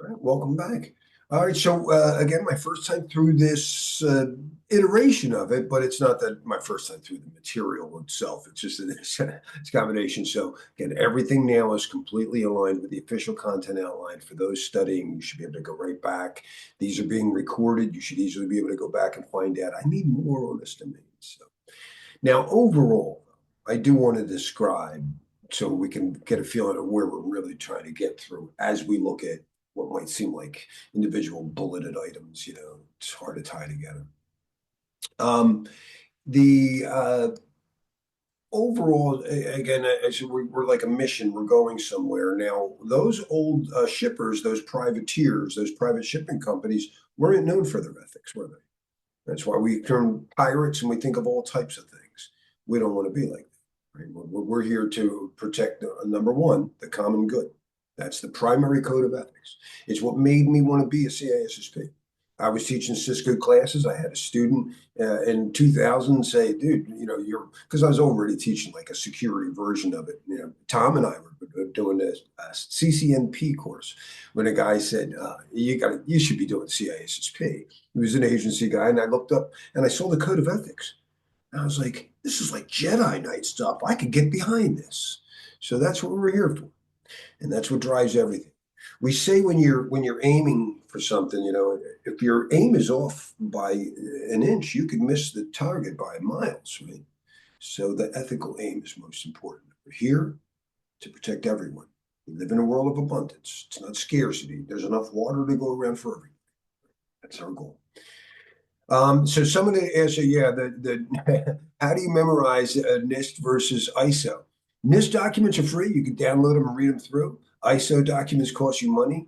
All right, welcome back. All right, so again, my first time through this iteration of it, but it's not that my first time through the material itself. It's just it's a combination. So again, everything now is completely aligned with the official content outline. For those studying, you should be able to go right back. These are being recorded. You should easily be able to go back and find out. I need more on this domain. So now, overall, I do want to describe so we can get a feeling of where we're really trying to get through as we look at what might seem like individual bulleted items. It's hard to tie together. Um, the Overall, again, as we're like a mission, we're going somewhere. Now, those old shippers, those privateers, those private shipping companies weren't known for their ethics, were they? That's why we turn pirates and we think of all types of things. We don't want to be like that. Right? We're here to protect, number one, the common good. That's the primary code of ethics. It's what made me want to be a CISSP. I was teaching Cisco classes. I had a student in 2000 say, dude, you're, because I was already teaching like a security version of it. Tom and I were doing a CCNP course when a guy said, you should be doing CISSP. He was an agency guy, and I looked up and I saw the code of ethics. And I was like, this is like Jedi Knight stuff. I could get behind this. So that's what we're here for. And that's what drives everything. We say when you're aiming for something, if your aim is off by an inch, you could miss the target by miles, right? So the ethical aim is most important. We're here to protect everyone. We live in a world of abundance. It's not scarcity. There's enough water to go around for everyone. That's our goal. So someone asked, yeah, the how do you memorize NIST versus ISO? NIST documents are free. You can download them and read them through. ISO documents cost you money.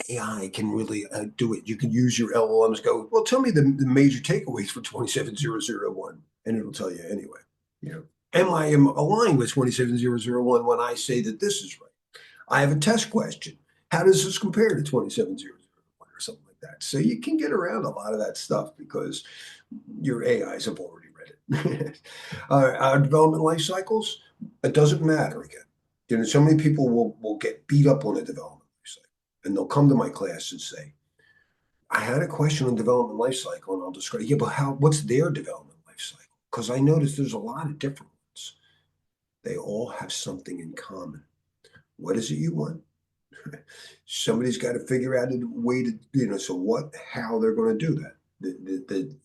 AI can really do it. You can use your LLMs. Go, well, tell me the major takeaways for 27001, and it'll tell you anyway. Am I aligned with 27001 when I say that this is right? I have a test question. How does this compare to 27001 or something like that? So you can get around a lot of that stuff because your AIs have already read it. Our development life cycles, it doesn't matter again. So many people will get beat up on a development life cycle, and they'll come to my class and say, I had a question on development life cycle, and I'll describe, yeah, but what's their development life cycle? Because I noticed there's a lot of different ones. They all have something in common. What is it you want? Somebody's got to figure out a way to, so what, how they're going to do that.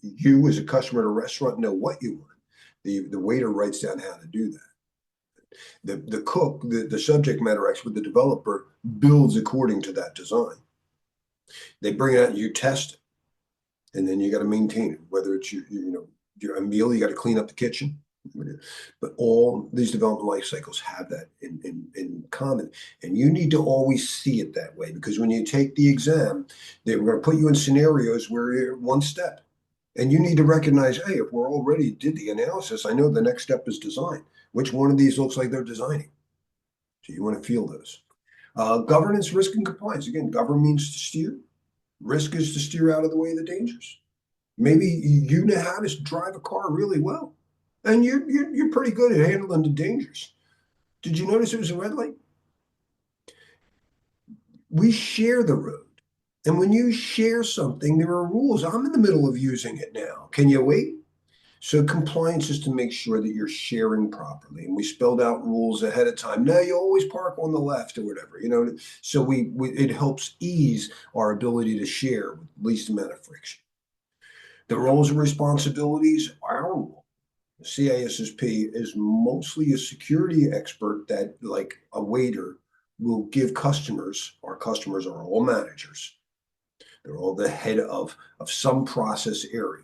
You as a customer at a restaurant know what you want. The waiter writes down how to do that. The cook, the subject matter expert, the developer builds according to that design. They bring it out and you test it, and then you got to maintain it. Whether it's your meal, you got to clean up the kitchen. But all these development life cycles have that in common. And you need to always see it that way, because when you take the exam, they're going to put you in scenarios where you're one step. And you need to recognize, hey, if we're already did the analysis, I know the next step is design. Which one of these looks like they're designing? So you want to feel those. Governance, risk, and compliance. Again, govern means to steer. Risk is to steer out of the way of the dangers. Maybe you know how to drive a car really well, and you're pretty good at handling the dangers. Did you notice it was a red light? We share the road. And when you share something, there are rules. I'm in the middle of using it now. Can you wait? So compliance is to make sure that you're sharing properly. And we spelled out rules ahead of time. Now you always park on the left or whatever, So we it helps ease our ability to share with least amount of friction. The roles and responsibilities are our role. CISSP is mostly a security expert that, like a waiter, will give customers. Our customers are all managers. They're all the head of some process area.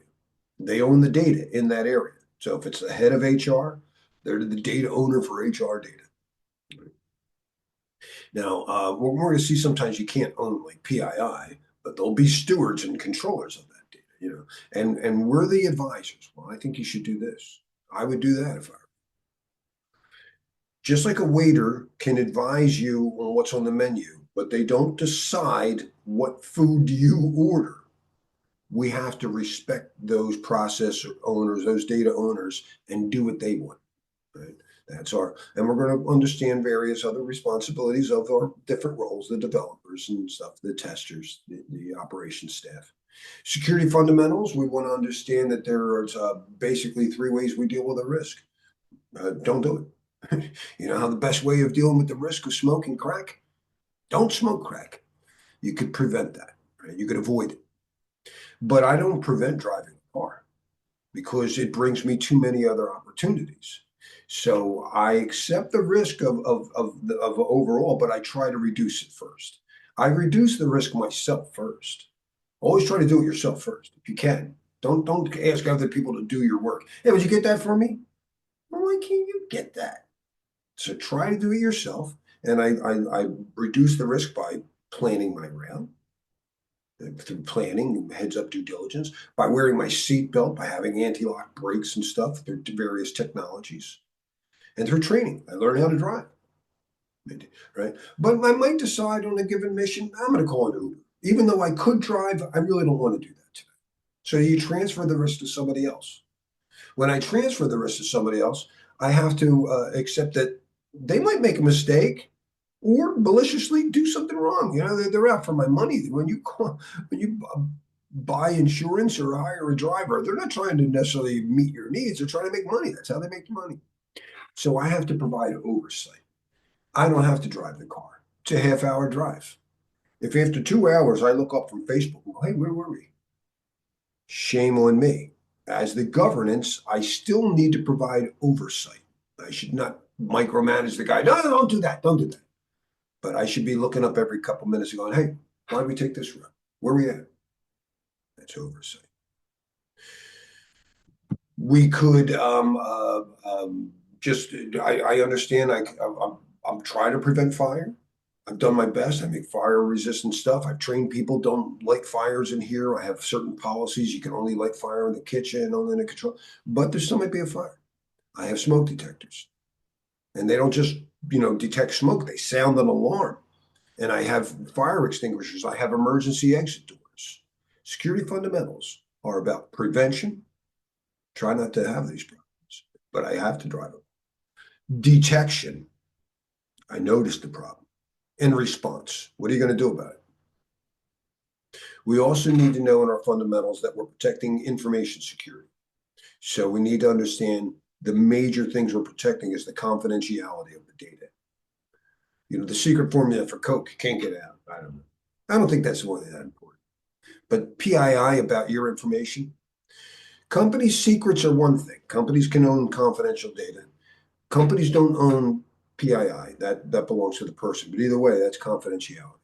They own the data in that area. So if it's the head of HR, they're the data owner for HR data. Now, we're going to see sometimes you can't own like PII, but they'll be stewards and controllers of that data, and we're the advisors. Well, I think you should do this. I would do that if I were. Just like a waiter can advise you on what's on the menu, but they don't decide what food you order. We have to respect those process owners, those data owners, and do what they want. Right? And we're going to understand various other responsibilities of our different roles, the developers and stuff, the testers, the operations staff. Security fundamentals, we want to understand that there's basically three ways we deal with a risk. Don't do it. You know how the best way of dealing with the risk of smoking crack? Don't smoke crack. You could prevent that, right? You could avoid it. But I don't prevent driving a car because it brings me too many other opportunities. So I accept the risk of overall, but I try to reduce it first. I reduce the risk myself first. Always try to do it yourself first if you can. Don't ask other people to do your work. Hey, would you get that for me? Well, why can't you get that? So try to do it yourself. And I reduce the risk by planning my route, through planning, heads up due diligence, by wearing my seatbelt, by having anti-lock brakes and stuff through various technologies, and through training. I learn how to drive, right? But I might decide on a given mission, I'm going to call an Uber. Even though I could drive, I really don't want to do that today. So you transfer the risk to somebody else. When I transfer the risk to somebody else, I have to accept that they might make a mistake or maliciously do something wrong. You know, they're out for my money. When you buy insurance or hire a driver, they're not trying to necessarily meet your needs. They're trying to make money. That's how they make money. So I have to provide oversight. I don't have to drive the car. It's a half-hour drive. If after 2 hours I look up from Facebook and go, hey, where were we? Shame on me. As the governance, I still need to provide oversight. I should not micromanage the guy. No, no, don't do that. Don't do that. But I should be looking up every couple minutes and going, hey, why do we take this route? Where are we at? That's oversight. We could I understand I'm trying to prevent fire. I've done my best. I make fire resistant stuff. I've trained people, don't light fires in here. I have certain policies. You can only light fire in the kitchen, only in the control, but there still might be a fire. I have smoke detectors, and they don't just, detect smoke. They sound an alarm. And I have fire extinguishers. I have emergency exit doors. Security fundamentals are about prevention. Try not to have these problems, but I have to drive them. Detection. I noticed the problem. In response, what are you going to do about it? We also need to know in our fundamentals that we're protecting information security. So we need to understand the major things we're protecting is the confidentiality of the data. The secret formula for Coke can't get out. I don't know. I don't think that's really that important. But PII about your information. Companies' secrets are one thing. Companies can own confidential data. Companies don't own PII. That belongs to the person. But either way, that's confidentiality.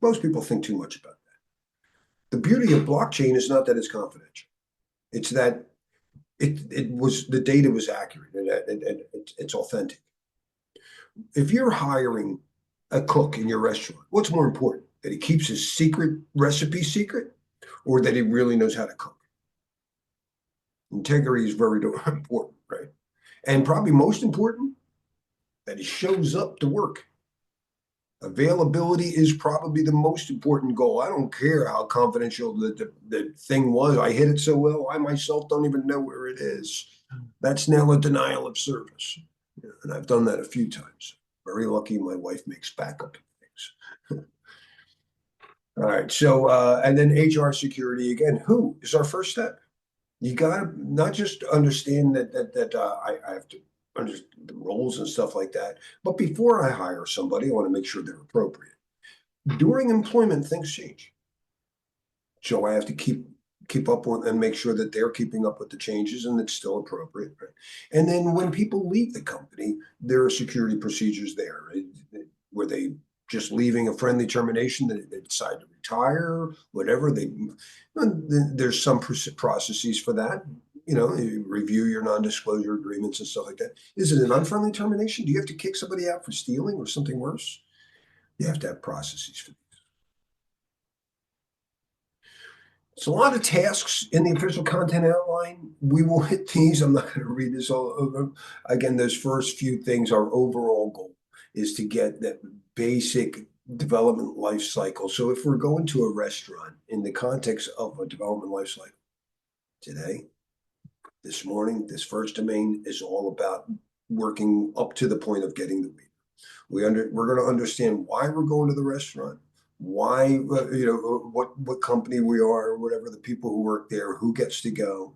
Most people think too much about that. The beauty of blockchain is not that it's confidential. It's that the data was accurate and it's authentic. If you're hiring a cook in your restaurant, what's more important? That he keeps his secret recipe secret or that he really knows how to cook? Integrity is very important, right? And probably most important, that he shows up to work. Availability is probably the most important goal. I don't care how confidential the thing was. I hit it so well, I myself don't even know where it is. That's now a denial of service. And I've done that a few times. Very lucky my wife makes backup things. All right. So, and then HR security again, who is our first step? You got to not just understand that I have to understand the roles and stuff like that. But before I hire somebody, I want to make sure they're appropriate. During employment, things change. So I have to keep up on and make sure that they're keeping up with the changes and it's still appropriate. Right? And then when people leave the company, there are security procedures there. Right? Were they just leaving a friendly termination, they decide to retire, whatever. There's some processes for that. You review your non-disclosure agreements and stuff like that. Is it an unfriendly termination? Do you have to kick somebody out for stealing or something worse? You have to have processes for these. It's a lot of tasks in the official content outline. We will hit these. I'm not going to read this all over. Again, those first few things, our overall goal is to get that basic development life cycle. So if we're going to a restaurant in the context of a development life cycle, today, this morning, this first domain is all about working up to the point of getting the waiter. We're going to understand why we're going to the restaurant, why, what company we are, or whatever, the people who work there, who gets to go.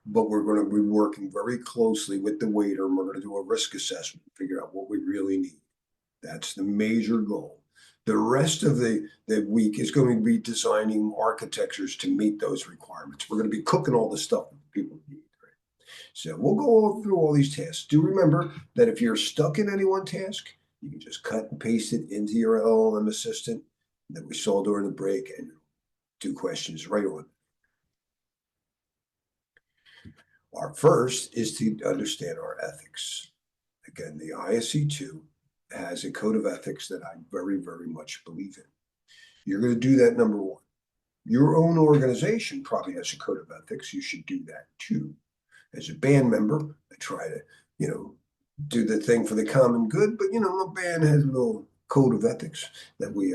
But we're going to be working very closely with the waiter, and we're going to do a risk assessment, figure out what we really need. That's the major goal. The rest of the week is going to be designing architectures to meet those requirements. We're going to be cooking all the stuff that people need. So we'll go through all these tasks. Do remember that if you're stuck in any one task, you can just cut and paste it into your LLM assistant that we saw during the break and do questions right on. Our first is to understand our ethics. Again, the ISC2 has a code of ethics that I very, very much believe in. You're going to do that, number one. Your own organization probably has a code of ethics. You should do that too. As a band member, I try to, do the thing for the common good, but my band has a little code of ethics that we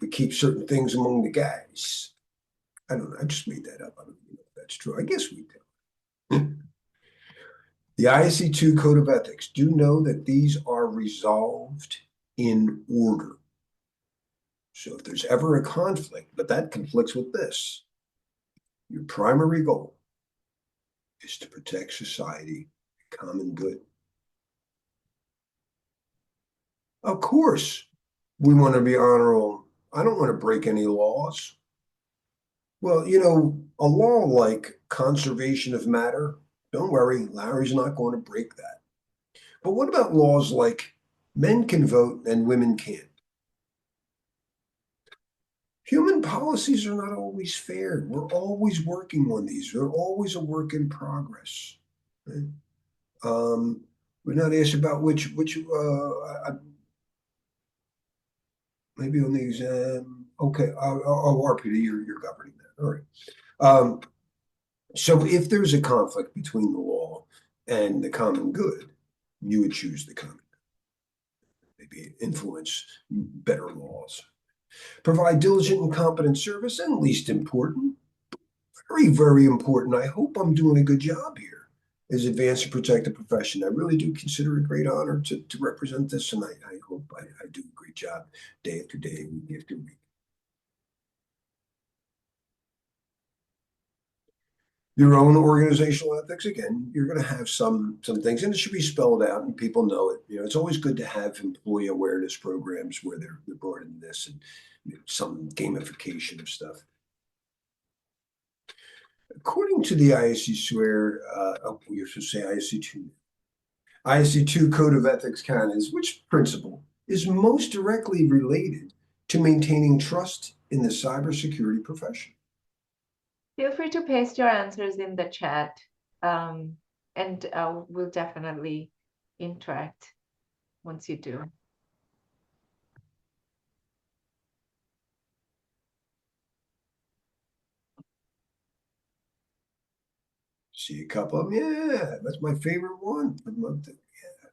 keep certain things among the guys. I don't know. I just made that up. I don't even know if that's true. I guess we do. The ISC2 Code of Ethics. Do know that these are resolved in order. So if there's ever a conflict, but that conflicts with this, your primary goal is to protect society, common good. Of course, we want to be honorable. I don't want to break any laws. Well, a law like conservation of matter, don't worry, Larry's not going to break that. But what about laws like men can vote and women can't? Human policies are not always fair. We're always working on these. They're always a work in progress. Right? We're not asked about which maybe on the exam. Okay, Arpita, you're governing that. All right. So if there's a conflict between the law and the common good, you would choose the common good. Maybe influence better laws. Provide diligent and competent service, and least important, very, very important. I hope I'm doing a good job here. Is advance and protect the profession. I really do consider it a great honor to represent this, and I hope I do a great job day after day, week after week. Your own organizational ethics, again, you're going to have some things, and it should be spelled out, and people know it. It's always good to have employee awareness programs where they're brought in this and some gamification of stuff. According to the ISC swear, we should say ISC2. ISC2 Code of Ethics canons, which principle is most directly related to maintaining trust in the cybersecurity profession? Feel free to paste your answers in the chat, and we'll definitely interact once you do. See a couple of them. Yeah, that's my favorite one. Yeah.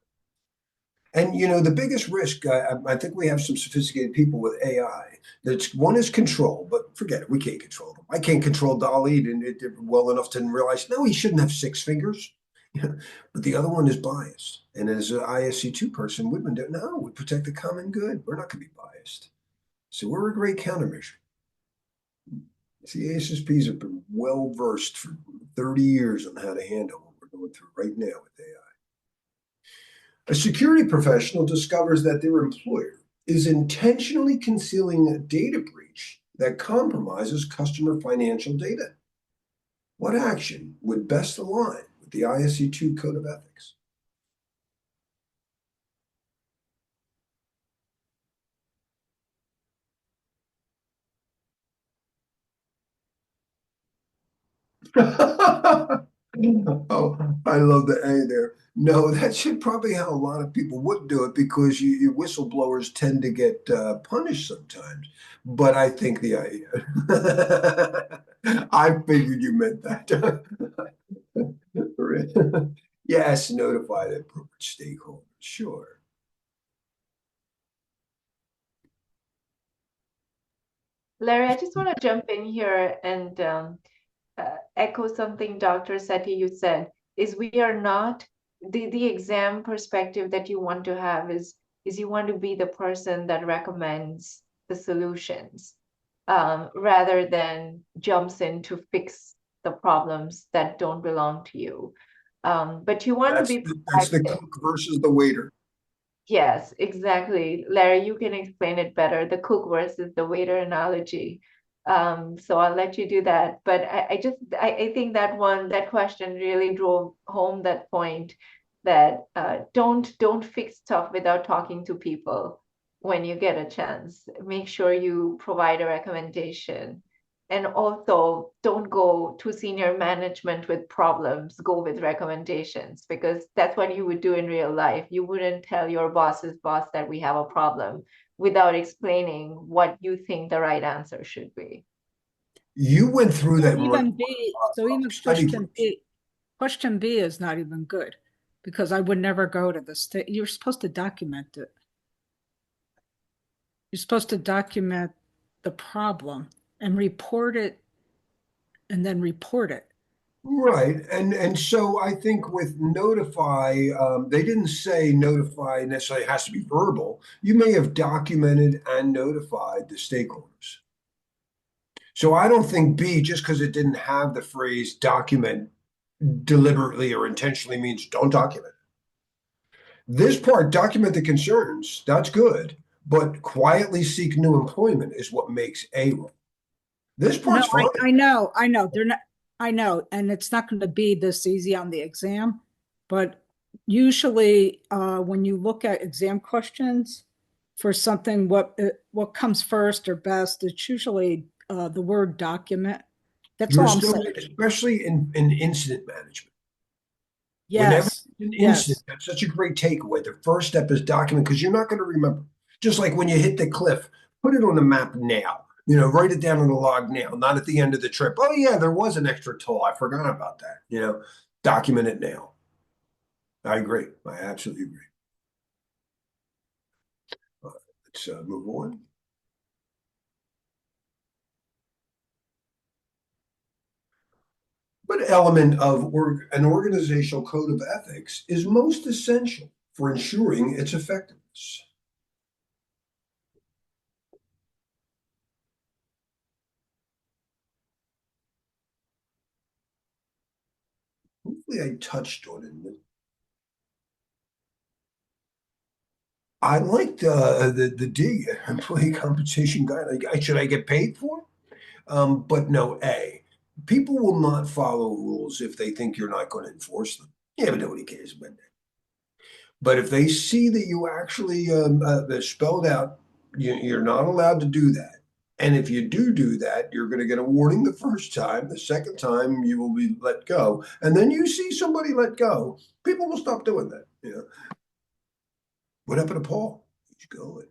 And the biggest risk, I think we have some sophisticated people with AI. That's one is control, but forget it. We can't control them. I can't control Dali well enough to realize, no, he shouldn't have 6 fingers. But the other one is biased. And as an ISC2 person, Woodman, no, we protect the common good. We're not going to be biased. So we're a great countermeasure. CISSPs have been well versed for 30 years on how to handle what we're going through right now with AI. A security professional discovers that their employer is intentionally concealing a data breach that compromises customer financial data. What action would best align with the ISC2 Code of Ethics? Oh, I love the A there. No, that should probably how a lot of people would do it because you whistleblowers tend to get punished sometimes. But I think I figured you meant that. Yes, notify the appropriate stakeholder. Sure. Larry, I just want to jump in here and echo something Dr. Sethi you said, is we are not the exam perspective that you want to have is you want to be the person that recommends the solutions, rather than jumps in to fix the problems that don't belong to you. But you want to be That's the proactive. cook versus the waiter. Yes, exactly. Larry, you can explain it better, the cook versus the waiter analogy. So I'll let you do that. But I think that question really drove home that point that don't fix stuff without talking to people when you get a chance. Make sure you provide a recommendation. And also, don't go to senior management with problems, go with recommendations, because that's what you would do in real life. You wouldn't tell your boss's boss that we have a problem without explaining what you think the right answer should be. You went through So that in even B, so even study groups. question B is not even good because I would never go to the state. You're supposed to document it. You're supposed to document the problem and report it and then report it. Right. And so I think with notify, they didn't say notify necessarily has to be verbal. You may have documented and notified the stakeholders. So I don't think B, just because it didn't have the phrase document deliberately or intentionally means don't document. This part, document the concerns, that's good, but quietly seek new employment is what makes A wrong. This No, part's fine. I know. They're not, I know, and it's not going to be this easy on the exam, but usually when you look at exam questions for something, what comes first or best, it's usually the word document. That's You're all I'm still, saying. especially in incident management. Whenever Yes, an incident, yes. that's such a great takeaway. The first step is document because you're not going to remember. Just like when you hit the cliff, put it on the map now. Write it down on the log now, not at the end of the trip. Oh yeah, there was an extra toll. I forgot about that. Document it now. I agree. I absolutely agree. Let's move on. What element of an organizational code of ethics is most essential for ensuring its effectiveness? Hopefully, I touched on it. I liked the D employee compensation guide. Should I get paid for? But no, A. People will not follow rules if they think you're not going to enforce them. Yeah, but nobody cares about that. But if they see that you actually spelled out, you're not allowed to do that. And if you do that, you're going to get a warning the first time. The second time, you will be let go. And then you see somebody let go, people will stop doing that. What happened to Paul? He's going.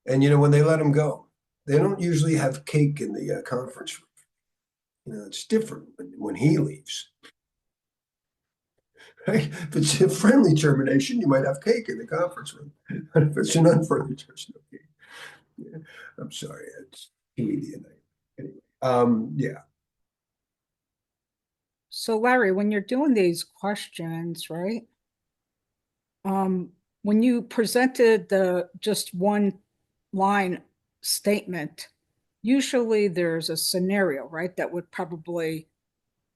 And when they let him go, they don't usually have cake in the conference room. It's different when he leaves. Right? If it's a friendly termination, you might have cake in the conference room. But if it's an unfriendly termination, no cake. Yeah. I'm sorry, it's comedian. Anyway, yeah. So Larry, when you're doing these questions, right? When you presented the just one line statement, usually there's a scenario, right? That would probably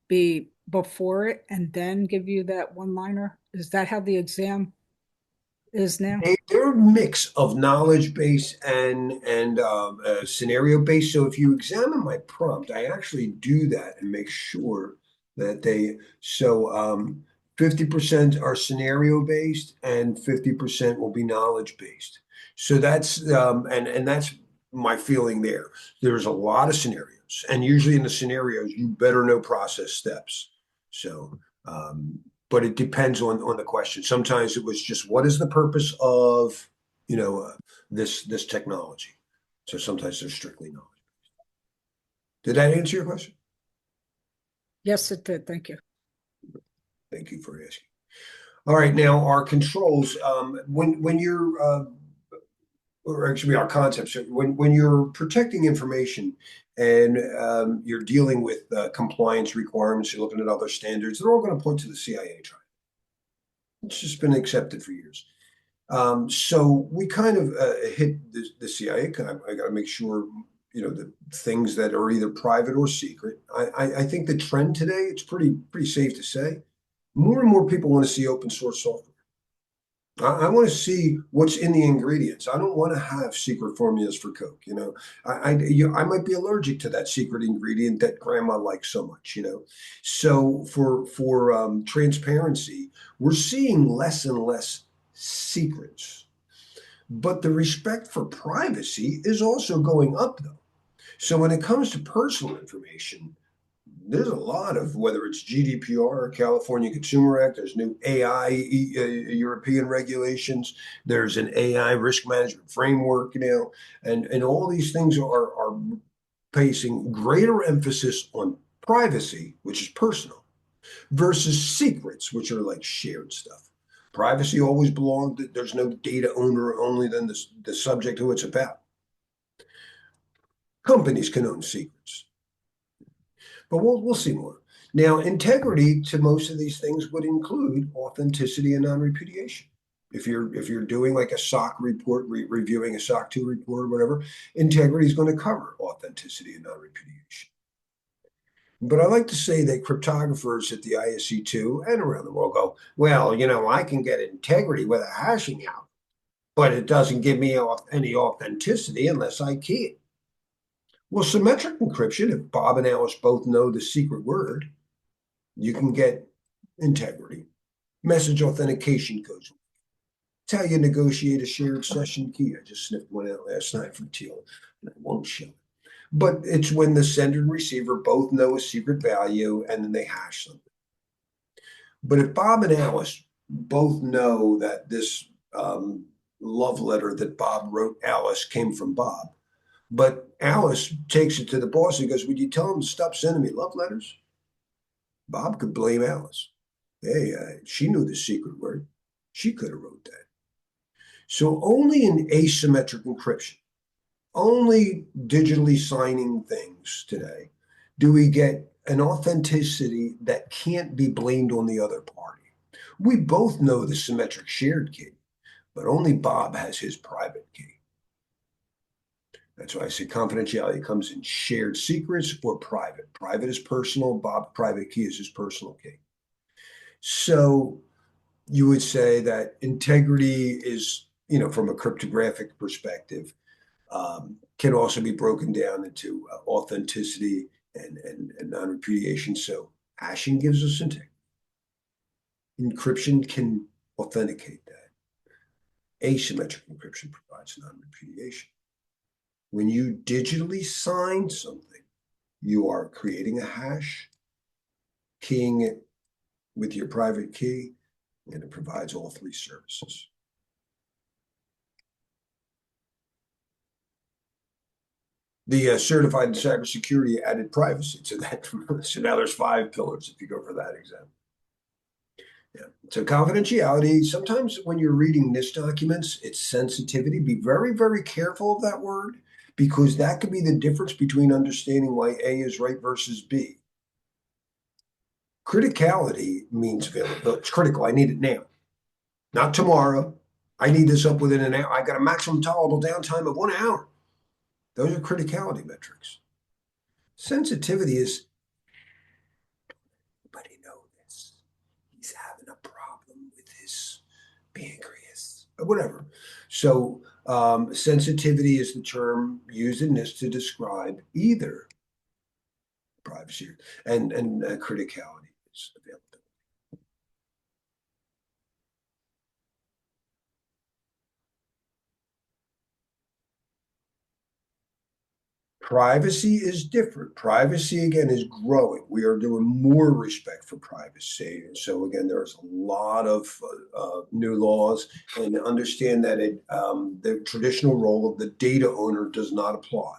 be before it and then give you that one liner. Is that how the exam is now? They're a mix of knowledge base and scenario based. So if you examine my prompt, I actually do that and make sure that 50% are scenario based and 50% will be knowledge based. So that's and that's my feeling there. There's a lot of scenarios, and usually in the scenarios, you better know process steps. So but it depends on the question. Sometimes it was just what is the purpose of this technology. So sometimes they're strictly knowledge. Did that answer your question? Yes, it did. Thank you. Thank you for asking. All right, now our controls. When you're or actually our concepts. So when you're protecting information and you're dealing with compliance requirements, you're looking at other standards, they're all going to point to the CIA trial. It's just been accepted for years. So we kind of hit the CIA. I got to make sure, the things that are either private or secret. I think the trend today, it's pretty safe to say, more and more people want to see open source software. I want to see what's in the ingredients. I don't want to have secret formulas for Coke. I might be allergic to that secret ingredient that grandma likes so much. So for transparency, we're seeing less and less secrets, but the respect for privacy is also going up, though. So when it comes to personal information, there's a lot of, whether it's GDPR, California Consumer Act, there's new AI European regulations, there's an AI risk management framework now, and all these things are placing greater emphasis on privacy, which is personal, versus secrets, which are like shared stuff. Privacy always belonged, there's no data owner only than the subject who it's about. Companies can own secrets. But we'll see more. Now, integrity to most of these things would include authenticity and non-repudiation. If you're doing like a SOC report, reviewing a SOC 2 report or whatever, integrity is going to cover authenticity and non-repudiation. But I like to say that cryptographers at the ISC2 and around the world go, well, I can get integrity with a hashing out, but it doesn't give me any authenticity unless I key it. Well, symmetric encryption, if Bob and Alice both know the secret word, you can get integrity. Message authentication goes. It's how you negotiate a shared session key. I just sniffed one out last night from Teal, and I won't show it. But it's when the sender and receiver both know a secret value and then they hash something. But if Bob and Alice both know that this love letter that Bob wrote Alice came from Bob, but Alice takes it to the boss and goes, would you tell him to stop sending me love letters? Bob could blame Alice. Hey, she knew the secret word. She could have wrote that. So only in asymmetric encryption, only digitally signing things today, do we get an authenticity that can't be blamed on the other party. We both know the symmetric shared key, but only Bob has his private key. That's why I say confidentiality comes in shared secrets or private. Private is personal. Bob's private key is his personal key. So you would say that integrity is, from a cryptographic perspective, can also be broken down into authenticity and non-repudiation. So hashing gives us integrity. Encryption can authenticate that. Asymmetric encryption provides non-repudiation. When you digitally sign something, you are creating a hash, keying it with your private key, and it provides all three services. The certified in cybersecurity added privacy to that. So now there's 5 pillars if you go for that exam. Yeah. So confidentiality, sometimes when you're reading NIST documents, it's sensitivity. Be very, very careful of that word, because that could be the difference between understanding why A is right versus B. Criticality means availability. It's critical. I need it now, not tomorrow. I need this up within an hour. I got a maximum tolerable downtime of 1 hour. Those are criticality metrics. Sensitivity is, everybody know this. He's having a problem with his pancreas, or whatever. So sensitivity is the term used in this to describe either privacy and criticality is availability. Privacy is different. Privacy, again, is growing. We are doing more respect for privacy. So, again, there's a lot of new laws, and understand that the traditional role of the data owner does not apply.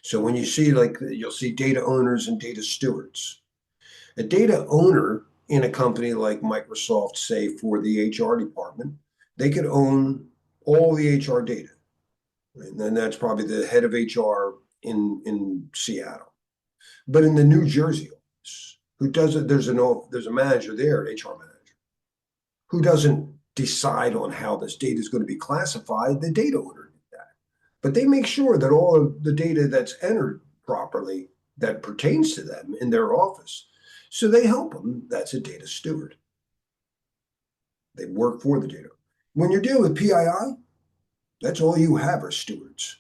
So when you see, like, you'll see data owners and data stewards. A data owner in a company like Microsoft, say for the HR department, they could own all the HR data. And then that's probably the head of HR in Seattle. But in the New Jersey office, who doesn't, there's a manager there, an HR manager, who doesn't decide on how this data is going to be classified. The data owner did that. But they make sure that all of the data that's entered properly that pertains to them in their office. So they help them. That's a data steward. They work for the data. When you're dealing with PII, that's all you have are stewards.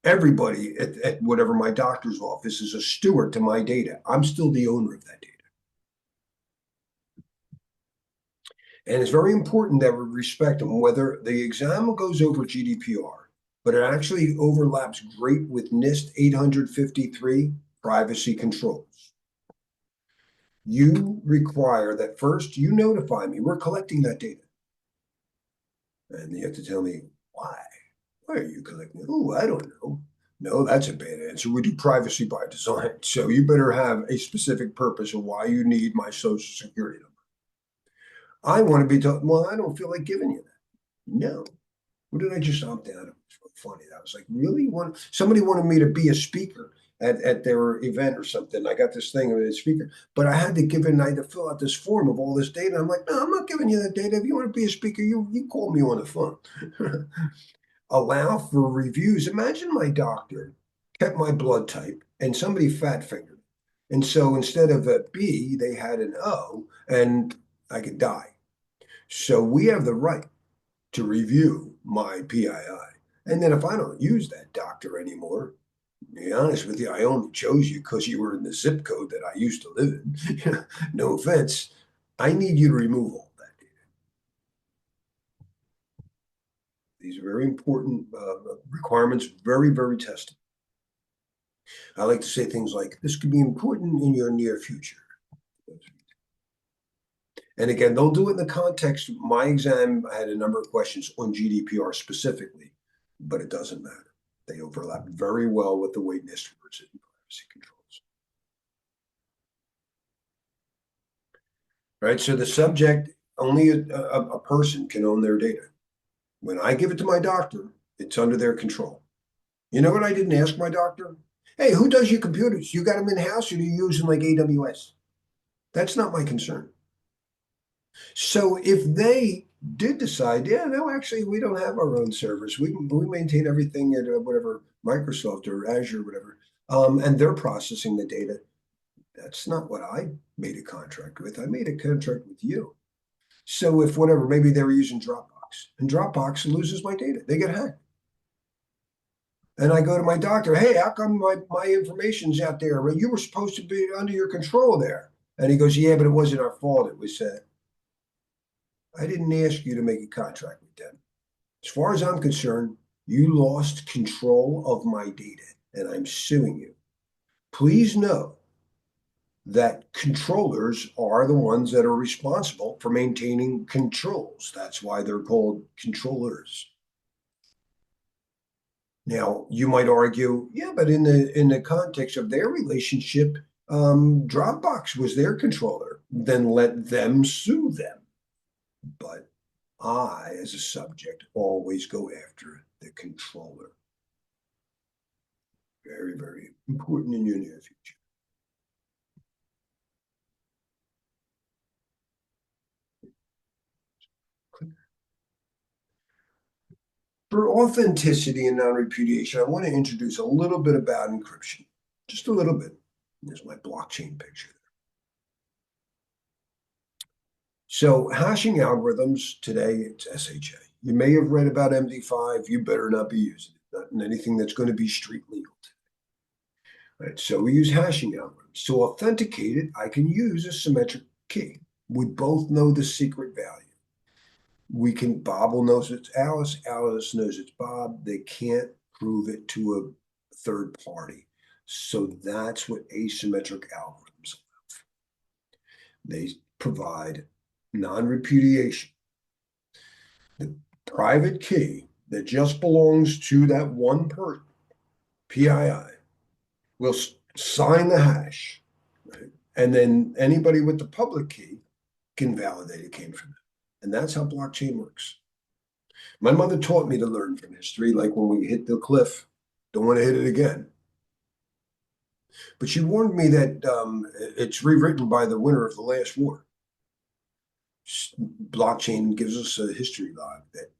Everybody at whatever my doctor's office is a steward to my data. I'm still the owner of that data. And it's very important that we respect them, whether the exam goes over GDPR, but it actually overlaps great with NIST 853 privacy controls. You require that first you notify me, we're collecting that data. And you have to tell me why. Why are you collecting? Oh, I don't know. No, that's a bad answer. We do privacy by design. So you better have a specific purpose of why you need my social security number. I want to be told, well, I don't feel like giving you that. No. What did I just opt out of? It's really funny. I was like, really? Somebody wanted me to be a speaker at their event or something. I got this thing of a speaker, but I had to I had to fill out this form of all this data. I'm like, no, I'm not giving you that data. If you want to be a speaker, you call me on the phone. Allow for reviews. Imagine my doctor kept my blood type and somebody fat fingered it. And so instead of a B, they had an O and I could die. So we have the right to review my PII. And then if I don't use that doctor anymore, to be honest with you, I only chose you because you were in the zip code that I used to live in. No offense. I need you to remove all that data. These are very important requirements, very, very tested. I like to say things like, this could be important in your near future. And again, they'll do it in the context. My exam, I had a number of questions on GDPR specifically, but it doesn't matter. They overlap very well with the way NIST works in privacy controls. Right, so the subject, only a person can own their data. When I give it to my doctor, it's under their control. You know what I didn't ask my doctor? Hey, who does your computers? You got them in-house or do you use them like AWS? That's not my concern. So if they did decide, yeah, no, actually, we don't have our own servers. We maintain everything at whatever Microsoft or Azure, or whatever, and they're processing the data. That's not what I made a contract with. I made a contract with you. So if whatever, maybe they were using Dropbox, and Dropbox loses my data, they get hacked. And I go to my doctor, hey, how come my information's out there? Well, you were supposed to be under your control there. And he goes, yeah, but it wasn't our fault. It was I didn't ask you to make a contract with them. As far as I'm concerned, you lost control of my data and I'm suing you. Please know that controllers are the ones that are responsible for maintaining controls. That's why they're called controllers. Now, you might argue, yeah, but in the context of their relationship, Dropbox was their controller. Then let them sue them. But I, as a subject, always go after the controller. Very, very important in your near future. For authenticity and non-repudiation, I want to introduce a little bit about encryption. Just a little bit. There's my blockchain picture there. So hashing algorithms today, it's SHA. You may have read about MD5. You better not be using it. Not in anything that's going to be street legal today. Right? So we use hashing algorithms. To authenticate it, I can use a symmetric key. We both know the secret value. Bob will knows it's Alice, Alice knows it's Bob. They can't prove it to a third party. So that's what asymmetric algorithms allow. They provide non-repudiation. The private key that just belongs to that one person, PII, will sign the hash, right? And then anybody with the public key can validate it came from them. And that's how blockchain works. My mother taught me to learn from history, like when we hit the cliff, don't want to hit it again. But she warned me that it's rewritten by the winner of the last war. Blockchain gives us a history log that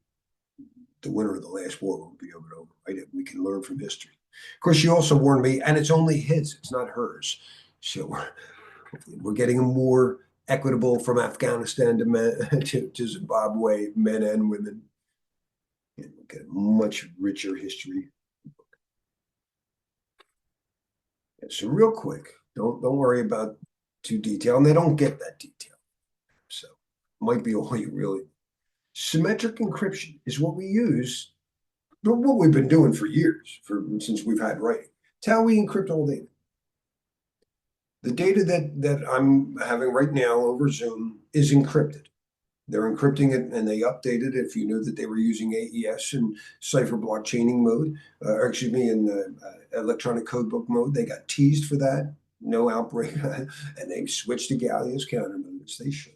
the winner of the last war will be able to overwrite it. We can learn from history. Of course, she also warned me, and it's only his, it's not hers. So we're getting more equitable from Afghanistan to, to Zimbabwe, men and women. And we'll get a much richer history. So real quick, don't worry about too detailed, and they don't get that detail. So might be all you really. Symmetric encryption is what we use, what we've been doing for years, since we've had writing. It's how we encrypt all data. The data that I'm having right now over Zoom is encrypted. They're encrypting it and they update it. If you knew that they were using AES and cipher block chaining mode, or excuse me, in electronic codebook mode, they got teased for that. No outbreak, and they switched to Gallia's counter mode as they should.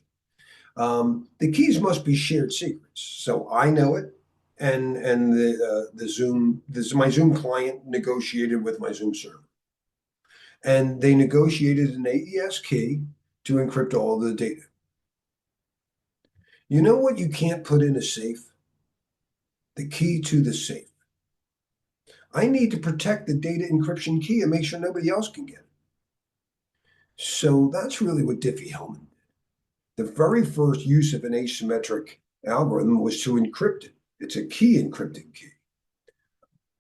The keys must be shared secrets, so I know it, and the Zoom, my Zoom client negotiated with my Zoom server, and they negotiated an AES key to encrypt all the data. You know what you can't put in a safe? The key to the safe. I need to protect the data encryption key and make sure nobody else can get it. So that's really what Diffie-Hellman did. The very first use of an asymmetric algorithm was to encrypt it. It's a key encrypting key.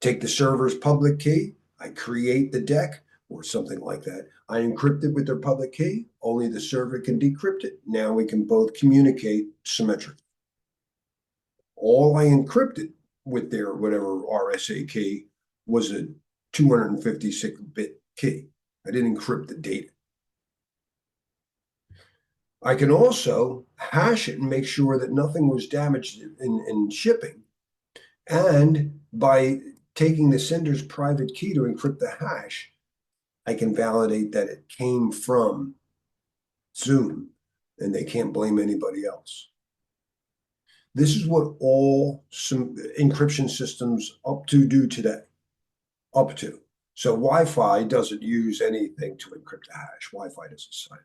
Take the server's public key, I create the deck or something like that. I encrypt it with their public key. Only the server can decrypt it. Now we can both communicate symmetrically. All I encrypted with their whatever RSA key was a 256-bit key. I didn't encrypt the data. I can also hash it and make sure that nothing was damaged in shipping. And by taking the sender's private key to encrypt the hash, I can validate that it came from Zoom and they can't blame anybody else. This is what all some encryption systems up to do today. Up to. So Wi-Fi doesn't use anything to encrypt the hash. Wi-Fi doesn't sign it.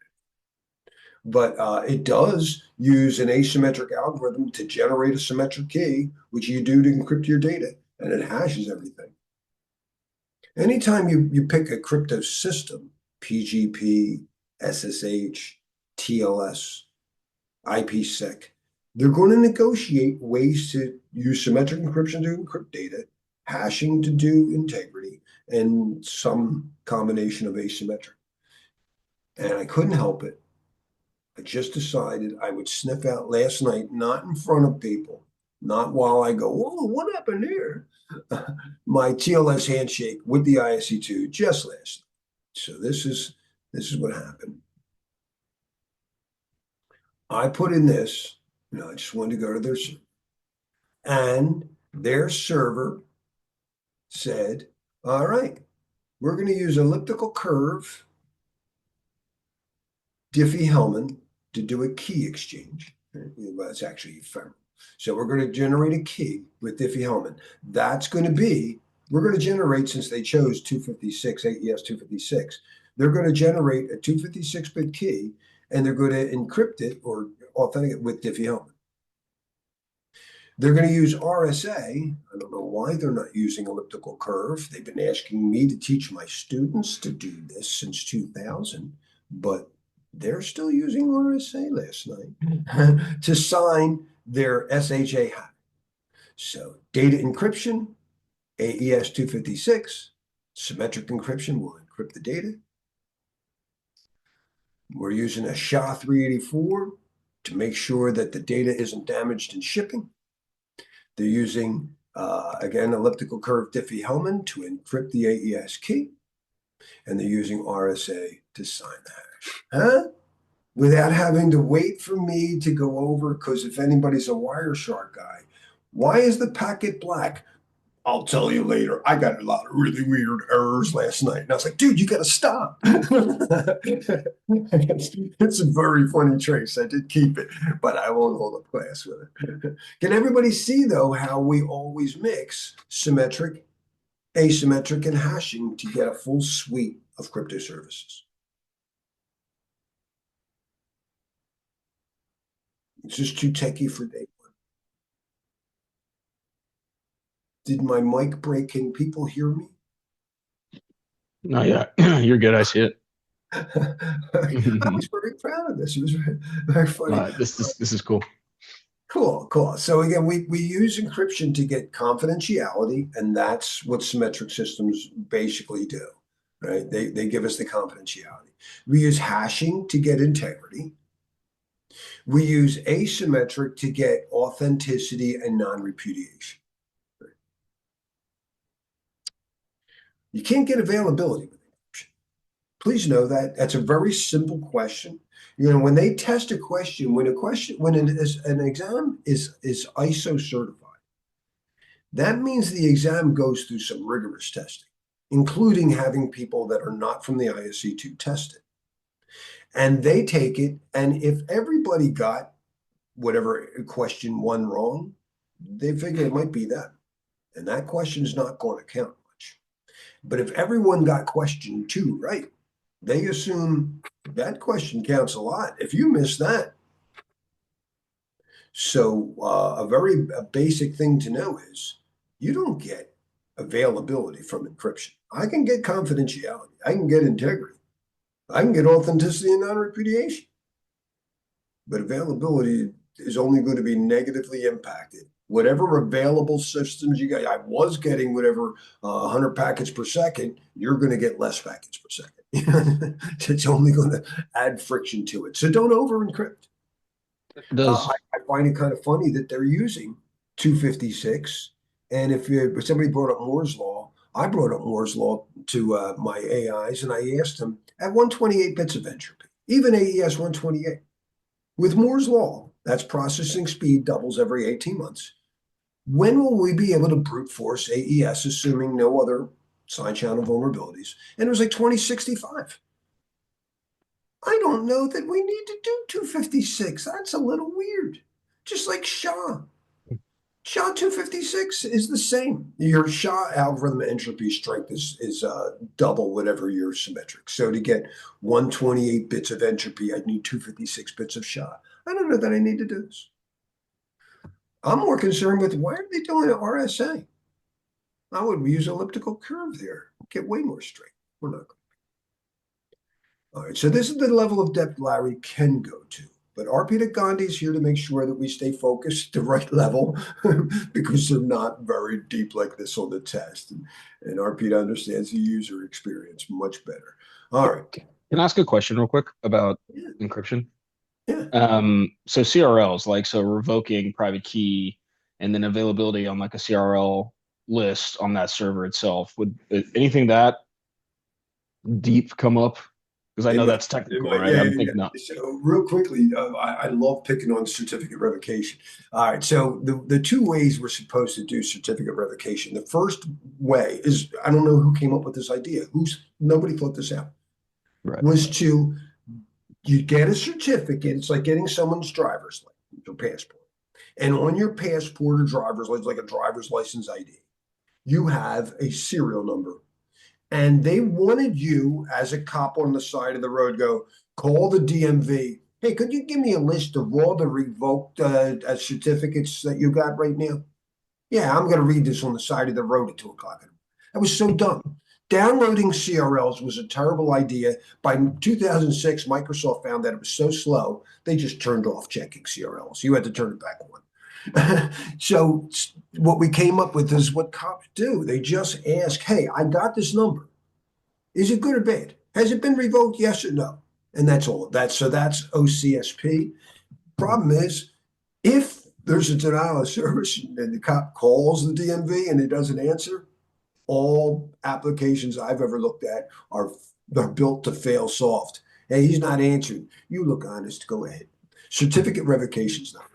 But it does use an asymmetric algorithm to generate a symmetric key, which you do to encrypt your data, and it hashes everything. Anytime you pick a crypto system, PGP, SSH, TLS, IPsec, they're going to negotiate ways to use symmetric encryption to encrypt data, hashing to do integrity, and some combination of asymmetric. And I couldn't help it. I just decided I would sniff out last night, not in front of people, not while I go, whoa, what happened here? My TLS handshake with the ISC2 just last night. So this is what happened. I put in this, I just wanted to go to their server. And their server said, all right, we're going to use elliptical curve Diffie-Hellman to do a key exchange. Well, it's actually ephemeral. So we're going to generate a key with Diffie-Hellman. That's going to be, we're going to generate, since they chose 256, AES 256, they're going to generate a 256-bit key, and they're going to encrypt it or authenticate it with Diffie-Hellman. They're going to use RSA. I don't know why they're not using elliptical curve. They've been asking me to teach my students to do this since 2000, but they're still using RSA last night to sign their SHA hack. So data encryption, AES 256, symmetric encryption will encrypt the data. We're using a SHA-384 to make sure that the data isn't damaged in shipping. They're using, again, elliptical curve Diffie-Hellman to encrypt the AES key. And they're using RSA to sign the hash. Huh? Without having to wait for me to go over, because if anybody's a Wireshark guy, why is the packet black? I'll tell you later. I got a lot of really weird errors last night. And I was like, dude, you got to stop. It's a very funny trace. I did keep it, but I won't hold a class with it. Can everybody see, though, how we always mix symmetric, asymmetric, and hashing to get a full suite of crypto services? It's just too techy for day one. Did my mic break? Can people hear me? No, yeah, you're good. I see it. I was very proud of this. It was very, very funny. This is cool. Cool, cool. So again, we use encryption to get confidentiality, and that's what symmetric systems basically do, right? They give us the confidentiality. We use hashing to get integrity. We use asymmetric to get authenticity and non-repudiation. You can't get availability with encryption. Please know that that's a very simple question. You know, when they test a question, when an exam is ISO certified, that means the exam goes through some rigorous testing, including having people that are not from the ISC2 test it. And they take it, and if everybody got whatever question one wrong, they figure it might be them. And that question is not going to count much. But if everyone got question two right, they assume that question counts a lot. If you miss that, so a basic thing to know is you don't get availability from encryption. I can get confidentiality. I can get integrity. I can get authenticity and non-repudiation. But availability is only going to be negatively impacted. Whatever available systems you got, I was getting whatever 100 packets per second, you're going to get less packets per second. It's only going to add friction to it. So don't over encrypt. Does I find it kind of funny that they're using 256. And if somebody brought up Moore's Law, I brought up Moore's Law to my AIs and I asked them at 128 bits of entropy, even AES 128. With Moore's Law, that's processing speed doubles every 18 months. When will we be able to brute force AES, assuming no other side channel vulnerabilities? And it was like 2065. I don't know that we need to do 256. That's a little weird. Just like SHA. SHA 256 is the same. Your SHA algorithm entropy strength is double whatever your symmetric. So to get 128 bits of entropy, I'd need 256 bits of SHA. I don't know that I need to do this. I'm more concerned with why are they doing an RSA? I would use elliptical curve there. Get way more straight. We're not going. All right, so this is the level of depth Larry can go to. But Arpita Gandhi is here to make sure that we stay focused at the right level because they're not very deep like this on the test. And Arpita understands the user experience much better. All right. Can I ask a question real quick about Yeah. encryption? Yeah. So CRLs, like so revoking private key and then availability on like a CRL list on that server itself, would anything that deep come up? Because I know that's technical, right? Yeah, I'm yeah, thinking that. yeah. So real quickly, I love picking on certificate revocation. All right, so the two ways we're supposed to do certificate revocation. The first way is I don't know who came up with this idea. Nobody thought this out. Right. Was to you get a certificate. It's like getting someone's driver's license or passport, and on your passport or driver's license, like a driver's license ID, you have a serial number and they wanted you as a cop on the side of the road go call the DMV. Hey, could you give me a list of all the revoked certificates that you got right now? Yeah, I'm going to read this on the side of the road at 2 o'clock. That was so dumb. Downloading CRLs was a terrible idea. By 2006, Microsoft found that it was so slow, they just turned off checking CRLs. You had to turn it back on. So what we came up with is what cops do. They just ask, hey, I got this number. Is it good or bad? Has it been revoked? Yes or no? And that's all of that. So that's OCSP. Problem is, if there's a denial of service and the cop calls the DMV and it doesn't answer, all applications I've ever looked at are built to fail soft. Hey, he's not answering. You look honest. Go ahead. Certificate revocation is not.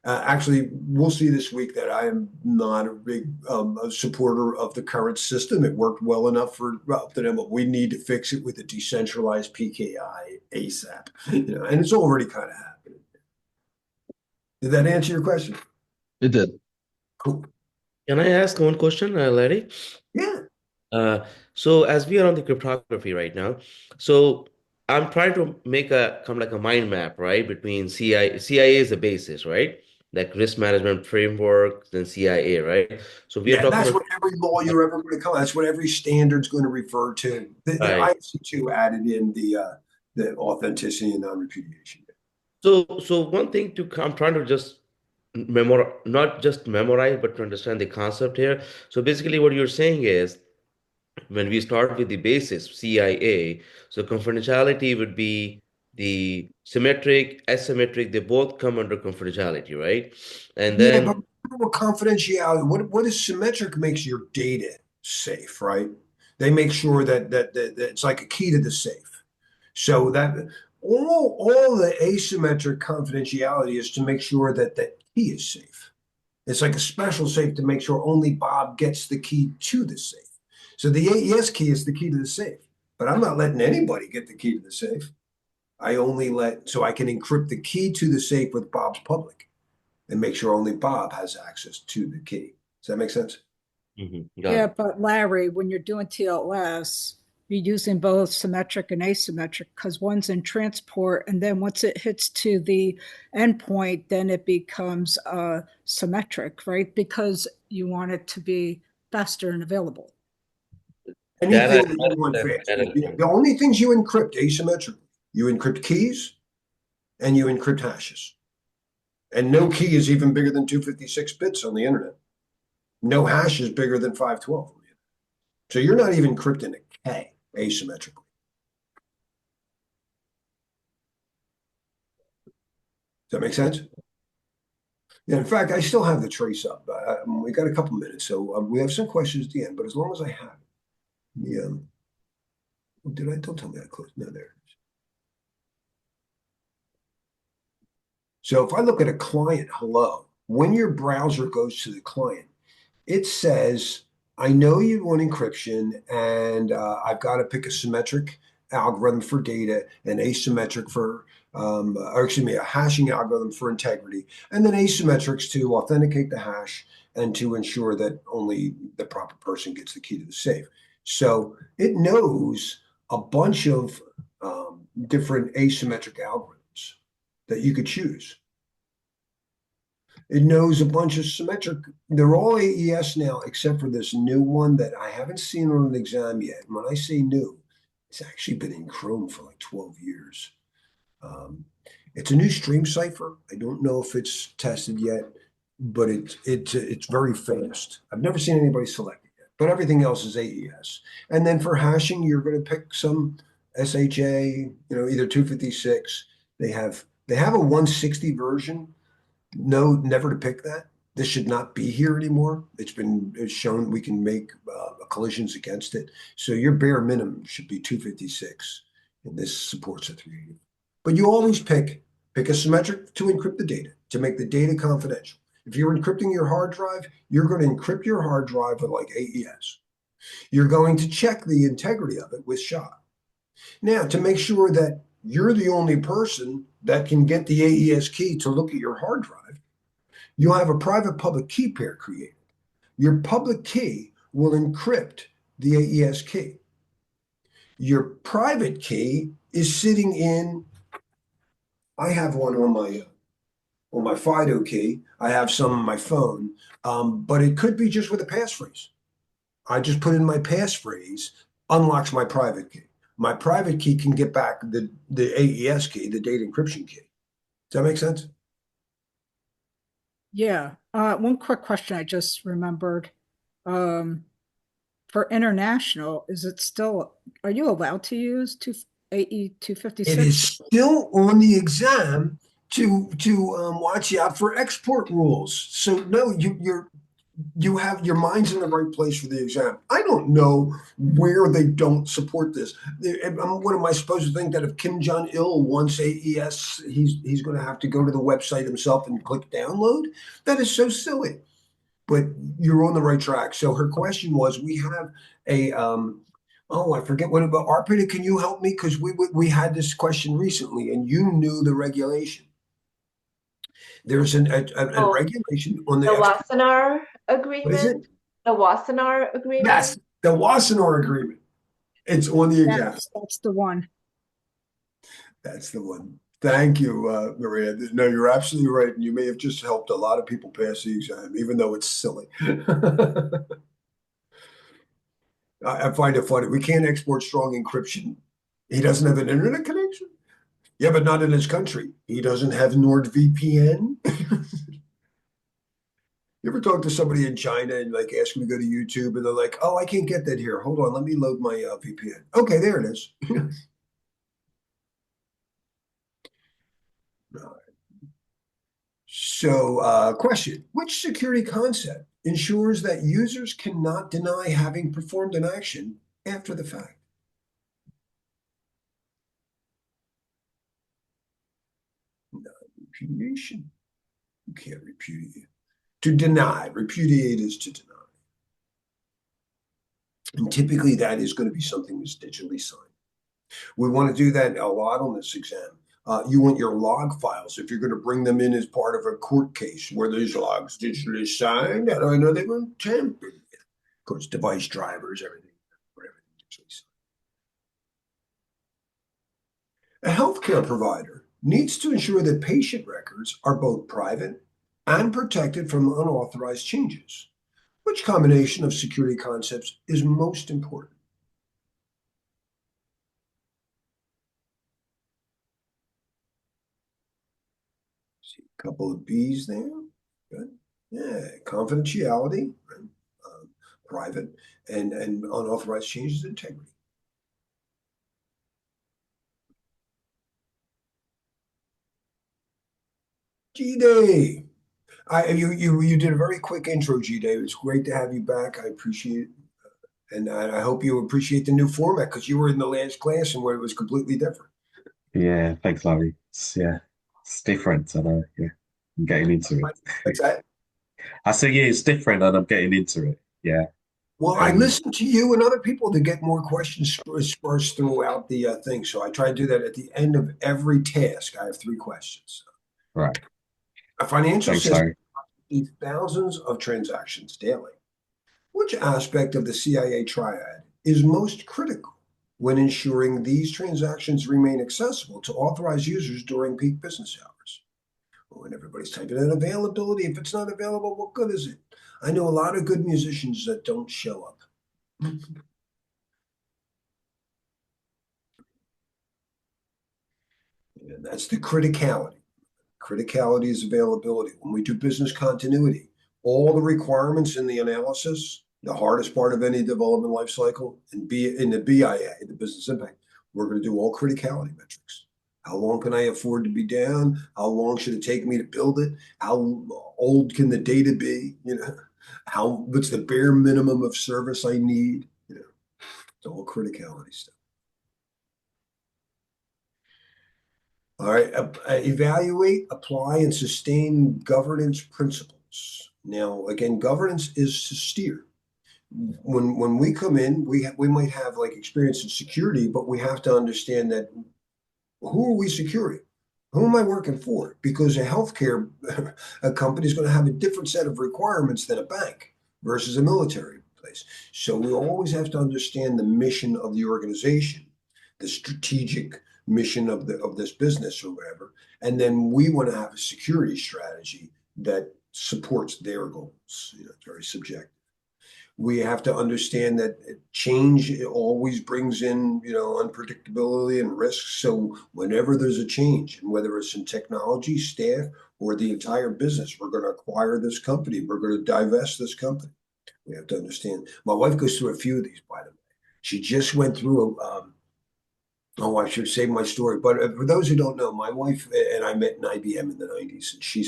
Actually, we'll see this week that I am not a big a supporter of the current system. It worked well enough for up to them, but we need to fix it with a decentralized PKI ASAP. And it's already kind of happening. Did that answer your question? It did. Cool. Can I ask one question, Larry? Yeah. So as we are on the cryptography right now, so I'm trying to make a kind of like a mind map, right, between CIA is the basis, right? Like risk management framework, then CIA, right? So we are Yeah, talking that's about what every law you're ever going to come. That's what every standard's going to refer to. The right. IC2 added in the authenticity and non-repudiation. So one thing I'm trying to just not just memorize, but to understand the concept here. So basically, what you're saying is when we start with the basis CIA, so confidentiality would be the symmetric, asymmetric, they both come under confidentiality, right? And Yeah, then but what confidentiality, what is symmetric makes your data safe, right? They make sure that it's like a key to the safe. So that all the asymmetric confidentiality is to make sure that the key is safe. It's like a special safe to make sure only Bob gets the key to the safe. So the AES key is the key to the safe, but I'm not letting anybody get the key to the safe. I only so I can encrypt the key to the safe with Bob's public and make sure only Bob has access to the key. Does that make sense? got Yeah, it. but Larry, when you're doing TLS, you're using both symmetric and asymmetric because one's in transport, and then once it hits to the endpoint, then it becomes symmetric, right? Because you want it to be faster and available. That I Anything that you want understand. fast. That I understand. The only things you encrypt asymmetrically, you encrypt keys and you encrypt hashes. And no key is even bigger than 256 bits on the internet. No hash is bigger than 512. So you're not even encrypting a K asymmetrically. Does that make sense? Yeah, in fact, I still have the trace up. We got a couple minutes, so we have some questions at the end, but as long as I have it. Yeah. Did I? Don't tell me I closed. No, there it is. So if I look at a client hello, when your browser goes to the client, it says, I know you want encryption, and I've got to pick a symmetric algorithm for data and asymmetric for, or excuse me, a hashing algorithm for integrity, and then asymmetrics to authenticate the hash and to ensure that only the proper person gets the key to the safe. So it knows a bunch of different asymmetric algorithms that you could choose. It knows a bunch of symmetric. They're all AES now, except for this new one that I haven't seen on an exam yet. And when I say new, it's actually been in Chrome for like 12 years. It's a new stream cipher. I don't know if it's tested yet, but it's very fast. I've never seen anybody select it yet, but everything else is AES. And then for hashing, you're going to pick some SHA, either 256. They have a 160 version. No, never to pick that. This should not be here anymore. It's shown we can make collisions against it. So your bare minimum should be 256, and this supports a 380. But you always pick a symmetric to encrypt the data, to make the data confidential. If you're encrypting your hard drive, you're going to encrypt your hard drive with like AES. You're going to check the integrity of it with SHA. Now, to make sure that you're the only person that can get the AES key to look at your hard drive, you'll have a private public key pair created. Your public key will encrypt the AES key. Your private key is sitting in, I have one on my FIDO key. I have some on my phone, but it could be just with a passphrase. I just put in my passphrase, unlocks my private key. My private key can get back the AES key, the data encryption key. Does that make sense? Yeah. One quick question I just remembered. For international, are you allowed to use AE It 256? is still on the exam to watch out for export rules. So no, you have your mind's in the right place for the exam. I don't know where they don't support this. What am I supposed to think that if Kim Jong-il wants AES, he's going to have to go to the website himself and click download? That is so silly. But you're on the right track. So her question was, we have a oh, I forget what about Arpita. Can you help me? Because we had this question recently, and you knew the regulation. There's a Oh, regulation on the the extra. Wassenaar What is it? agreement? The Wassenaar Yes, agreement? the Wassenaar Agreement. It's on the exam. That's the one. That's the one. Thank you, Maria. No, you're absolutely right. And you may have just helped a lot of people pass the exam, even though it's silly. I find it funny. We can't export strong encryption. He doesn't have an internet connection. Yeah, but not in his country. He doesn't have NordVPN. You ever talk to somebody in China and like ask them to go to YouTube and they're like, "Oh, I can't get that here. Hold on, let me load my VPN." Okay, there it is. So, question: which security concept ensures that users cannot deny having performed an action after the fact? Non-repudiation. You can't repudiate. To deny, repudiate is to deny. And typically that is going to be something that's digitally signed. We want to do that a lot on this exam. You want your log files, if you're going to bring them in as part of a court case where those logs digitally signed, I know they were tampered with. Of course, device drivers, everything, digitally signed. A healthcare provider needs to ensure that patient records are both private and protected from unauthorized changes. Which combination of security concepts is most important? See a couple of B's there. Good. Yeah, confidentiality, right? Private, and unauthorized changes, integrity. G-Day. You did a very quick intro, G-Day. It's great to have you back. I appreciate it. And I hope you appreciate the new format because you were in the last class and where it was completely different. Yeah, thanks, Larry. It's different, and yeah, I'm getting into That's it. that. I say, yeah, it's different, and I'm getting into it. Yeah, Well, I um, listen to you and other people to get more questions sparse throughout the thing. So I try to do that at the end of every task. I have 3 questions. right. A financial Thanks, system Larry. needs thousands of transactions daily. Which aspect of the CIA triad is most critical when ensuring these transactions remain accessible to authorized users during peak business hours? Well, when everybody's typing in availability, if it's not available, what good is it? I know a lot of good musicians that don't show up. And that's the criticality. Criticality is availability. When we do business continuity, all the requirements in the analysis, the hardest part of any development life cycle, and be in the BIA, the business impact, we're going to do all criticality metrics. How long can I afford to be down? How long should it take me to build it? How old can the data be? What's the bare minimum of service I need? It's all criticality stuff. All right, evaluate, apply, and sustain governance principles. Now, again, governance is to steer. When we come in, we might have like experience in security, but we have to understand that who are we securing? Who am I working for? Because a healthcare a company is going to have a different set of requirements than a bank versus a military place. So we always have to understand the mission of the organization, the strategic mission of this business or whatever, and then we want to have a security strategy that supports their goals. It's very subjective. We have to understand that change always brings in, unpredictability and risks. So whenever there's a change, and whether it's in technology, staff, or the entire business, we're going to acquire this company, we're going to divest this company. We have to understand. My wife goes through a few of these, by the way. She just went through Oh, I should save my story. But for those who don't know, my wife and I met in IBM in the 90s, and she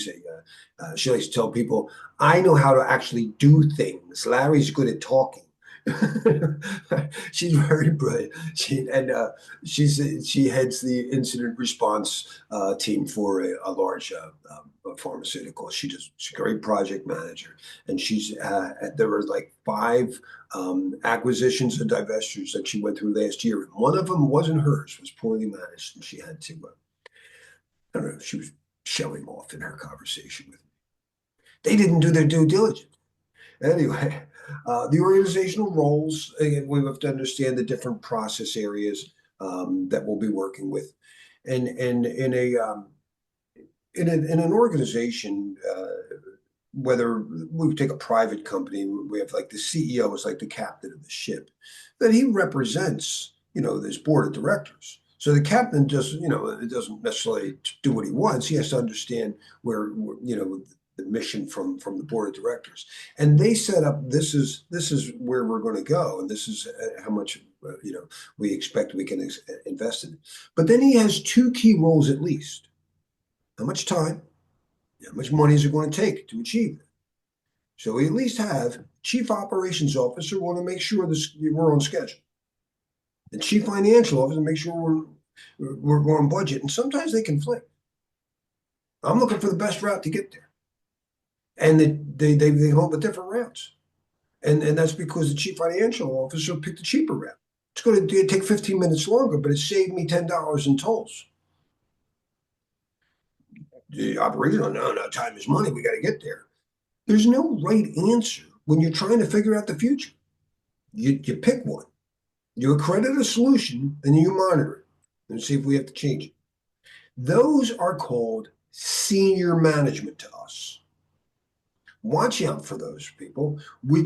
likes to tell people, I know how to actually do things. Larry's good at talking. She's very brilliant. She heads the incident response team for a large pharmaceutical. She's a great project manager, and there were like five acquisitions and divestitures that she went through last year. And one of them wasn't hers, was poorly managed, and she had to, I don't know, she was showing off in her conversation with me. They didn't do their due diligence. Anyway, the organizational roles, again, we have to understand the different process areas that we'll be working with. And in an organization, whether we take a private company, we have like the CEO is like the captain of the ship, that he represents, this board of directors. So the captain just, it doesn't necessarily do what he wants. He has to understand where the mission from the board of directors, and they set up this is where we're going to go, and this is how much we expect we can invest in it. But then he has two key roles at least: how much time, how much money is it going to take to achieve it. So we at least have chief operations officer want to make sure we're on schedule, and chief financial officer make sure we're on budget. And sometimes they conflict. I'm looking for the best route to get there, and they hold with different routes, and that's because the chief financial officer picked the cheaper route. It's going to take 15 minutes longer, but it saved me $10 in tolls. The operational, no, time is money. We got to get there. There's no right answer when you're trying to figure out the future. You pick one. You accredit a solution, and you monitor it and see if we have to change it. Those are called senior management to us. Watch out for those people.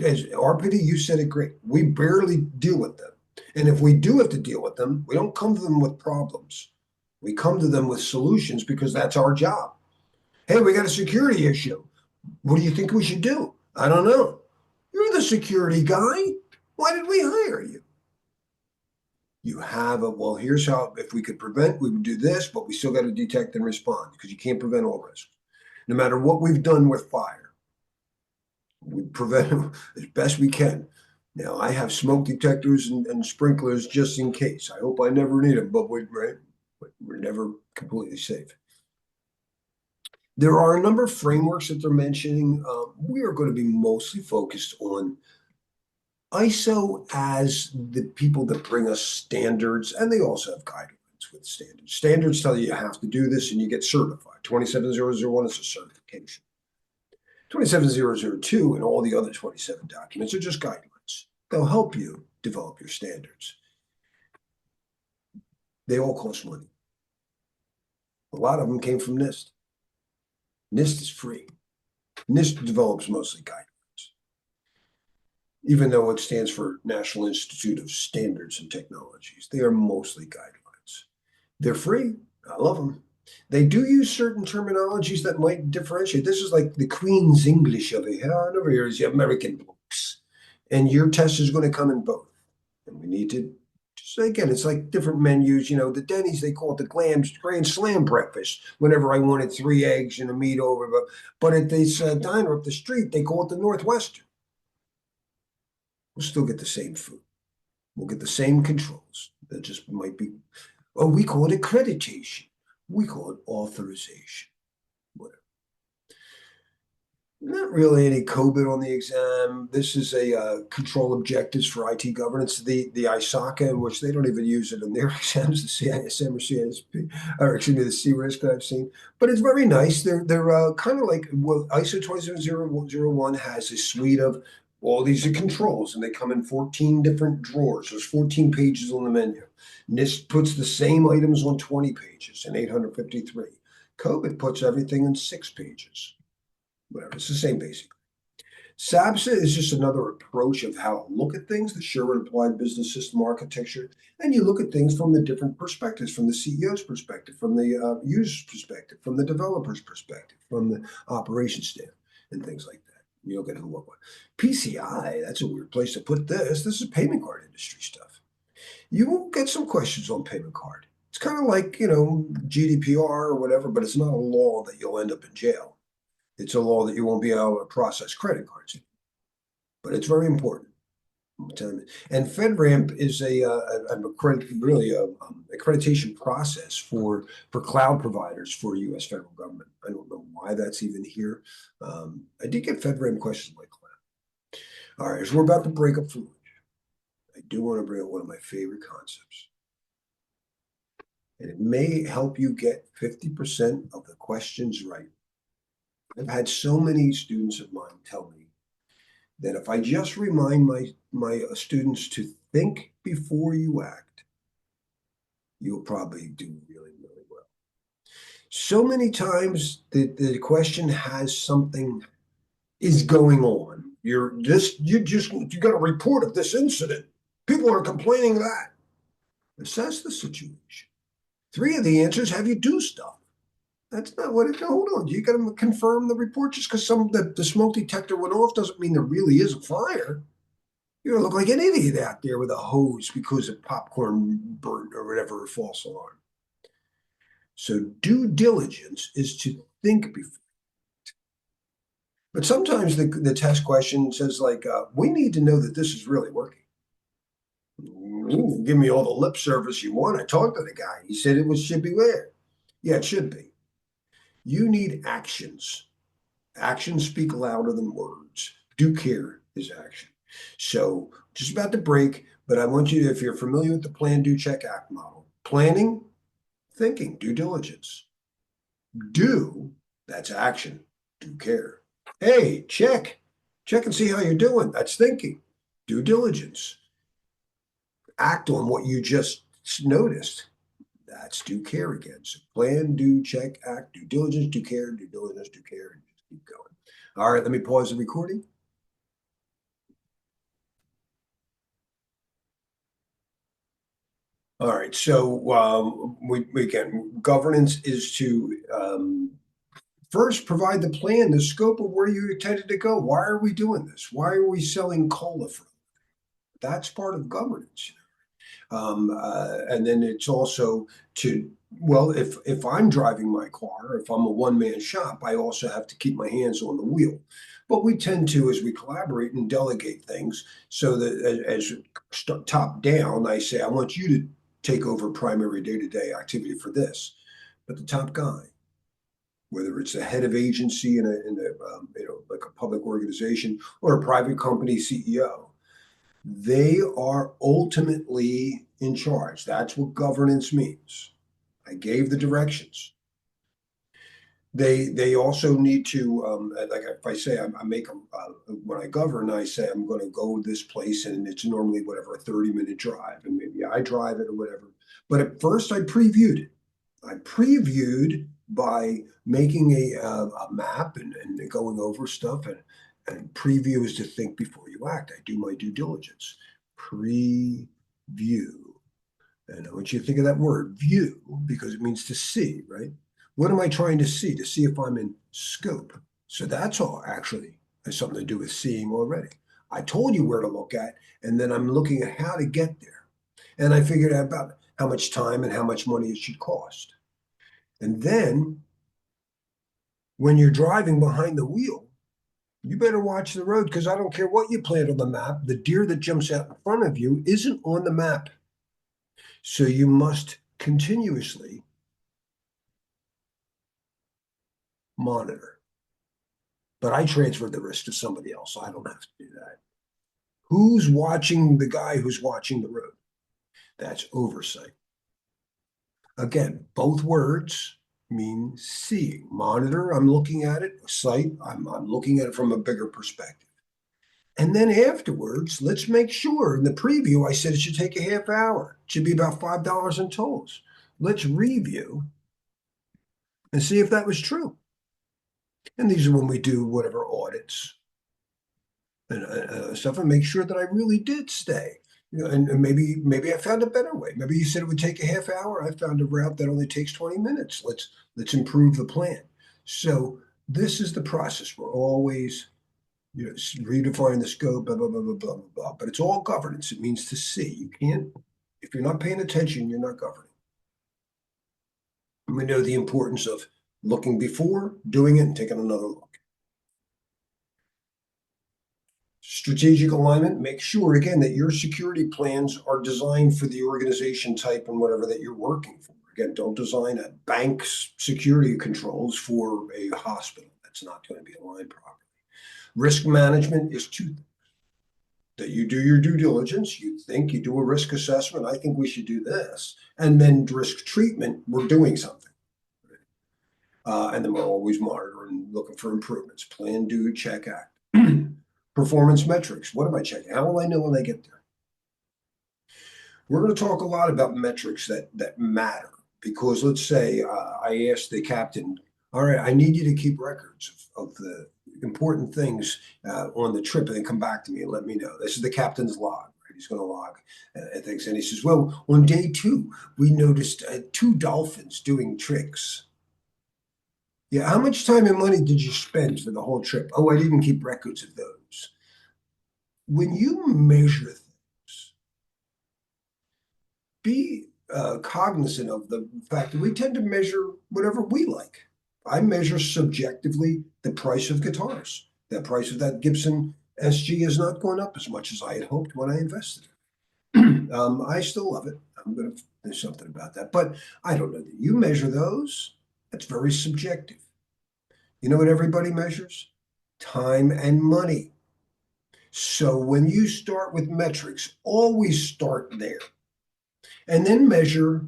As Arpita, you said it great. We barely deal with them. And if we do have to deal with them, we don't come to them with problems. We come to them with solutions because that's our job. Hey, we got a security issue. What do you think we should do? I don't know. You're the security guy. Why did we hire you? You have well, here's how, if we could prevent, we would do this, but we still got to detect and respond because you can't prevent all risks. No matter what we've done with fire, we prevent them as best we can. Now, I have smoke detectors and sprinklers just in case. I hope I never need them, but we're never completely safe. There are a number of frameworks that they're mentioning. We are going to be mostly focused on ISO as the people that bring us standards, and they also have guidelines with standards. Standards tell you have to do this and you get certified. 27001 is a certification. 27002 and all the other 27 documents are just guidelines. They'll help you develop your standards. They all cost money. A lot of them came from NIST. NIST is free. NIST develops mostly guidelines, even though it stands for National Institute of Standards and Technologies. They are mostly guidelines. They're free. I love them. They do use certain terminologies that might differentiate. This is like the Queen's English over here. And over here is the American books. And your test is going to come in both. And we need to, just again, it's like different menus. The Denny's, they call it the Grand Slam breakfast whenever I wanted 3 eggs and a meat over. But at this diner up the street, they call it the Northwestern. We'll still get the same food. We'll get the same controls. That just might be, we call it accreditation. We call it authorization. Whatever. Not really any COVID on the exam. This is a control objectives for IT governance. The ISACA, which they don't even use it in their exams, the CISM or CISSP, or excuse me, the C-RISC I've seen. But it's very nice. They're kind of like, well, ISO 27001 has a suite of all these are controls, and they come in 14 different drawers. There's 14 pages on the menu. NIST puts the same items on 20 pages and 853. COVID puts everything in 6 pages. Whatever, it's the same basic. SABSA is just another approach of how to look at things, the Sherwood Applied Business System Architecture, and you look at things from the different perspectives, from the CEO's perspective, from the user's perspective, from the developer's perspective, from the operations staff, and things like that. You look at who what. PCI, that's a weird place to put this. This is payment card industry stuff. You will get some questions on payment card. It's kind of like, you know, GDPR or whatever, but it's not a law that you'll end up in jail. It's a law that you won't be able to process credit cards. But it's very important. And FedRAMP is really a accreditation process for cloud providers for U.S. federal government. I don't know why that's even here. I did get FedRAMP questions like cloud. All right, as we're about to break up for lunch, I do want to bring up one of my favorite concepts. And it may help you get 50% of the questions right. I've had so many students of mine tell me that if I just remind my students to think before you act, you'll probably do really, really well. So many times the question has something is going on. You got a report of this incident. People are complaining that. Assess the situation. 3 of the answers have you do stuff. That's not what it. Hold on, you got to confirm the report. Just because the smoke detector went off doesn't mean there really is a fire. You're gonna look like an idiot out there with a hose because of popcorn burnt or whatever, a false alarm. So due diligence is to think before. But sometimes the test question says like, we need to know that this is really working. You can give me all the lip service you want. I talked to the guy. He said should be there. Yeah, it should be. You need actions. Actions speak louder than words. Do care is action. So just about to break, but I want you to, if you're familiar with the plan, do, check, act model. Planning, thinking, due diligence. Do, that's action. Do care. Hey, check. Check and see how you're doing. That's thinking. Due diligence. Act on what you just noticed. That's do care again. So plan, do, check, act, due diligence, do care, due diligence, do care, and just keep going. All right, let me pause the recording. All right, so we can governance is to first provide the plan, the scope of where you intended to go. Why are we doing this? Why are we selling cola for? That's part of governance. And then it's also to, well, if I'm driving my car, if I'm a one-man shop, I also have to keep my hands on the wheel. But we tend to, as we collaborate and delegate things, so that as top down, I say, I want you to take over primary day-to-day activity for this. But the top guy, whether it's a head of agency in like a public organization or a private company CEO, they are ultimately in charge. That's what governance means. I gave the directions. They also need to like if I say I make when I govern, I say I'm going to go this place, and it's normally whatever a 30-minute drive, and maybe I drive it or whatever. But at first, I previewed it. I previewed by making a map and going over stuff, and preview is to think before you act. I do my due diligence. Preview. And I want you to think of that word, view, because it means to see, right? What am I trying to see? To see if I'm in scope. So that's all actually has something to do with seeing already. I told you where to look at, and then I'm looking at how to get there. And I figured out about how much time and how much money it should cost. And then when you're driving behind the wheel, you better watch the road, because I don't care what you plant on the map. The deer that jumps out in front of you isn't on the map. So you must continuously monitor. But I transferred the risk to somebody else. I don't have to do that. Who's watching the guy who's watching the road? That's oversight. Again, both words mean seeing. Monitor, I'm looking at it. Sight, I'm looking at it from a bigger perspective. And then afterwards, let's make sure. In the preview, I said it should take a half hour. It should be about $5 in tolls. Let's review and see if that was true. And these are when we do whatever audits and stuff, and make sure that I really did stay. You know, and maybe I found a better way. Maybe you said it would take a half hour. I found a route that only takes 20 minutes. Let's improve the plan. So this is the process. We're always, you know, redefine the scope, blah, blah, blah, blah, blah, blah, blah. But it's all governance. It means to see. You can't If you're not paying attention, you're not governing. And we know the importance of looking before, doing it, and taking another look. Strategic alignment, make sure, again, that your security plans are designed for the organization type and whatever that you're working for. Again, don't design a bank's security controls for a hospital. That's not going to be aligned properly. Risk management is two things. That you do your due diligence, you think, you do a risk assessment, I think we should do this. And then risk treatment, we're doing something. And then we're always monitoring, looking for improvements. Plan, do, check, act. Performance metrics. What am I checking? How will I know when I get there? We're going to talk a lot about metrics that matter, because let's say I asked the captain, all right, I need you to keep records of the important things on the trip, and then come back to me and let me know. This is the captain's log. Right? He's going to log things. And he says, well, on day 2, we noticed 2 dolphins doing tricks. Yeah, how much time and money did you spend for the whole trip? Oh, I didn't keep records of those. When you measure things, be cognizant of the fact that we tend to measure whatever we like. I measure subjectively the price of guitars. The price of that Gibson SG has not gone up as much as I had hoped when I invested. I still love it. I'm going to do something about that. But I don't know. You measure those, that's very subjective. You know what everybody measures? Time and money. So when you start with metrics, always start there. And then measure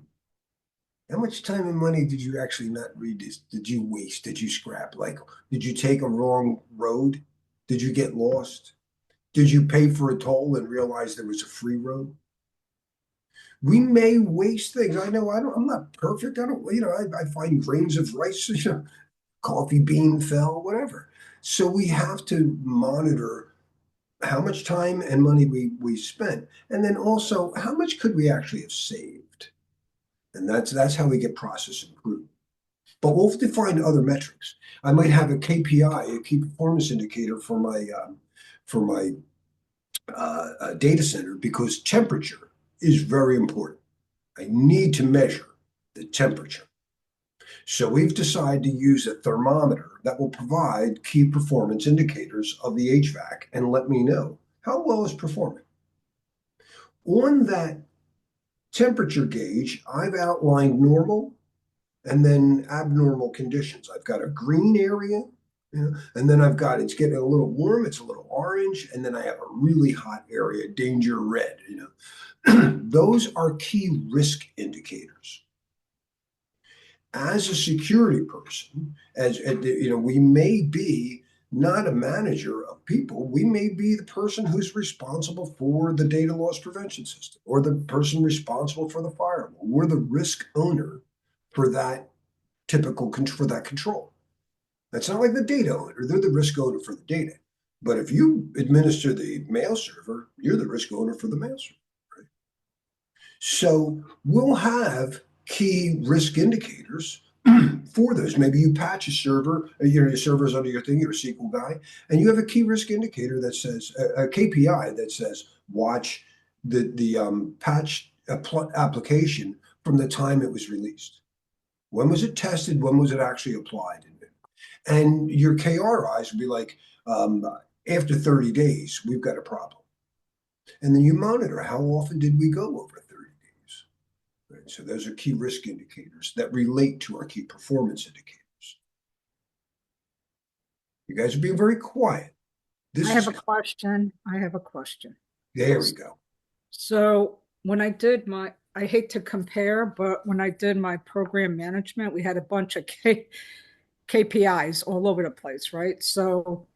how much time and money did you actually not read this? Did you waste? Did you scrap? Like, did you take a wrong road? Did you get lost? Did you pay for a toll and realize there was a free road? We may waste things. I know I'm not perfect. I find grains of rice, coffee bean fell, whatever. So we have to monitor how much time and money we spent, and then also how much could we actually have saved. And that's how we get process improved. But we'll define other metrics. I might have a KPI, a key performance indicator for my data center, because temperature is very important. I need to measure the temperature. So we've decided to use a thermometer that will provide key performance indicators of the HVAC and let me know how well it's performing. On that temperature gauge, I've outlined normal and then abnormal conditions. I've got a green area, and then I've got, it's getting a little warm, it's a little orange, and then I have a really hot area, danger red. Those are key risk indicators. As a security person, we may be not a manager of people. We may be the person who's responsible for the data loss prevention system, or the person responsible for the firewall. We're the risk owner for that for that control. That's not like the data owner. They're the risk owner for the data. But if you administer the mail server, you're the risk owner for the mail server. Right? So we'll have key risk indicators for those. Maybe you patch a server, your server's under your thing, you're a SQL guy, and you have a key risk indicator that says, a KPI that says, watch the patch application from the time it was released. When was it tested? When was it actually applied? And your KRIs would be like, after 30 days, we've got a problem. And then you monitor, how often did we go over 30 days? Right? So those are key risk indicators that relate to our key performance indicators. You guys are being very quiet. I have a question. There we go. So when I did I hate to compare, but when I did my program management, we had a bunch of KPIs all over the place, right? So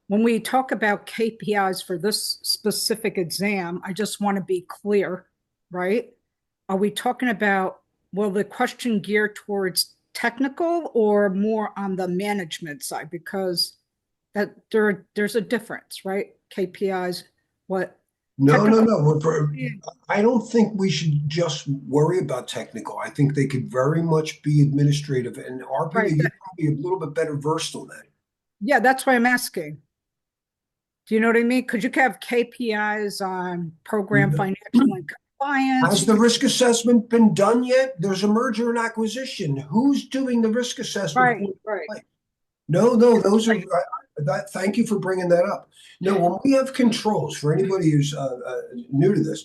when we talk about KPIs for this specific exam, I just want to be clear, right? Are we talking about, will the question gear towards technical or more on the management side? Because there's a difference, right? KPIs, what? No. I don't think we should just worry about technical. I think they could very much be administrative. And Arpita, right, you're probably a little bit better versed on that. Yeah, that's why I'm asking. Do you know what I mean? Could you have KPIs on program financial and Compliance. Has the risk assessment been done yet? There's a merger and acquisition. Who's doing the risk assessment? Right, right. No, those are, thank you for bringing that up. No, when we have controls, for anybody who's new to this,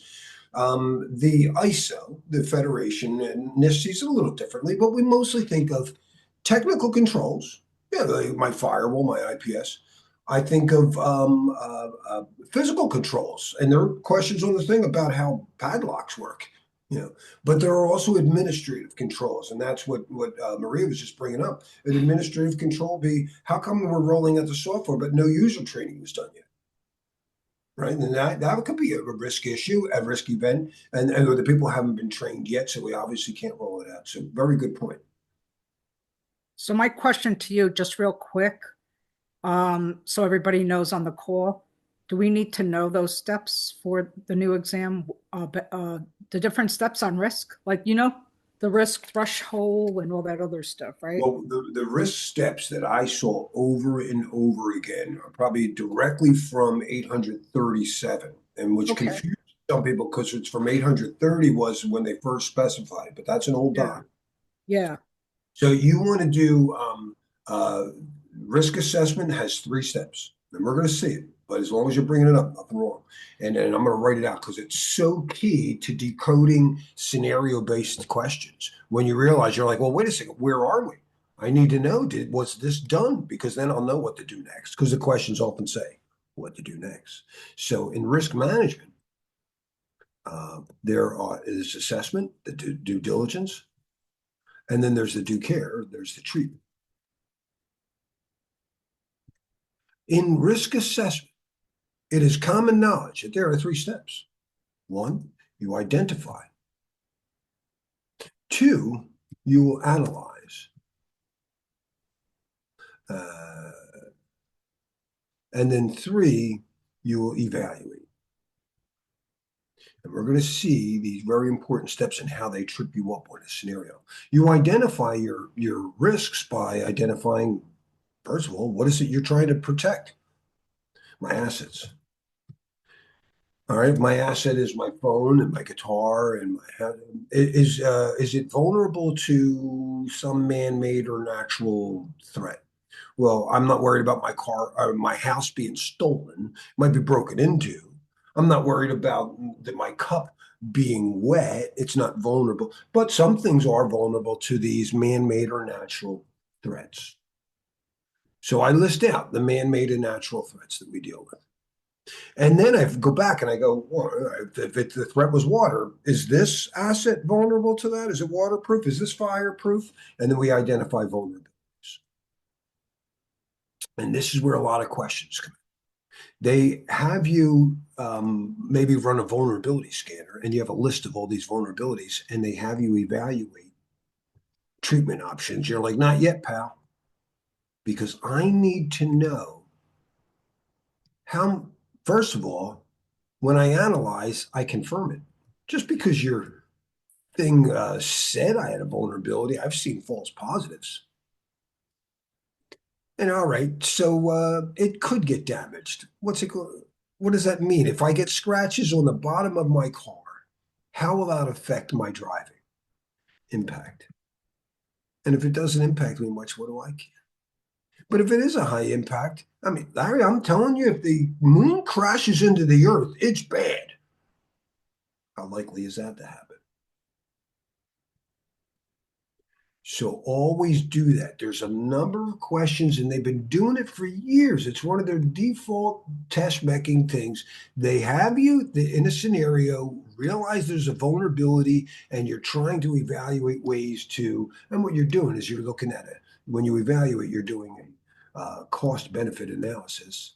the ISO, the Federation, and NIST sees it a little differently, but we mostly think of technical controls, like my firewall, my IPS. I think of physical controls, and there are questions on the thing about how padlocks work, but there are also administrative controls, and that's what Maria was just bringing up. An administrative control be, how come we're rolling out the software, but no user training was done yet? Right, and that could be a risk issue, a risk event, and the people haven't been trained yet, so we obviously can't roll it out. So very good point. So my question to you, just real quick, so everybody knows on the call, do we need to know those steps for the new exam? The different steps on risk, like, the risk threshold and all that other stuff, right? Well, the risk steps that I saw over and over again are probably directly from 837, and which Okay. confused some people because it's from 830 was when they first specified it, but that's an old doc. Yeah. So you want to do risk assessment has 3 steps, and we're going to see it. But as long as you're bringing it up, nothing wrong. And I'm going to write it out because it's so key to decoding scenario-based questions. When you realize you're like, well, wait a second, where are we? I need to know, was this done? Because then I'll know what to do next. Because the questions often say what to do next. So in risk management, there is assessment, the due diligence, and then there's the due care, there's the treatment. In risk assessment, it is common knowledge that there are 3 steps. 1, you identify. 2, you will analyze. And then 3, you will evaluate. And we're going to see these very important steps and how they trip you up on a scenario. You identify your risks by identifying, first of all, what is it you're trying to protect? My assets. All right, my asset is my phone and my guitar and my is it vulnerable to some man-made or natural threat? Well, I'm not worried about my car or my house being stolen, might be broken into. I'm not worried about my cup being wet. It's not vulnerable, but some things are vulnerable to these man-made or natural threats. So I list out the man-made and natural threats that we deal with. And then I go back and I go, well, if the threat was water, is this asset vulnerable to that? Is it waterproof? Is this fireproof? And then we identify vulnerabilities. And this is where a lot of questions come in. They have you maybe run a vulnerability scanner, and you have a list of all these vulnerabilities, and they have you evaluate treatment options. You're like, not yet, pal, because I need to know how. First of all, when I analyze, I confirm it. Just because your thing said I had a vulnerability, I've seen false positives. And all right, so it could get damaged. What does that mean? If I get scratches on the bottom of my car, how will that affect my driving? Impact. And if it doesn't impact me much, what do I care? But if it is a high impact, I mean, Larry, I'm telling you, if the moon crashes into the earth, it's bad. How likely is that to happen? So always do that. There's a number of questions, and they've been doing it for years. It's one of their default test making things. They have you in a scenario, realize there's a vulnerability, and you're trying to evaluate ways to, and what you're doing is you're looking at it. When you evaluate, you're doing a cost-benefit analysis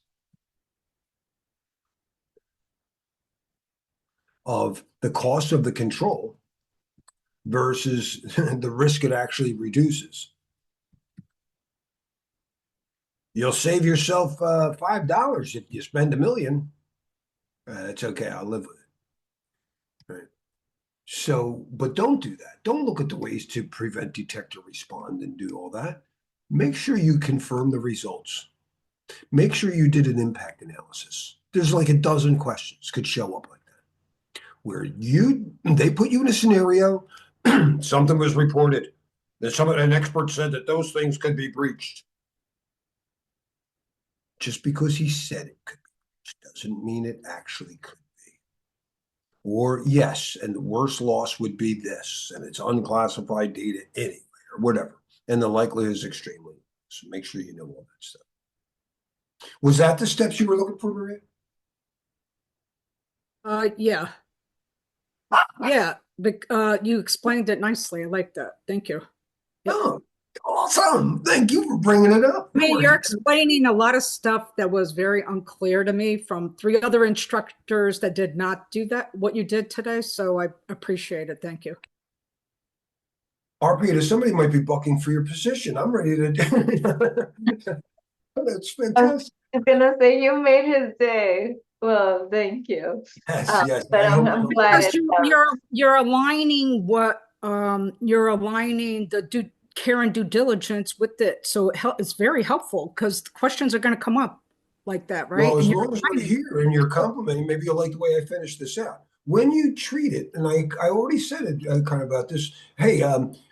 of the cost of the control versus the risk it actually reduces. You'll save yourself $5 if you spend $1 million. It's okay, I'll live with it. Right. So, but don't do that. Don't look at the ways to prevent, detect, or respond and do all that. Make sure you confirm the results. Make sure you did an impact analysis. There's like a dozen questions could show up like that. where they put you in a scenario, something was reported, that an expert said that those things could be breached. Just because he said it could be breached doesn't mean it actually could be. Or yes, and the worst loss would be this, and it's unclassified data anyway, or whatever. And the likelihood is extremely low. So make sure you know all that stuff. Was that the steps you were looking for, Maria? Yeah. Yeah, you explained it nicely. I like that. Thank you. Yep. Oh, awesome. Thank you for bringing it up. I mean, you're explaining a lot of stuff that was very unclear to me from 3 other instructors that did not do that, what you did today. So I appreciate it. Thank you. Arpita, somebody might be bucking for your position. I'm ready to do That's I fantastic. was gonna say you made his day. Well, thank you. Yes, yes. But I hope I'm so. glad Because you're aligning what you're aligning the care and due diligence with it. So it's very helpful because questions are going to come up like that, right? Well, as And you're long as we're here and you're complimenting, maybe you'll like the way I finish this out. When you treat it, and I already said it kind of about this. Hey,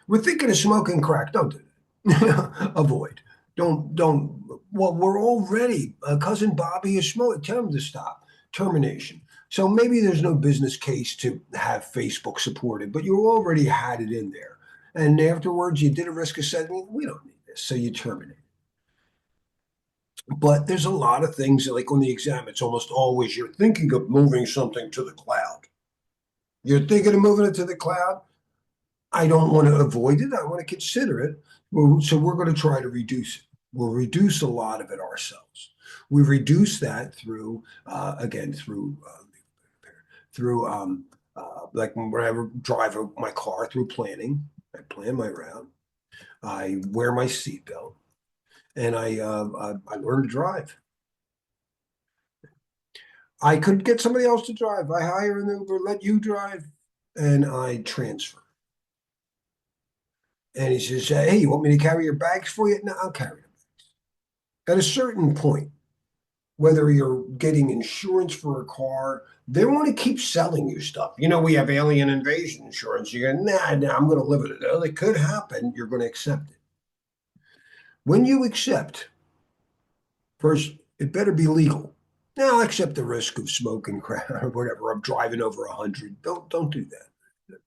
we're thinking of smoking crack. Don't do that. Avoid. Don't. Well, we're already. Cousin Bobby is smoking. Tell him to stop. Termination. So maybe there's no business case to have Facebook supported, but you already had it in there. And afterwards, you did a risk assessment. We don't need this, so you terminate. But there's a lot of things like on the exam, it's almost always you're thinking of moving something to the cloud. You're thinking of moving it to the cloud. I don't want to avoid it. I want to consider it. So we're going to try to reduce it. We'll reduce a lot of it ourselves. We reduce that through, again, through like when I drive my car through planning. I plan my route. I wear my seatbelt, and I learn to drive. I could get somebody else to drive. I hire an Uber, let you drive, and I transfer. And he says, hey, you want me to carry your bags for you? No, I'll carry them. At a certain point, whether you're getting insurance for a car, they want to keep selling you stuff. You know, we have alien invasion insurance. You go, nah, I'm going to live with it. Oh, it could happen. You're going to accept it. When you accept, first, it better be legal. Now, I'll accept the risk of smoking crack or whatever. I'm driving over 100. Don't do that.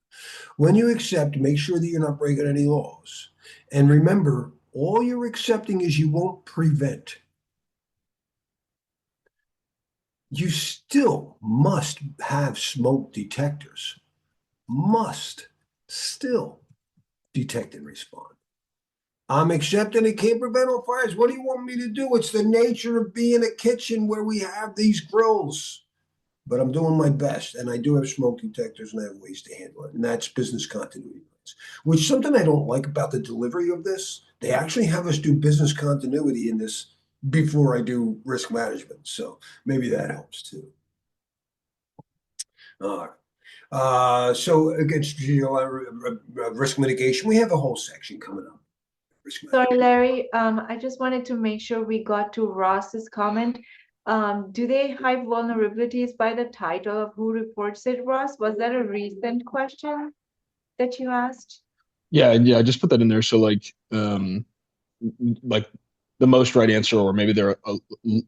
When you accept, make sure that you're not breaking any laws. And remember, all you're accepting is you won't prevent. You still must have smoke detectors. Must still detect and respond. I'm accepting it can't prevent all fires. What do you want me to do? It's the nature of being a kitchen where we have these grills. But I'm doing my best, and I do have smoke detectors, and I have ways to handle it, and that's business continuity plans. Which something I don't like about the delivery of this. They actually have us do business continuity in this before I do risk management, so maybe that helps too. All right. So against risk mitigation, we have a whole section coming up. Sorry, Larry. I just wanted to make sure we got to Ross's comment. Do they hide vulnerabilities by the title of who reports it, Ross? Was that a recent question that you asked? Yeah, I just put that in there. So like the most right answer, or maybe they're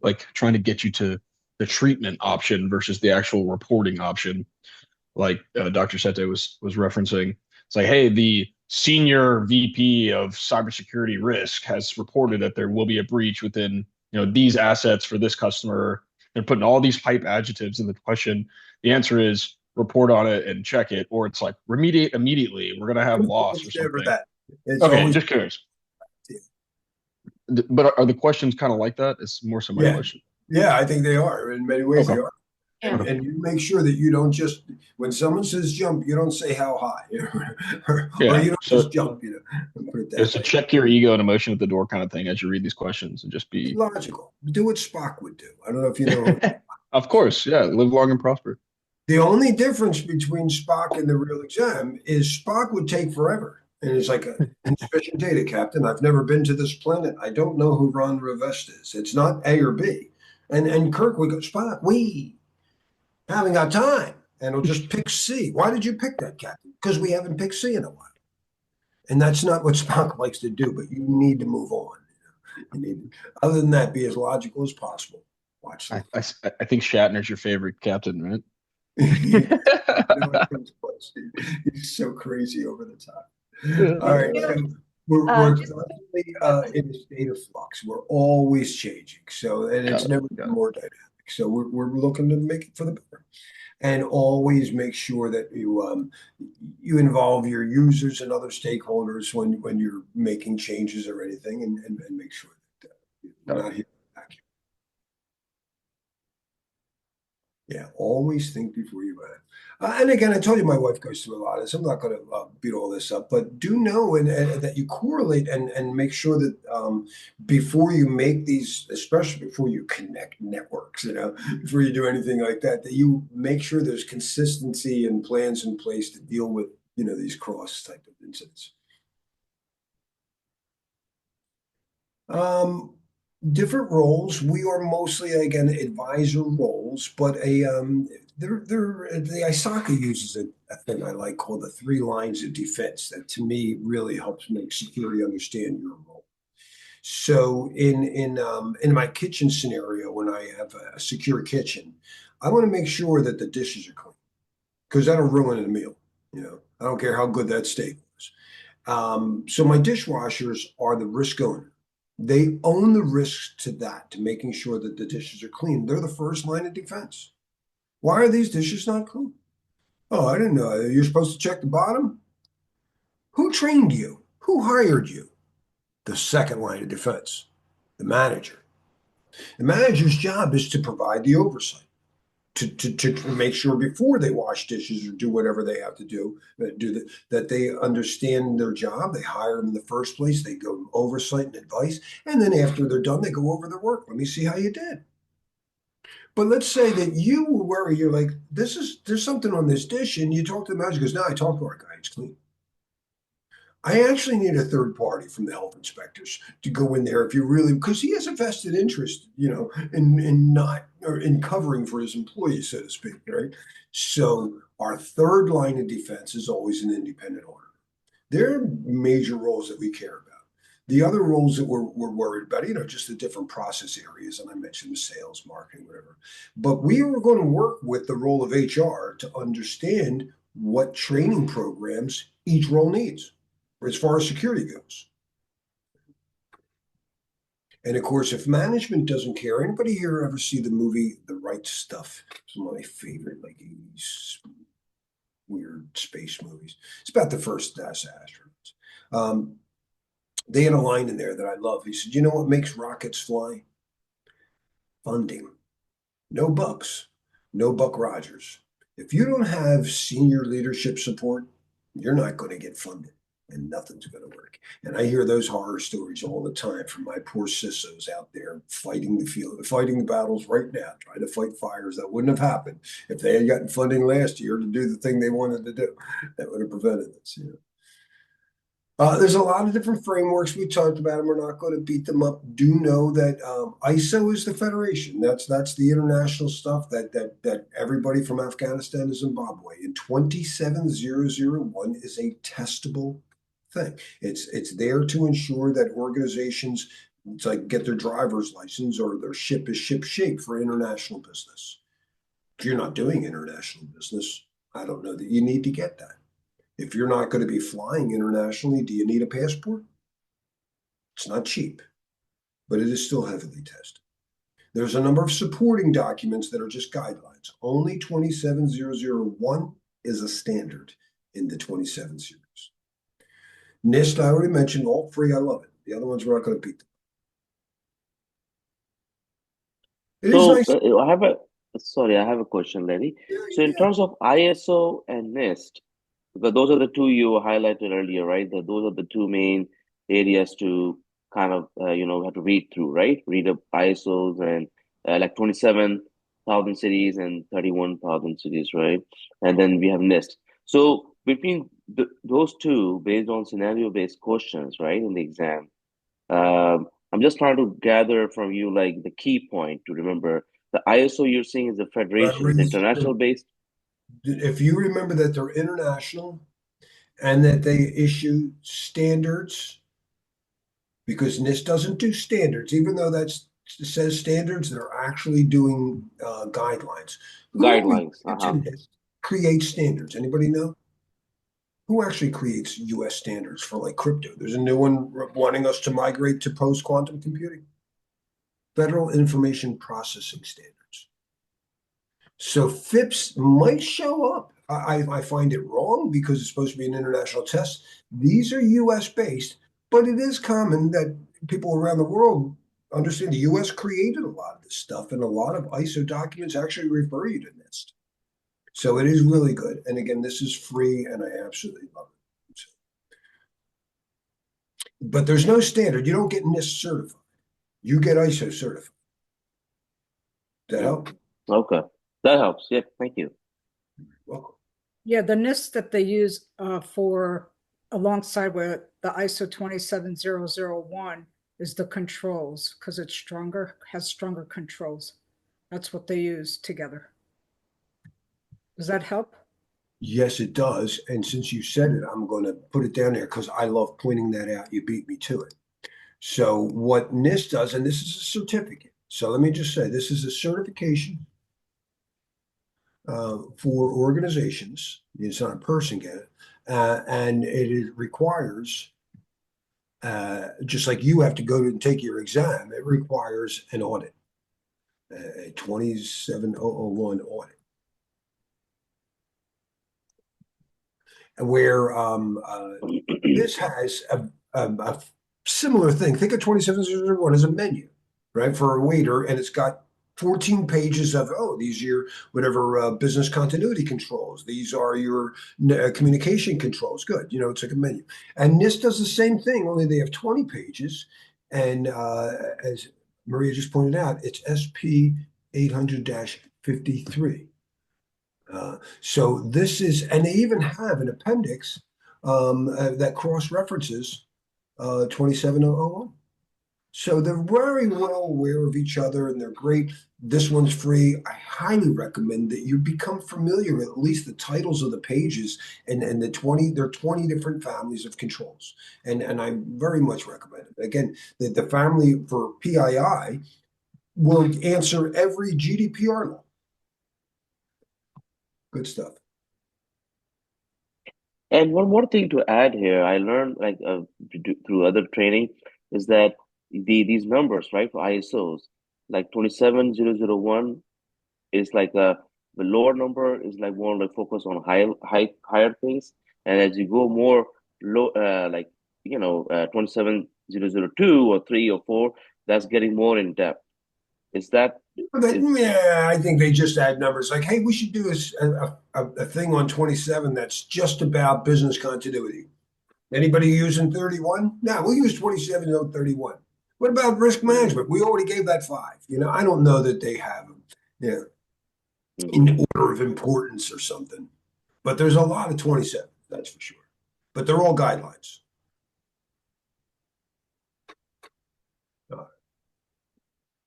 like trying to get you to the treatment option versus the actual reporting option. Like Dr. Sete was referencing. It's like, hey, the senior VP of cybersecurity risk has reported that there will be a breach within these assets for this customer. They're putting all these hype adjectives in the question. The answer is report on it and check it, or it's like remediate immediately. We're gonna have loss or It's never something. that. It's Okay, always just curious. But are the questions kind of like that? It's more so my yeah. question. Yeah, I think they are. In many ways, Okay. they are. Yeah. And you make sure that you don't just, when someone says jump, you don't say how high, or Yeah. you don't So just jump, put it that it's a way. check your ego and emotion at the door kind of thing as you read these questions and just Be be. logical. Do what Spock would do. I don't know if you know. Of course, yeah. Live long and prosper. The only difference between Spock and the real exam is Spock would take forever. And it's like insufficient data, Captain. I've never been to this planet. I don't know who Ron Rivest is. It's not A or B. And Kirk would go, Spock, we haven't got time. and it'll just pick C. Why did you pick that, Captain? Because we haven't picked C in a while. And that's not what Spock likes to do, but you need to move on. You need, other than that, be as logical as possible. Watch them. I think Shatner's your favorite captain, right? No, it comes close, dude. He's so crazy over the top. All right, You know, so we're just constantly in a state of flux. We're always changing. So, and it's never been more dynamic. So we're looking to make it for the better. And always make sure that you involve your users and other stakeholders when you're making changes or anything, and make sure that we're not here. Yeah, always think before you act. And again, I told you my wife goes through a lot of this. I'm not going to beat all this up, but do know and that you correlate and make sure that before you make these, especially before you connect networks, before you do anything like that, that you make sure there's consistency and plans in place to deal with, these cross type of incidents. Different roles. We are mostly, again, advisor roles, but the ISACA uses a thing I like called the 3 lines of defense that to me really helps make security understand your role. So in my kitchen scenario, when I have a secure kitchen, I want to make sure that the dishes are clean because that'll ruin the meal. I don't care how good that steak was. So my dishwashers are the risk owner. They own the risks to that, to making sure that the dishes are clean. They're the first line of defense. Why are these dishes not clean? Oh, I didn't know. You're supposed to check the bottom? Who trained you? Who hired you? The second line of defense, the manager. The manager's job is to provide the oversight, to make sure before they wash dishes or do whatever they have to do, that they understand their job. They hire them in the first place. They go oversight and advice. And then after they're done, they go over their work. Let me see how you did. But let's say that you were worried, you're like, there's something on this dish, and you talk to the manager, goes, no, I talked to our guy, it's clean. I actually need a third party from the health inspectors to go in there if you really, because he has a vested interest, in not or in covering for his employees, so to speak, right? So our third line of defense is always an independent auditor. There are major roles that we care about. The other roles that we're worried about, just the different process areas, and I mentioned sales, marketing, whatever. But we are going to work with the role of HR to understand what training programs each role needs as far as security goes. And of course, if management doesn't care, anybody here ever see the movie The Right Stuff? It's one of my favorite, like 80s weird space movies. It's about the first NASA astronauts. They had a line in there that I love. He said, you know what makes rockets fly? Funding. No bucks. No Buck Rogers. If you don't have senior leadership support, you're not going to get funded and nothing's going to work. And I hear those horror stories all the time from my poor CISOs out there fighting the battles right now, trying to fight fires that wouldn't have happened if they had gotten funding last year to do the thing they wanted to do. That would have prevented this. There's a lot of different frameworks. We talked about them. We're not going to beat them up. Do know that ISO is the federation. That's the international stuff that everybody from Afghanistan to Zimbabwe. And 27001 is a testable thing. It's there to ensure that organizations, it's like get their driver's license or their ship is ship shape for international business. If you're not doing international business, I don't know that you need to get that. If you're not going to be flying internationally, do you need a passport? It's not cheap, but it is still heavily tested. There's a number of supporting documents that are just guidelines. Only 27001 is a standard in the 27 series. NIST, I already mentioned all 3. I love it. The other ones we're not going to beat them. It is So nice. I have a question, Larry. Yeah, So in yeah. terms of ISO and NIST, because those are the two you highlighted earlier, right? Those are the two main areas to kind of have to read through, right? Read up ISOs and like 27,000 cities and 31,000 cities, right? And then we have NIST. So between those two, based on scenario-based questions, right, in the exam, I'm just trying to gather from you like the key point to remember. The ISO you're saying is the federation, is Federations, international based. If you remember that they're international and that they issue standards, because NIST doesn't do standards, even though it says standards, they're actually doing guidelines. Guidelines. Who to NIST creates standards? Anybody know? Who actually creates US standards for like crypto? There's a new one wanting us to migrate to post-quantum computing. Federal Information Processing Standards. So FIPS might show up. I find it wrong because it's supposed to be an international test. These are US based, but it is common that people around the world understand the US created a lot of this stuff, and a lot of ISO documents actually refer you to NIST. So it is really good. And again, this is free, and I absolutely love it. So, but there's no standard. You don't get NIST certified. You get ISO certified. Does that help? Okay, that helps. Yeah, thank you. Welcome. Yeah, the NIST that they use for alongside with the ISO 27001 is the controls, because it's stronger, has stronger controls. That's what they use together. Does that help? Yes, it does. And since you said it, I'm going to put it down there because I love pointing that out. You beat me to it. So what NIST does, and this is a certificate. So let me just say, this is a certification for organizations. It's not a person get it. And it requires, just like you have to go to and take your exam, it requires an audit, a 27001 audit. Where this has a similar thing. Think of 27001 as a menu, right, for a waiter, and it's got 14 pages of, oh, these are your whatever business continuity controls. These are your communication controls. Good. It's like a menu. And NIST does the same thing, only they have 20 pages. And as Maria just pointed out, it's SP 800-53. So this is, and they even have an appendix that cross-references 27001. So they're very well aware of each other, and they're great. This one's free. I highly recommend that you become familiar with at least the titles of the pages and there are 20 different families of controls. And I very much recommend it. Again, the family for PII will answer every GDPR law. Good stuff. And one more thing to add here, I learned through other training is that these numbers, right, for ISOs, like 27001 is like the lower number is like more like focus on higher things, and as you go more low, 27002 or 3 or 4, that's getting more in depth. Is that? Yeah, I think they just add numbers like, hey, we should do a thing on 27 that's just about business continuity. Anybody using 31? No, we'll use 27 on 31. What about risk management? We already gave that 5. I don't know that they have them, in order of importance or something. But there's a lot of 27, that's for sure. But they're all guidelines.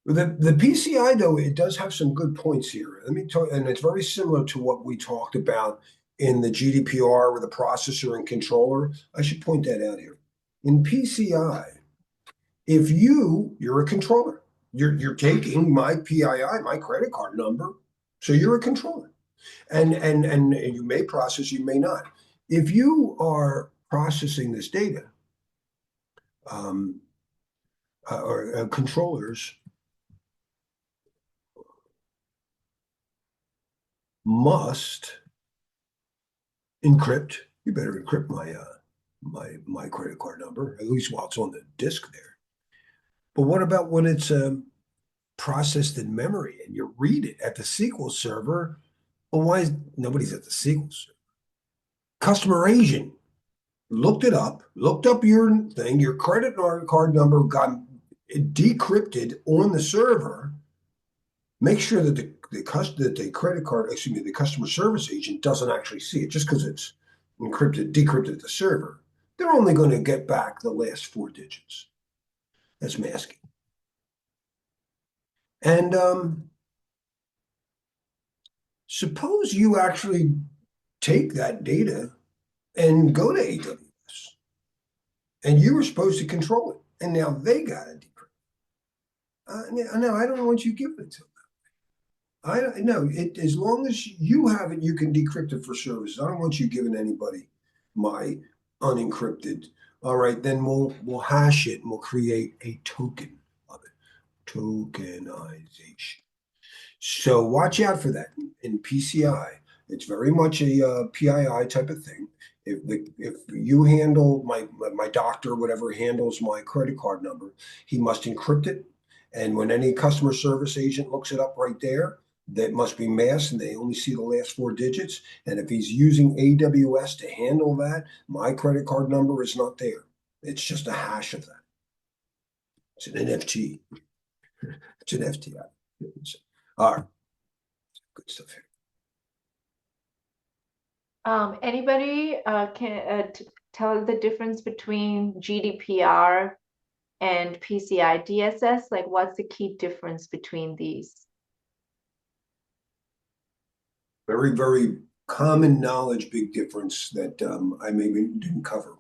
The PCI, though, it does have some good points here. Let me talk, and it's very similar to what we talked about in the GDPR with the processor and controller. I should point that out here. In PCI, if you're a controller, you're taking my PII, my credit card number, so you're a controller, and you may process, you may not. If you are processing this data, or controllers must encrypt. You better encrypt my credit card number, at least while it's on the disk there. But what about when it's processed in memory and you read it at the SQL server? Well, why is nobody's at the SQL server? Customer agent looked it up, looked up your thing, your credit card number got decrypted on the server. Make sure that the customer service agent doesn't actually see it just because it's decrypted at the server. They're only going to get back the last 4 digits. That's masking. And Suppose you actually take that data and go to AWS, and you were supposed to control it, and now they got to decrypt. No, I don't want you giving it to them. I don't know it as long as you have it, you can decrypt it for services. I don't want you giving anybody my unencrypted. All right, then we'll hash it and we'll create a token of it. Tokenization. So watch out for that in PCI. It's very much a PII type of thing. If you handle my doctor, whatever handles my credit card number, he must encrypt it. And when any customer service agent looks it up right there, that must be masked and they only see the last 4 digits. And if he's using AWS to handle that, my credit card number is not there. It's just a hash of that. It's an NFT. It's an FTI. All right. Good stuff here. Anybody can tell the difference between GDPR and PCI DSS? Like, what's the key difference between these? Very, very common knowledge, big difference that I maybe didn't cover.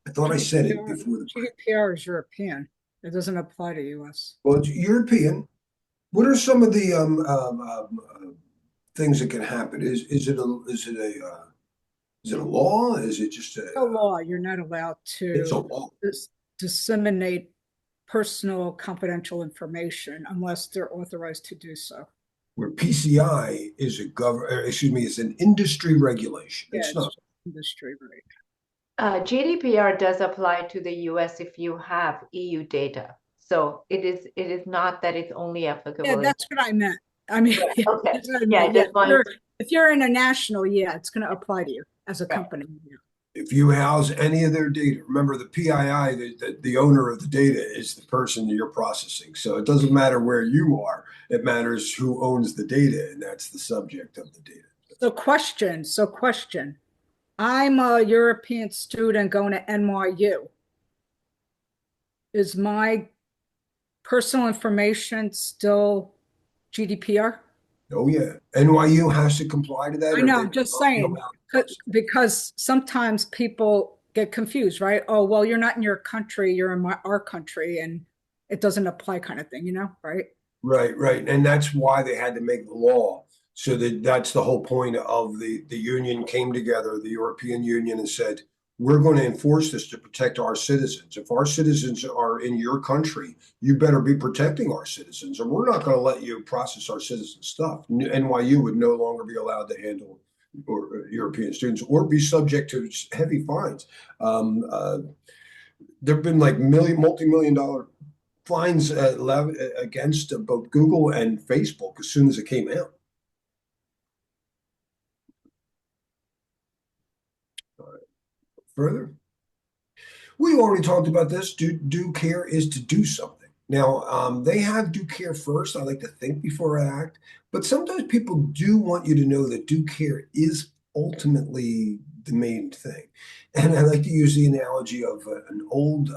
I thought I said it before the break. GDPR is European. It doesn't apply to US. Well, it's European. What are some of the things that can happen? Is it a law? Is it just A law. You're not allowed it's a to law? disseminate personal confidential information unless they're authorized to do so. Where PCI is is an industry regulation. Yeah, It's not. industry, right? GDPR does apply to the US if you have EU data. So it is not that it's only applicable. Yeah, that's what I meant. I mean, okay. that's what I Yeah, meant. If you're international, yeah, it's going to apply to you as a company. Yeah. If you house any of their data, remember the PII, the owner of the data is the person you're processing. So it doesn't matter where you are, it matters who owns the data, and that's the subject of the data. So question. I'm a European student going to NYU. Is my personal information still GDPR? Oh yeah, NYU has to comply to that. I know, I'm just saying, because sometimes people get confused, right? Oh, well, you're not in your country, you're in our country, and it doesn't apply kind of thing, right? Right. And that's why they had to make the law. So that's the whole point of the union came together, the European Union, and said, we're going to enforce this to protect our citizens. If our citizens are in your country, you better be protecting our citizens, or we're not going to let you process our citizens' stuff. NYU would no longer be allowed to handle European students or be subject to heavy fines. There have been like multi-million-dollar fines against both Google and Facebook as soon as it came out. Further, we already talked about this. Do care is to do something. Now, they have do care first. I like to think before I act, but sometimes people do want you to know that do care is ultimately the main thing. And I like to use the analogy of an old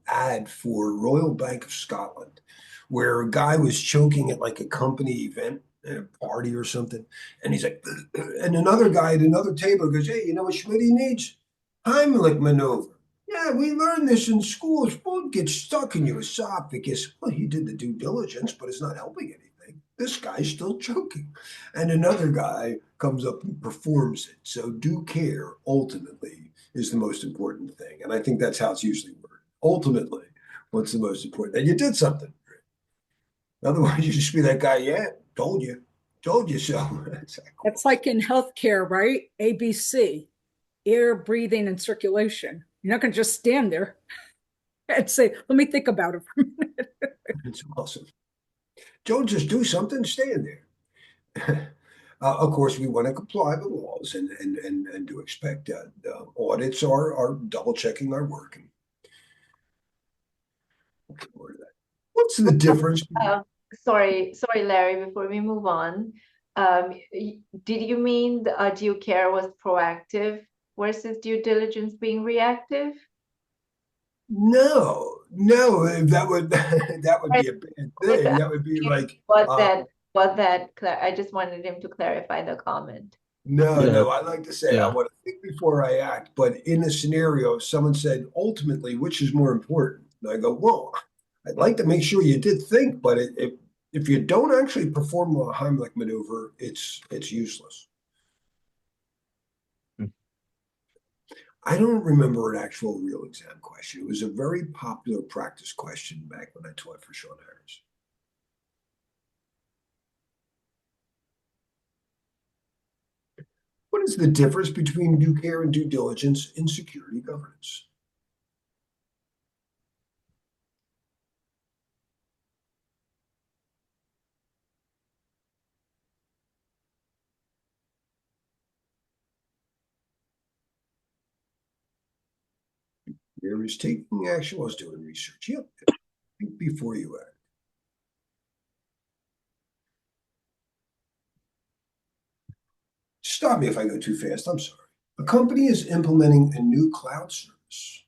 ad for Royal Bank of Scotland, where a guy was choking at like a company event at a party or something, and he's like, and another guy at another table goes, "Hey, you know what Schmitty needs? Heimlich maneuver. Yeah, we learned this in school. Food gets stuck in your esophagus." Well, he did the due diligence, but it's not helping anything. This guy's still choking. And another guy comes up and performs it. So do care ultimately is the most important thing. And I think that's how it's usually worded. Ultimately, what's the most important? And you did something. Otherwise, you just be that guy, yeah, told you so. It's like in healthcare, right? ABC. Air, breathing, and circulation. You're not going to just stand there and say, let me think about it for a minute. It's awesome. Don't just do something, stand there. Of course, we want to comply with laws and do expect audits are double checking our work. What's the difference? Sorry, Larry, before we move on, did you mean due care was proactive versus due diligence being reactive? No, that would be a bad thing. That would be like but that But I just wanted him to clarify the comment. No, Yeah. no, I like to say I Yeah. want to think before I act. But in a scenario, if someone said, ultimately, which is more important? And I go, well, I'd like to make sure you did think, but if you don't actually perform the Heimlich maneuver, it's useless. Hmm. I don't remember an actual real exam question. It was a very popular practice question back when I taught for Sean Harris. What is the difference between due care and due diligence in security governance? There is taking action while doing research. Yep. Think before you act. Stop me if I go too fast. I'm sorry. A company is implementing a new cloud service.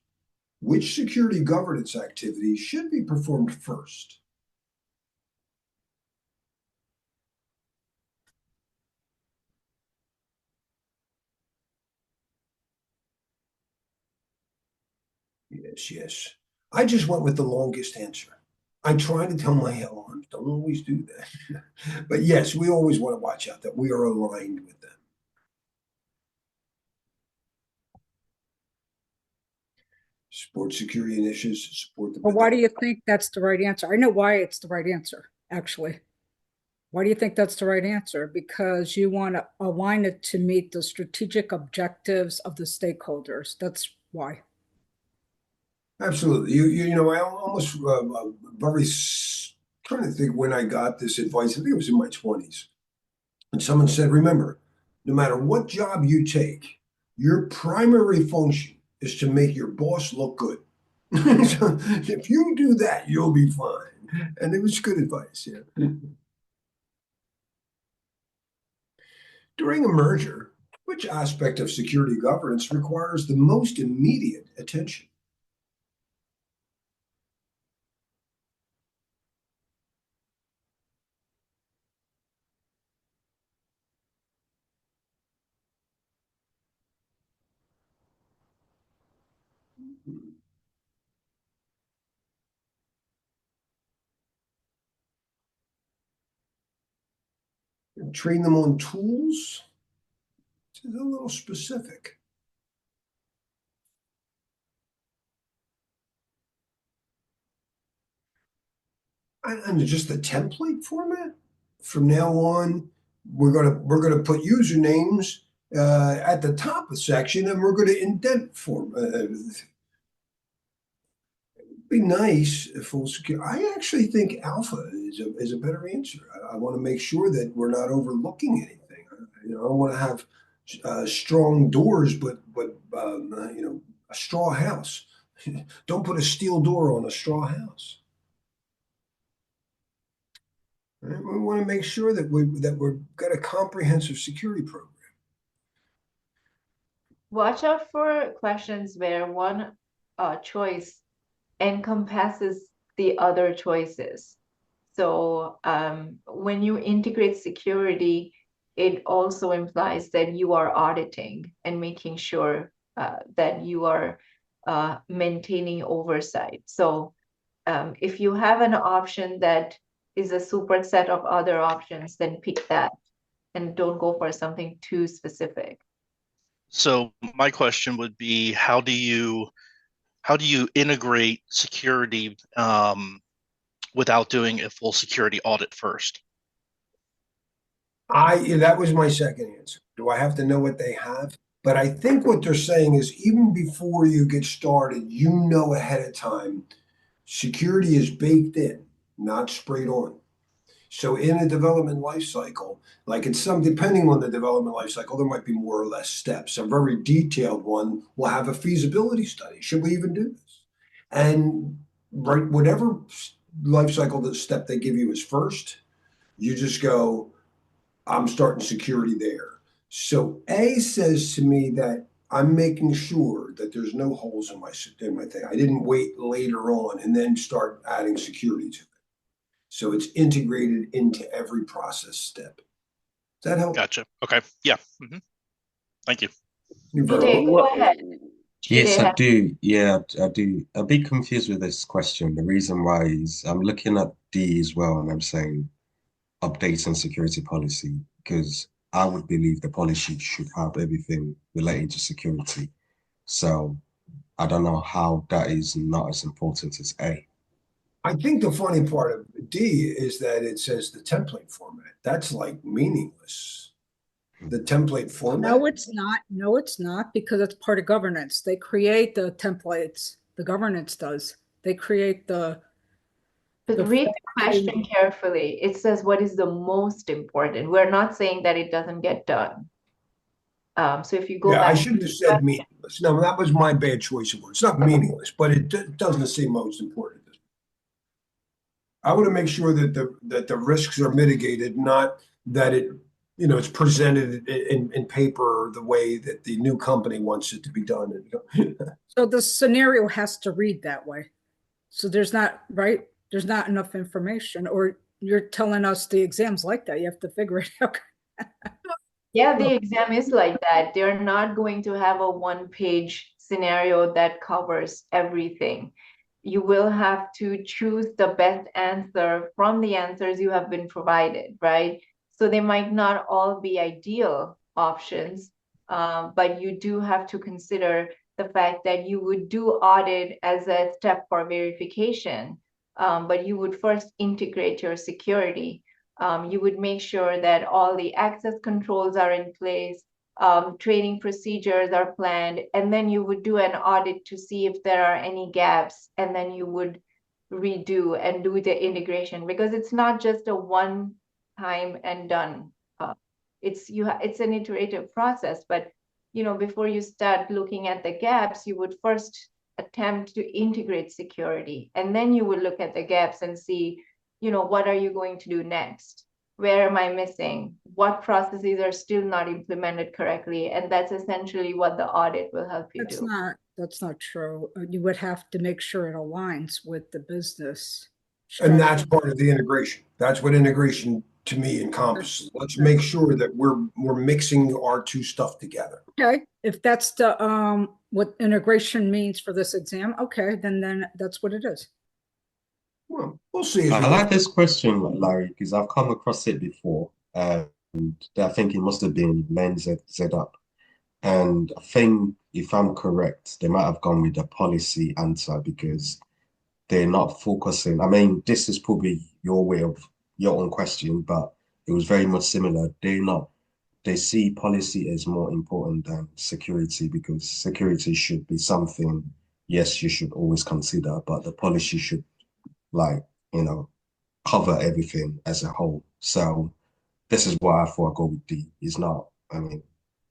Which security governance activity should be performed first? Yes, yes. I just went with the longest answer. I try to tell my LLMs, don't always do that. But yes, we always want to watch out that we are aligned with them. Support security initiatives to support the. But why do you think that's the right answer? I know why it's the right answer, actually. Why do you think that's the right answer? Because you want to align it to meet the strategic objectives of the stakeholders. That's why. Absolutely. I almost trying to think when I got this advice. I think it was in my 20s. And someone said, remember, no matter what job you take, your primary function is to make your boss look good. So if you do that, you'll be fine. And it was good advice. Yeah. During a merger, which aspect of security governance requires the most immediate attention? Train them on tools? It's a little specific. And just the template format. From now on, we're gonna put usernames at the top of the section, and we're gonna indent form. Be nice, full secure. I actually think alpha is a better answer. I want to make sure that we're not overlooking anything. I want to have strong doors, but a straw house. Don't put a steel door on a straw house. Right? We want to make sure that we've got a comprehensive security program. Watch out for questions where one choice encompasses the other choices. So when you integrate security, it also implies that you are auditing and making sure that you are maintaining oversight. So if you have an option that is a superset of other options, then pick that and don't go for something too specific. So my question would be, how do you integrate security without doing a full security audit first? That was my second answer. Do I have to know what they have? But I think what they're saying is even before you get started, you know ahead of time, security is baked in, not sprayed on. So in a development life cycle, like it's depending on the development life cycle, there might be more or less steps. A very detailed one will have a feasibility study. Should we even do this? And right, whatever life cycle the step they give you is first, you just go, I'm starting security there. So A says to me that I'm making sure that there's no holes in my thing. I didn't wait later on and then start adding security to it. So it's integrated into every process step. Does that help? Gotcha. Okay. Yeah. Thank you. You're very Jide, welcome. go ahead. Yes, I Jide, do. Yeah, I do. A bit confused with this question. The reason why is I'm looking at D as well, and I'm saying updating security policy because I would believe the policy should have everything relating to security. So I don't know how that is not as important as A. I think the funny part of D is that it says the template format. That's like meaningless. The template format. No, it's not. No, it's not because it's part of governance. They create the templates. The governance does. They create the but read the question carefully. It says what is the most important. We're not saying that it doesn't get done. So if you go Yeah, I back, shouldn't have said meaningless. No, that was my bad choice of words. It's not meaningless, but it doesn't say most important. I want to make sure that the risks are mitigated, not that it's presented in paper the way that the new company wants it to be done. So the scenario has to read that way. So there's not, right? There's not enough information, or you're telling us the exam's like that. You have to figure it out. yeah, the exam is like that. They're not going to have a one-page scenario that covers everything. You will have to choose the best answer from the answers you have been provided, right? So they might not all be ideal options, but you do have to consider the fact that you would do audit as a step for verification, but you would first integrate your security. You would make sure that all the access controls are in place, training procedures are planned, and then you would do an audit to see if there are any gaps, and then you would redo and do the integration because it's not just a one time and done. It's an iterative process, but before you start looking at the gaps, you would first attempt to integrate security, and then you would look at the gaps and see, what are you going to do next? Where am I missing? What processes are still not implemented correctly? And that's essentially what the audit will help you do. That's not true. You would have to make sure it aligns with the business And that's structure. part of the integration. That's what integration to me encompasses. Let's make sure that we're mixing our two stuff together. Okay, if that's the what integration means for this exam, okay, then that's what it is. Well, we'll see. I like this question, Larry, because I've come across it before, and I think it must have been Len Z up. And I think if I'm correct, they might have gone with the policy answer because they're not focusing. I mean, this is probably your way of your own question, but it was very much similar. They see policy as more important than security because security should be something, yes, you should always consider, but the policy should like, cover everything as a whole. So this is why I thought I'd go with D. It's not, I mean,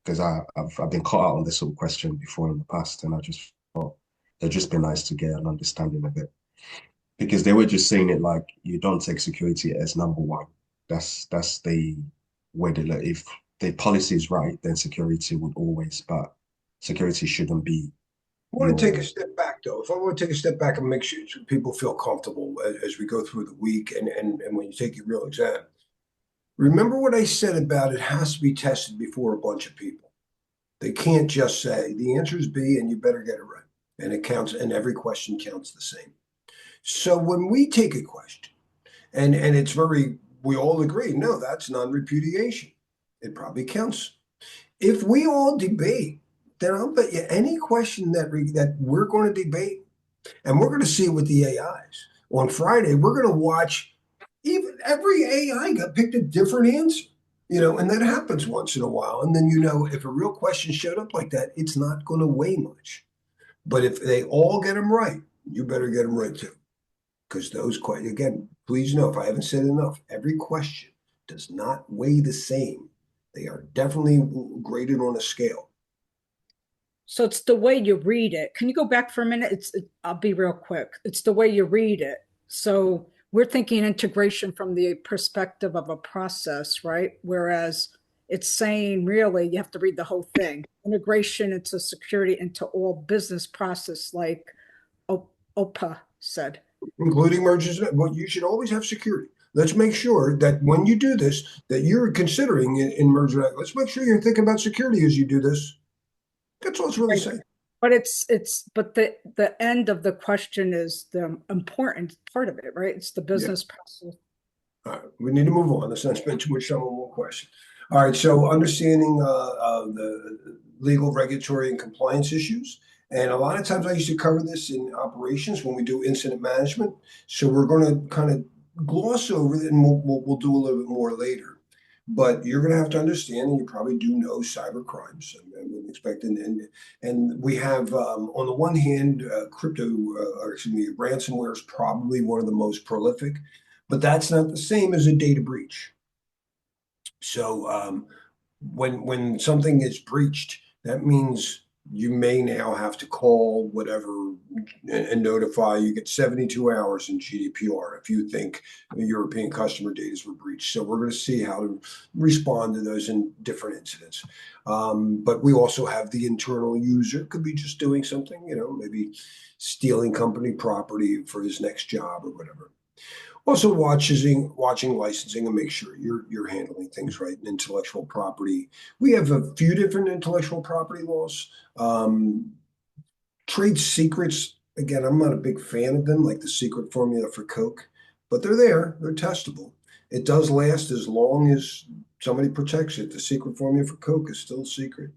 because I've been caught out on this sort of question before in the past, and I just thought it'd just be nice to get an understanding of it. Because they were just saying it like you don't take security as number one. That's the way they look. If the policy is right, then security would always, but security shouldn't be. I want to take a step back, though. If I want to take a step back and make sure people feel comfortable as we go through the week and when you take your real exam, remember what I said about it has to be tested before a bunch of people. They can't just say the answer is B and you better get it right. And it counts, and every question counts the same. So when we take a question, and we all agree, no, that's non-repudiation. It probably counts. If we all debate, then I'll bet you any question that we're going to debate, and we're going to see it with the AIs. On Friday, we're going to watch even every AI got picked a different answer, and that happens once in a while. And then, if a real question showed up like that, it's not going to weigh much. But if they all get them right, you better get them right too. Because those questions, again, please know if I haven't said enough, every question does not weigh the same. They are definitely graded on a scale. So it's the way you read it. Can you go back for a minute? I'll be real quick. It's the way you read it. So we're thinking integration from the perspective of a process, right? Whereas it's saying really you have to read the whole thing. Integration into security into all business process, like OPA said. Including mergers. Well, you should always have security. let's make sure that when you do this, that you're considering in merger. Let's make sure you're thinking about security as you do this. That's all it's really saying. But but the end of the question is the important part of it, right? It's the business process. All right, we need to move on. Let's not spend too much time on one question. All right, so understanding the legal, regulatory, and compliance issues. And a lot of times I used to cover this in operations when we do incident management. So we're going to kind of gloss over it, and we'll do a little bit more later. But you're going to have to understand, and you probably do know, cyber crimes. I wouldn't expect, and we have on the one hand, ransomware is probably one of the most prolific, but that's not the same as a data breach. So when something is breached, that means you may now have to call whatever and notify. You get 72 hours in GDPR if you think European customer data were breached. So we're going to see how to respond to those in different incidents. But we also have the internal user, could be just doing something, maybe stealing company property for his next job or whatever. Also, watching licensing and make sure you're handling things right. Intellectual property. We have a few different intellectual property laws. Trade secrets. Again, I'm not a big fan of them, like the secret formula for Coke, but they're there. They're testable. It does last as long as somebody protects it. The secret formula for Coke is still a secret.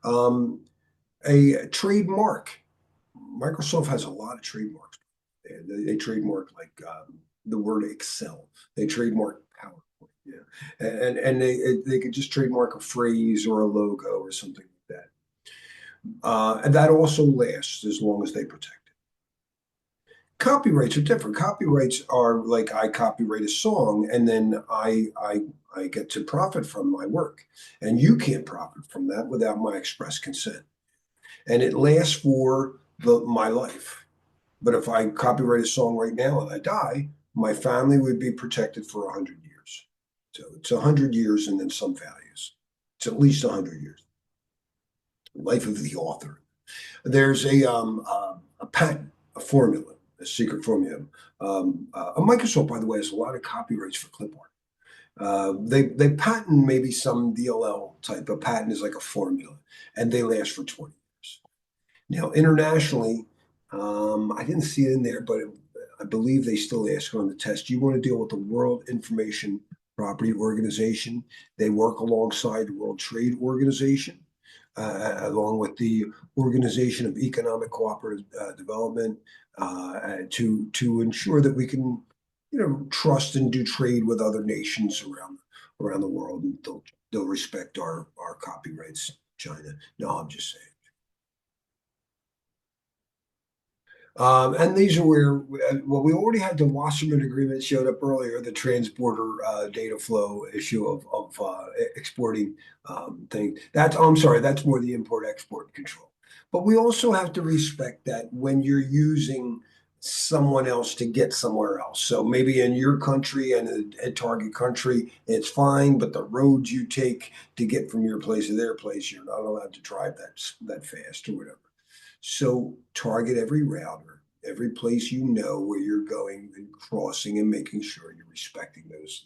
A trademark. Microsoft has a lot of trademarks. They trademark like the word Excel. They trademark PowerPoint, and they could just trademark a phrase or a logo or something like that. And that also lasts as long as they protect it. Copyrights are different. Copyrights are like I copyright a song, and then I get to profit from my work, and you can't profit from that without my express consent, and it lasts for my life. But if I copyright a song right now and I die, my family would be protected for 100 years. So it's 100 years and then some values. It's at least 100 years. Life of the author. There's a patent, a formula, a secret formula. Microsoft, by the way, has a lot of copyrights for clip art. They patent maybe some DLL type. A patent is like a formula, and they last for 20 years. Now, internationally, I didn't see it in there, but I believe they still ask on the test. You want to deal with the World Information Property Organization. They work alongside the World Trade Organization, along with the Organization of Economic Cooperative Development, to ensure that we can, trust and do trade with other nations around the world, and they'll respect our copyrights. China. No, I'm just saying. And these are where, we already had the Wasserman Agreement showed up earlier, the transporter data flow issue of exporting things. I'm sorry, that's more the import-export control. But we also have to respect that when you're using someone else to get somewhere else. So maybe in your country and a target country, it's fine, but the roads you take to get from your place to their place, you're not allowed to drive that fast or whatever. So target every router, every place where you're going and crossing, and making sure you're respecting those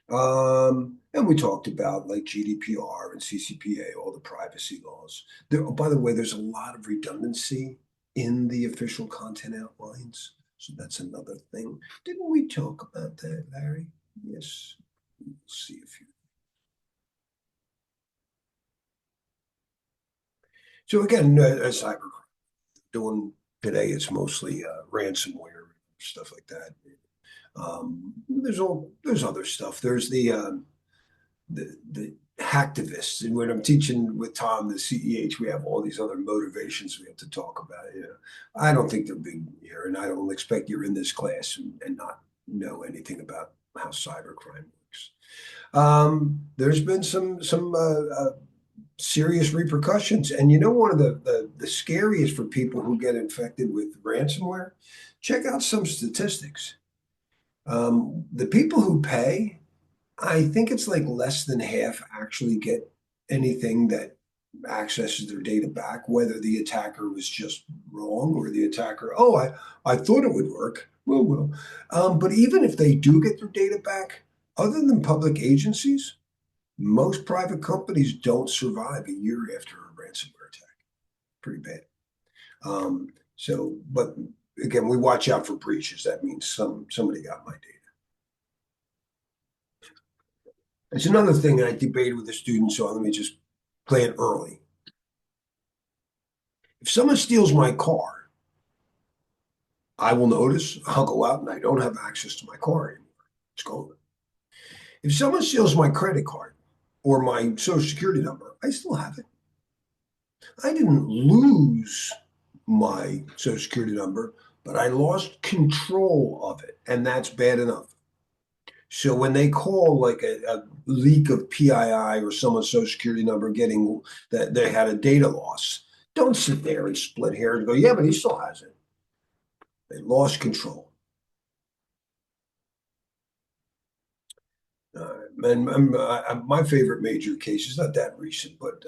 laws. And we talked about like GDPR and CCPA, all the privacy laws. By the way, there's a lot of redundancy in the official content outlines. So that's another thing. Didn't we talk about that, Larry? Yes. We'll see if you. So again, cybercrime. Doing today, it's mostly ransomware stuff like that. There's other stuff. There's the hacktivists, and when I'm teaching with Tom, the CEH, we have all these other motivations we have to talk about. I don't think they're big here, and I don't expect you're in this class and not know anything about how cybercrime works. There's been some serious repercussions. And one of the scariest for people who get infected with ransomware, check out some statistics. The people who pay, I think it's like less than half actually get anything that accesses their data back, whether the attacker was just wrong or the attacker, I thought it would work. Will. But even if they do get their data back, other than public agencies, most private companies don't survive a year after a ransomware attack. Pretty bad. But again, we watch out for breaches. That means somebody got my data. It's another thing I debated with the students, so let me just play it early. If someone steals my car, I will notice, I'll go out and I don't have access to my car anymore. It's gone. If someone steals my credit card or my social security number, I still have it. I didn't lose my social security number, but I lost control of it, and that's bad enough. So when they call like a leak of PII or someone's social security number getting that they had a data loss, don't sit there and split hairs and go, yeah, but he still has it. They lost control. My favorite major case is not that recent, but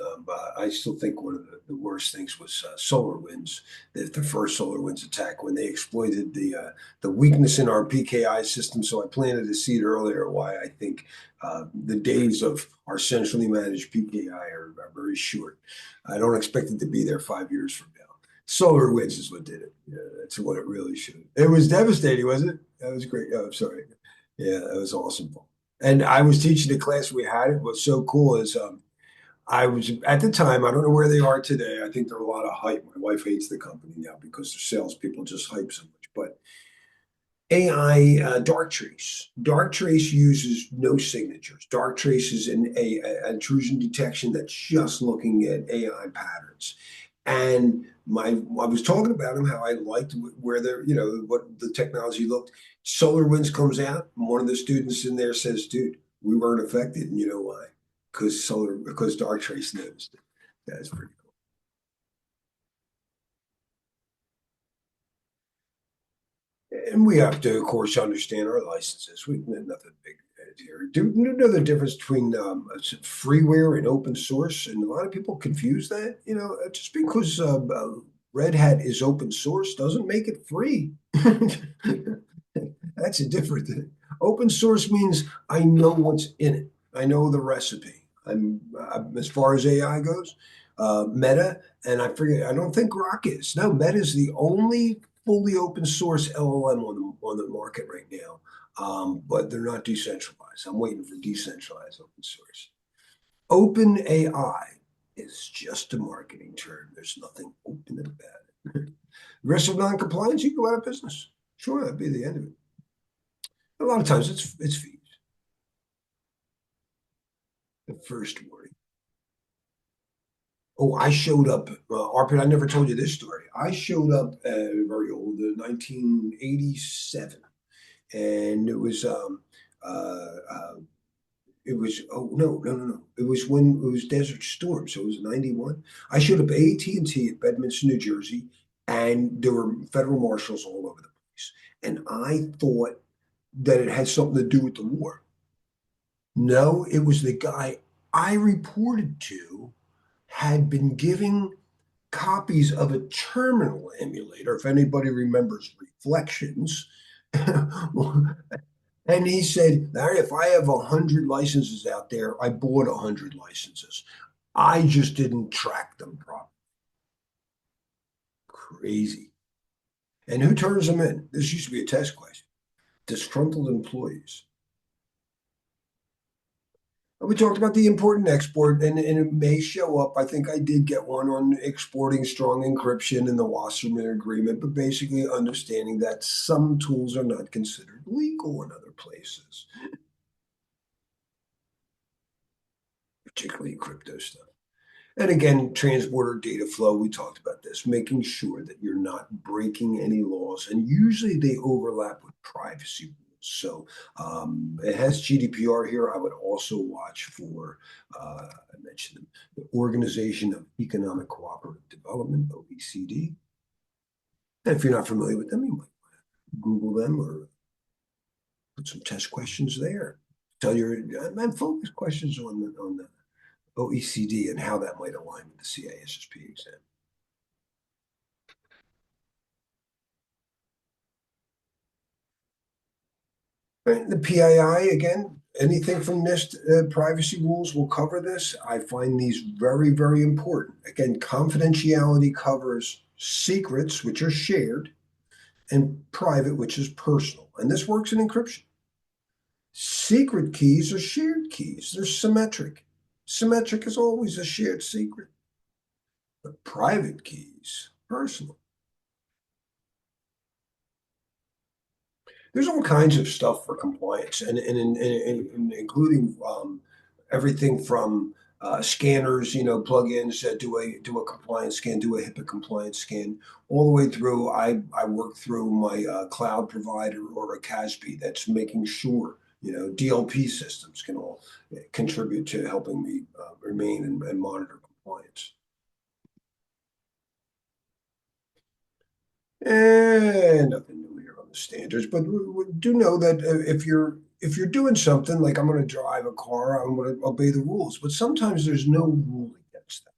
I still think one of the worst things was SolarWinds. The first SolarWinds attack when they exploited the weakness in our PKI system. So I planted a seed earlier why I think the days of our centrally managed PKI are very short. I don't expect it to be there 5 years from now. SolarWinds is what did it. Yeah, that's what it really should. It was devastating, wasn't it? That was great. Oh, I'm sorry. Yeah, that was awesome. And I was teaching the class we had. It was so cool is I was at the time, I don't know where they are today. I think they're a lot of hype. My wife hates the company now because their salespeople just hype so much. But AI dark trace. Dark trace uses no signatures. Dark trace is a intrusion detection that's just looking at AI patterns. And I was talking about him how I liked where what the technology looked. SolarWinds comes out, and one of the students in there says, "Dude, we weren't affected, and you know why? Because dark trace noticed it." That's pretty cool. And we have to, of course, understand our licenses. We nothing big here. Do you know the difference between freeware and open source? And a lot of people confuse that. Just because Red Hat is open source doesn't make it free. That's a different thing. Open source means I know what's in it. I know the recipe. I'm as far as AI goes, Meta, and I forget. I don't think Grok is. No, Meta is the only fully open source LLM on the market right now, but they're not decentralized. I'm waiting for decentralized open source. Open AI is just a marketing term. There's nothing open about it. The rest of non-compliance, you go out of business. Sure, that'd be the end of it. A lot of times it's fees. The first warning. Oh, I showed up. Arpit, I never told you this story. I showed up very old, 1987, and it was oh no. It was when it was Desert Storm, so it was 91. I showed up at AT&T at Bedminster, New Jersey, and there were federal marshals all over the place. And I thought that it had something to do with the war. No, it was the guy I reported to had been giving copies of a terminal emulator, if anybody remembers Reflections. And he said, Larry, if I have 100 licenses out there, I bought 100 licenses. I just didn't track them properly. Crazy. And who turns them in? This used to be a test question. Disgruntled employees. We talked about the import and export, and it may show up. I think I did get one on exporting strong encryption in the Wasserman Agreement, but basically understanding that some tools are not considered legal in other places, particularly crypto stuff. And again, transborder data flow, we talked about this, making sure that you're not breaking any laws. And usually they overlap with privacy rules. So it has GDPR here. I would also watch for, I mentioned them, the Organization of Economic Cooperative Development, OECD. And if you're not familiar with them, you might Google them or put some test questions there. Tell your, and focus questions on the OECD and how that might align with the CISSP exam. Right, the PII, again, anything from NIST privacy rules will cover this. I find these very, very important. Again, confidentiality covers secrets, which are shared, and private, which is personal. And this works in encryption. Secret keys are shared keys. They're symmetric. Symmetric is always a shared secret. But private keys, personal. There's all kinds of stuff for compliance, and including everything from scanners, plugins that do a compliance scan, do a HIPAA compliance scan, all the way through. I work through my cloud provider or a CASB that's making sure DLP systems can all contribute to helping me remain and monitor compliance. And nothing new here on the standards, but we do know that if you're doing something like I'm going to drive a car, I'm going to obey the rules. But sometimes there's no rule against that.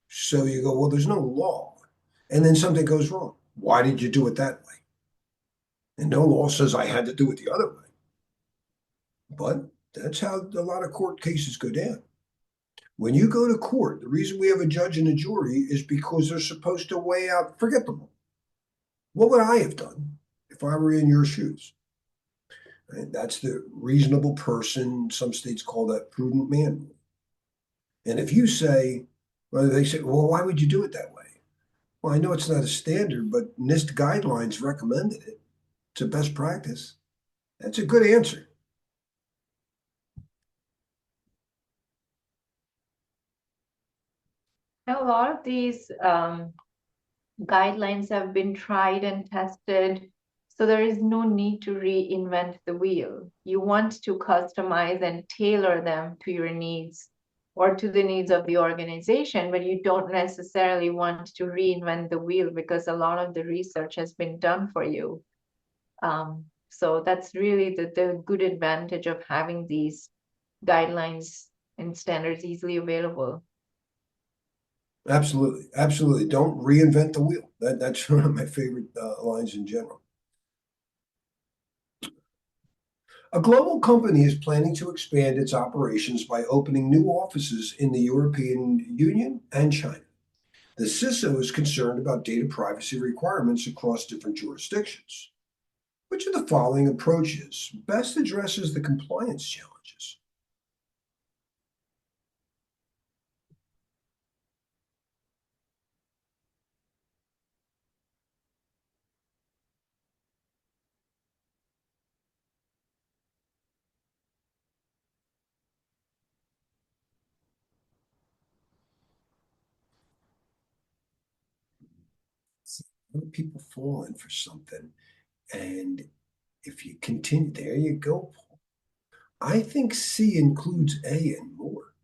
So you go, well, there's no law, and then something goes wrong. Why did you do it that way? And no law says I had to do it the other way. But that's how a lot of court cases go down. When you go to court, the reason we have a judge and a jury is because they're supposed to weigh out, forget the law. What would I have done if I were in your shoes? Right? That's the reasonable person. Some states call that prudent man rule. And if you say, well, they say, well, why would you do it that way? Well, I know it's not a standard, but NIST guidelines recommended it. It's a best practice. That's a good answer. A lot of these guidelines have been tried and tested, so there is no need to reinvent the wheel. You want to customize and tailor them to your needs or to the needs of the organization, but you don't necessarily want to reinvent the wheel because a lot of the research has been done for you. So that's really the good advantage of having these guidelines and standards easily available. Absolutely. Absolutely. Don't reinvent the wheel. That's one of my favorite lines in general. A global company is planning to expand its operations by opening new offices in the European Union and China. The CISO is concerned about data privacy requirements across different jurisdictions. Which of the following approaches best addresses the compliance challenges? People falling for something, and if you continue, there you go, Paul. I think C includes A and more.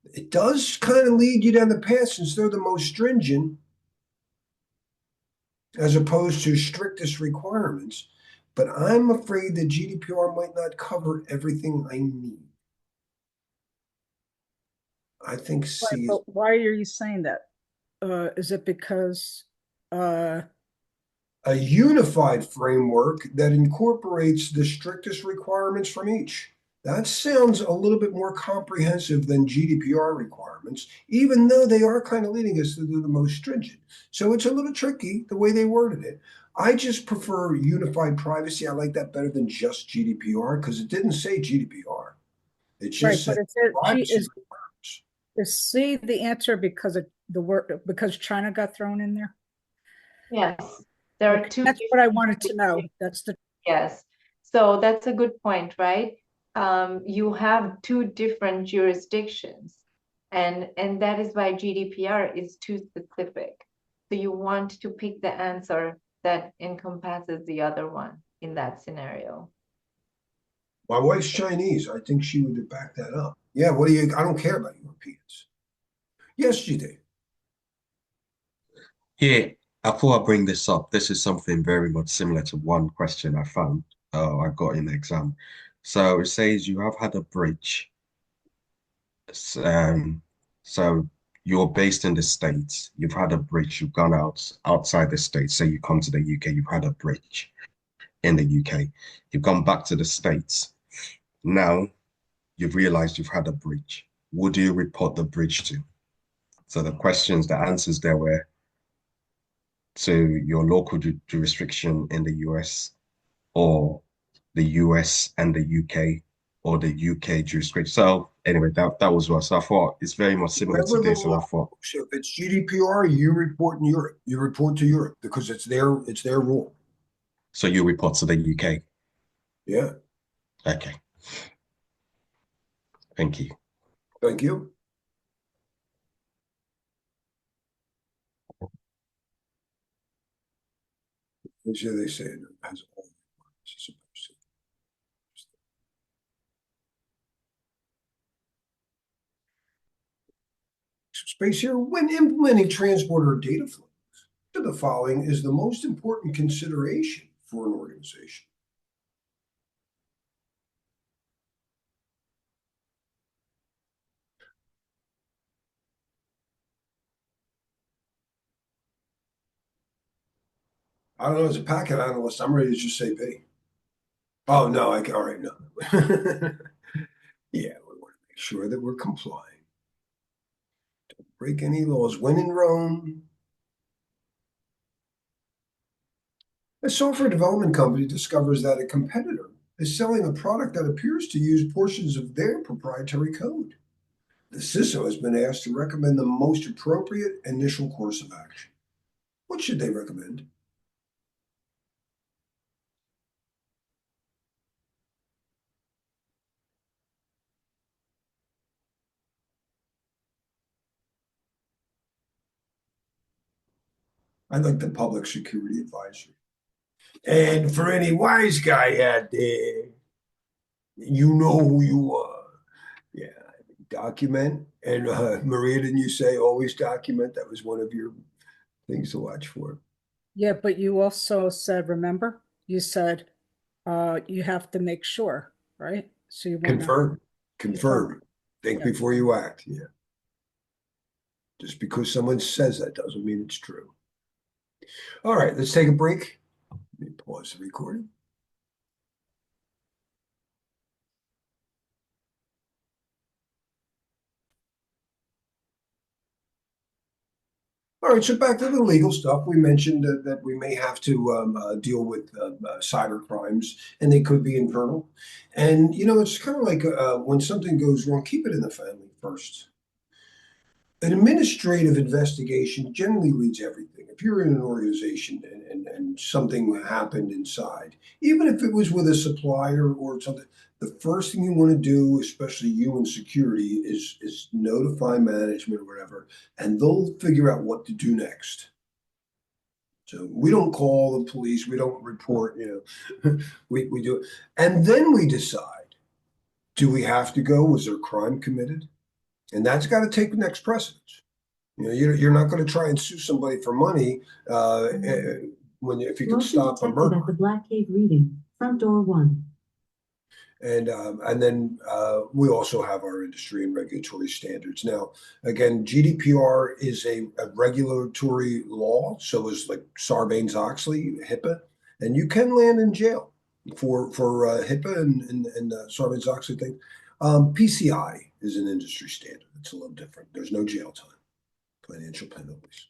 It does kind of lead you down the path since they're the most stringent, as opposed to strictest requirements. But I'm afraid that GDPR might not cover everything I need. I think C is. But why are you saying that? Is it because A unified framework that incorporates the strictest requirements from each. That sounds a little bit more comprehensive than GDPR requirements, even though they are kind of leading us to do the most stringent. So it's a little tricky the way they worded it. I just prefer unified privacy. I like that better than just GDPR because it didn't say GDPR. It right? just But said is it privacy requirements. is C the answer because of the word because China got thrown in there? Yes, there are Okay, two. that's what I wanted to know. That's the Yes, so that's a good point, right? You have two different jurisdictions, and that is why GDPR is too specific. So you want to pick the answer that encompasses the other one in that scenario. My wife's Chinese. I think she would back that up. Yeah, what do you? I don't care about Europeans. Yes, you do. Yeah, I thought I'd bring this up. This is something very much similar to one question I found I got in the exam. So it says you have had a breach. Um, so you're based in the States, you've had a breach, you've gone outside the States, say you come to the UK, you've had a breach in the UK, you've gone back to the States. Now you've realized you've had a breach. Who do you report the breach to? So the answers there were to your local jurisdiction in the US, or the US and the UK, or the UK jurisdiction. So anyway, that was what. So I thought it's very much similar to Whatever the this. And I law. thought, So if it's GDPR, you report in Europe. You report to Europe because it's their rule. so you report to the UK. Yeah. Okay. Thank you. Thank you. As they say, it has all the requirements it's supposed to. Space here, when implementing transport or data flows, the following is the most important consideration for an organization. I don't know, as a packet analyst, I'm ready to just say B. Oh, no, all right, no. Yeah, we want to make sure that we're complying. Don't break any laws. When in Rome. A software development company discovers that a competitor is selling a product that appears to use portions of their proprietary code. The CISO has been asked to recommend the most appropriate initial course of action. What should they recommend? I like the public security advisory. And for any wise guy out there, you know who you are. Yeah, document. And Maria, didn't you say always document? That was one of your things to watch for. Yeah, but you also said, remember, you said you have to make sure, right? So you want to Confirm. confirm. Think Yeah. before you act. Yeah. Just because someone says that doesn't mean it's true. All right, let's take a break. Let me pause the recording. All right, so back to the legal stuff. We mentioned that we may have to deal with cyber crimes, and they could be internal. And, it's kind of like when something goes wrong, keep it in the family first. An administrative investigation generally leads everything. If you're in an organization and something happened inside, even if it was with a supplier or something, the first thing you want to do, especially you in security, is notify management or whatever, and they'll figure out what to do next. So we don't call the police, we don't report, we do it. And then we decide, do we have to go? Was there a crime committed? And that's got to take the next precedence. You're not going to try and sue somebody for money if you can stop a murder. At the Black Cave reading, front door 1. And then we also have our industry and regulatory standards. Now, again, GDPR is a regulatory law, so is like Sarbanes-Oxley, HIPAA, and you can land in jail for HIPAA and Sarbanes-Oxley thing. PCI is an industry standard. It's a little different. There's no jail time, financial penalties.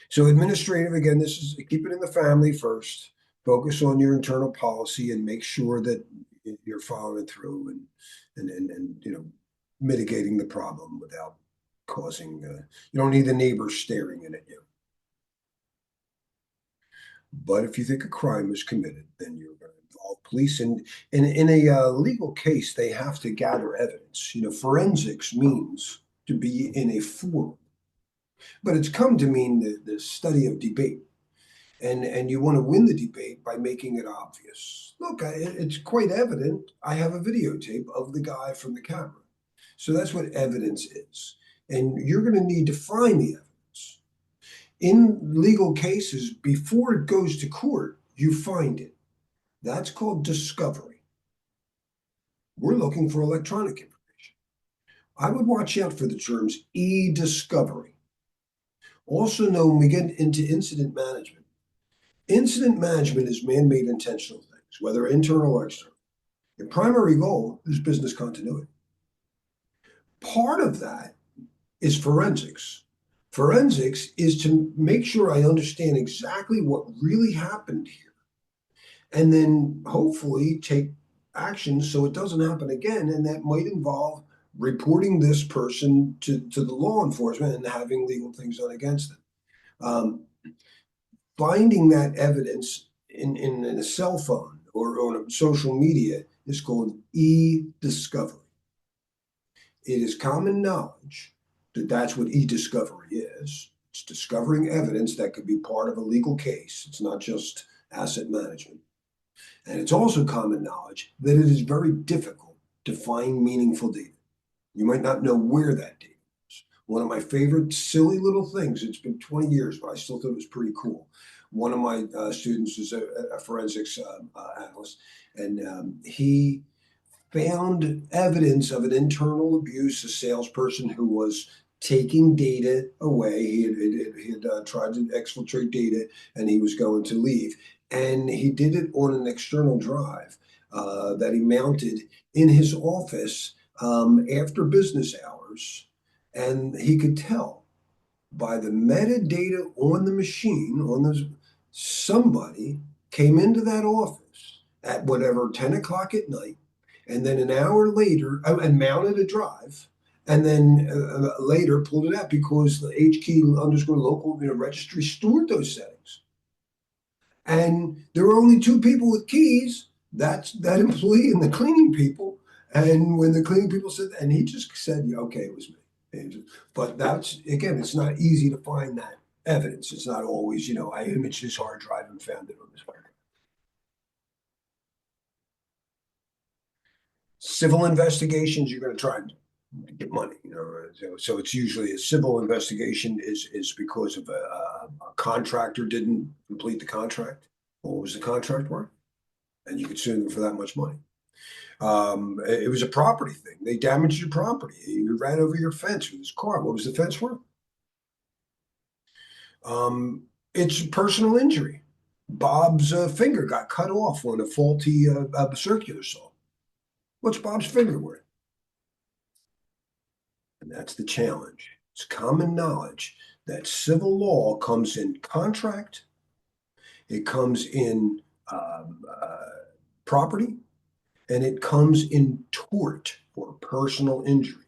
So administrative, again, this is keep it in the family first. Focus on your internal policy and make sure that you're following through and mitigating the problem without causing. You don't need the neighbors staring in at you. But if you think a crime was committed, then you're going to involve police. And in a legal case, they have to gather evidence. Forensics means to be in a forum, but it's come to mean the study of debate. And you want to win the debate by making it obvious. Look, it's quite evident. I have a videotape of the guy from the camera. So that's what evidence is. And you're going to need to find the evidence. In legal cases, before it goes to court, you find it. That's called discovery. We're looking for electronic information. I would watch out for the terms e-discovery. Also known, when we get into incident management. Incident management is man-made intentional things, whether internal or external. The primary goal is business continuity. Part of that is forensics. Forensics is to make sure I understand exactly what really happened here, and then hopefully take action so it doesn't happen again. And that might involve reporting this person to the law enforcement and having legal things done against them. Finding that evidence in a cell phone or on social media is called e-discovery. It is common knowledge that that's what e-discovery is. It's discovering evidence that could be part of a legal case. It's not just asset management. And it's also common knowledge that it is very difficult to find meaningful data. You might not know where that data is. One of my favorite silly little things, it's been 20 years, but I still thought it was pretty cool. One of my students is a forensics analyst, and he found evidence of an internal abuse, a salesperson who was taking data away. He had tried to exfiltrate data and he was going to leave. And he did it on an external drive that he mounted in his office after business hours. And he could tell by the metadata on the machine, somebody came into that office at whatever 10 o'clock at night, and then an hour later, and mounted a drive, and then later pulled it out because the HKey underscore local registry stored those settings. And there were only two people with keys. That's that employee and the cleaning people. And when the cleaning people said, and he just said, yeah, okay, it was me. But that's, again, it's not easy to find that evidence. It's not always, I imaged his hard drive and found it on this hard drive. Civil investigations, you're going to try and get money, so it's usually a civil investigation is because of a contractor didn't complete the contract. What was the contract worth? And you could sue them for that much money. It was a property thing. They damaged your property. You ran over your fence with his car. What was the fence worth? It's personal injury. Bob's finger got cut off on a faulty circular saw. What's Bob's finger worth? And that's the challenge. It's common knowledge that civil law comes in contract, it comes in property, and it comes in tort or personal injury.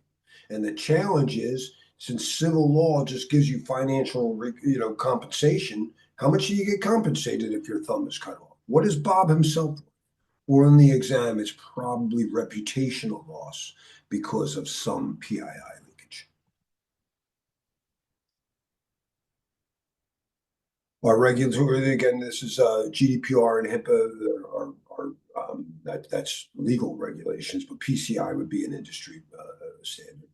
And the challenge is, since civil law just gives you financial, compensation, how much do you get compensated if your thumb is cut off? What is Bob himself? Or in the exam, it's probably reputational loss because of some PII leakage. Our regulatory, again, this is GDPR and HIPAA that's legal regulations, but PCI would be an industry standard.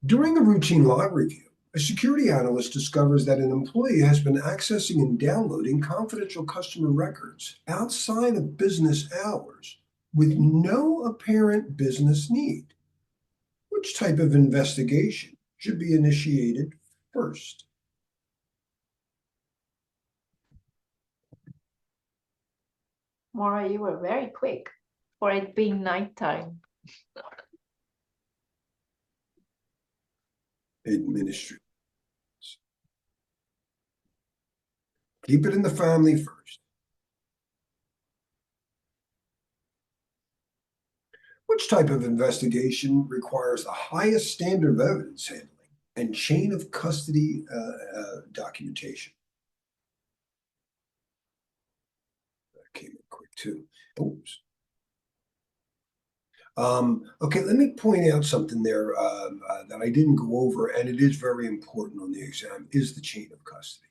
During a routine log review, a security analyst discovers that an employee has been accessing and downloading confidential customer records outside of business hours with no apparent business need. Which type of investigation should be initiated first? Maura, you were very quick for it being nighttime. Administrative. Keep it in the family first. Which type of investigation requires the highest standard of evidence handling and chain of custody documentation? That came in quick too. Oops. Okay, let me point out something there that I didn't go over, and it is very important on the exam, is the chain of custody.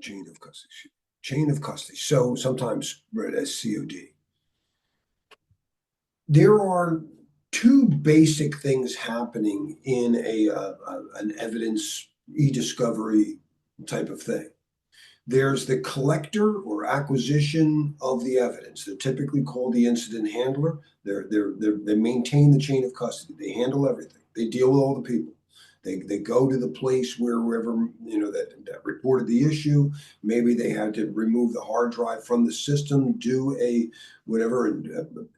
Chain of custody. Chain of custody. So sometimes read as COD. There are two basic things happening in an evidence e-discovery type of thing. There's the collector or acquisition of the evidence. They're typically called the incident handler. They maintain the chain of custody. They handle everything. They deal with all the people. They go to the place wherever that reported the issue. Maybe they had to remove the hard drive from the system, do a whatever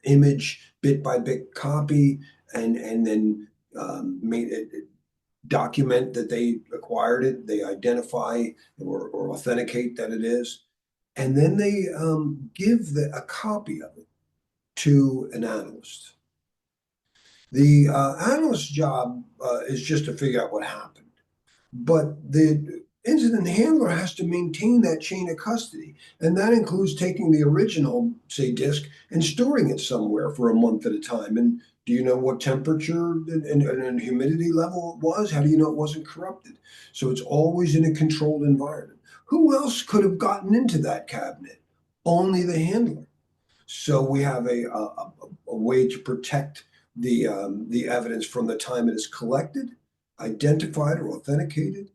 image bit by bit copy, and then made it document that they acquired it. They identify or authenticate that it is, and then they give a copy of it to an analyst. The analyst's job is just to figure out what happened, but the incident handler has to maintain that chain of custody, and that includes taking the original, say, disk and storing it somewhere for a month at a time. And do you know what temperature and humidity level it was? How do you know it wasn't corrupted? So it's always in a controlled environment. Who else could have gotten into that cabinet? Only the handler. So we have a way to protect the evidence from the time it is collected, identified, or authenticated,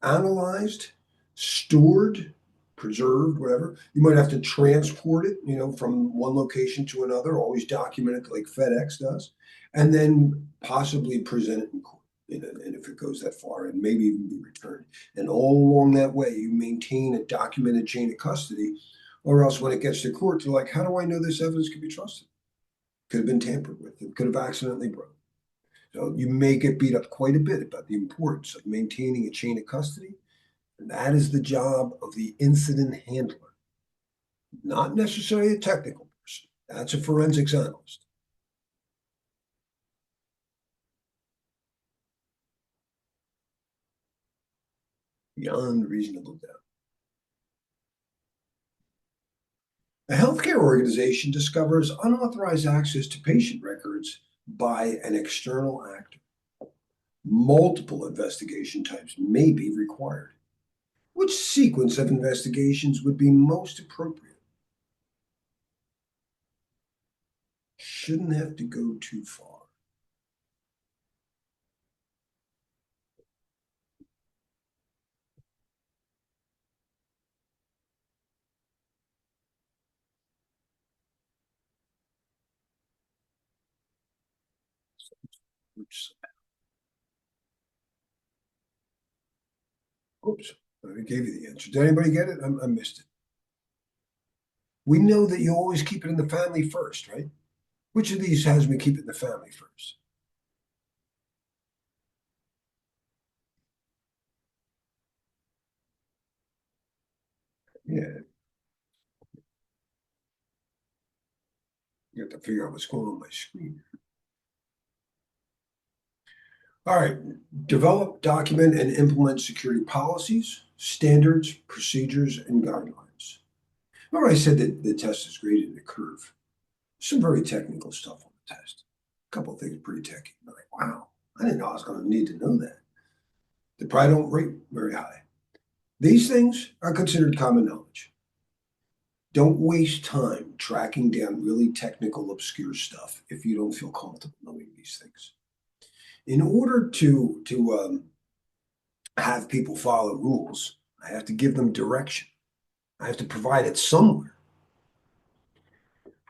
analyzed, stored, preserved, whatever. You might have to transport it, from one location to another, always document it like FedEx does, and then possibly present it in court. And if it goes that far, and maybe even be returned. And all along that way, you maintain a documented chain of custody, or else when it gets to court, they're like, how do I know this evidence could be trusted? Could have been tampered with. It could have accidentally broken. So you may get beat up quite a bit about the importance of maintaining a chain of custody. And that is the job of the incident handler, not necessarily a technical person. That's a forensics analyst. Beyond reasonable doubt. A healthcare organization discovers unauthorized access to patient records by an external actor. Multiple investigation types may be required. Which sequence of investigations would be most appropriate? Shouldn't have to go too far. Oops, I gave you the answer. Did anybody get it? I missed it. We know that you always keep it in the family first, right? Which of these has me keep it in the family first? Yeah. You have to figure out what's going on my screen. All right. Develop, document, and implement security policies, standards, procedures, and guidelines. Remember I said that the test is graded in a curve. Some very technical stuff on the test. A couple of things pretty techy. I'm like, wow, I didn't know I was going to need to know that. They probably don't rate very high. These things are considered common knowledge. Don't waste time tracking down really technical, obscure stuff if you don't feel comfortable knowing these things. In order to have people follow rules, I have to give them direction. I have to provide it somewhere.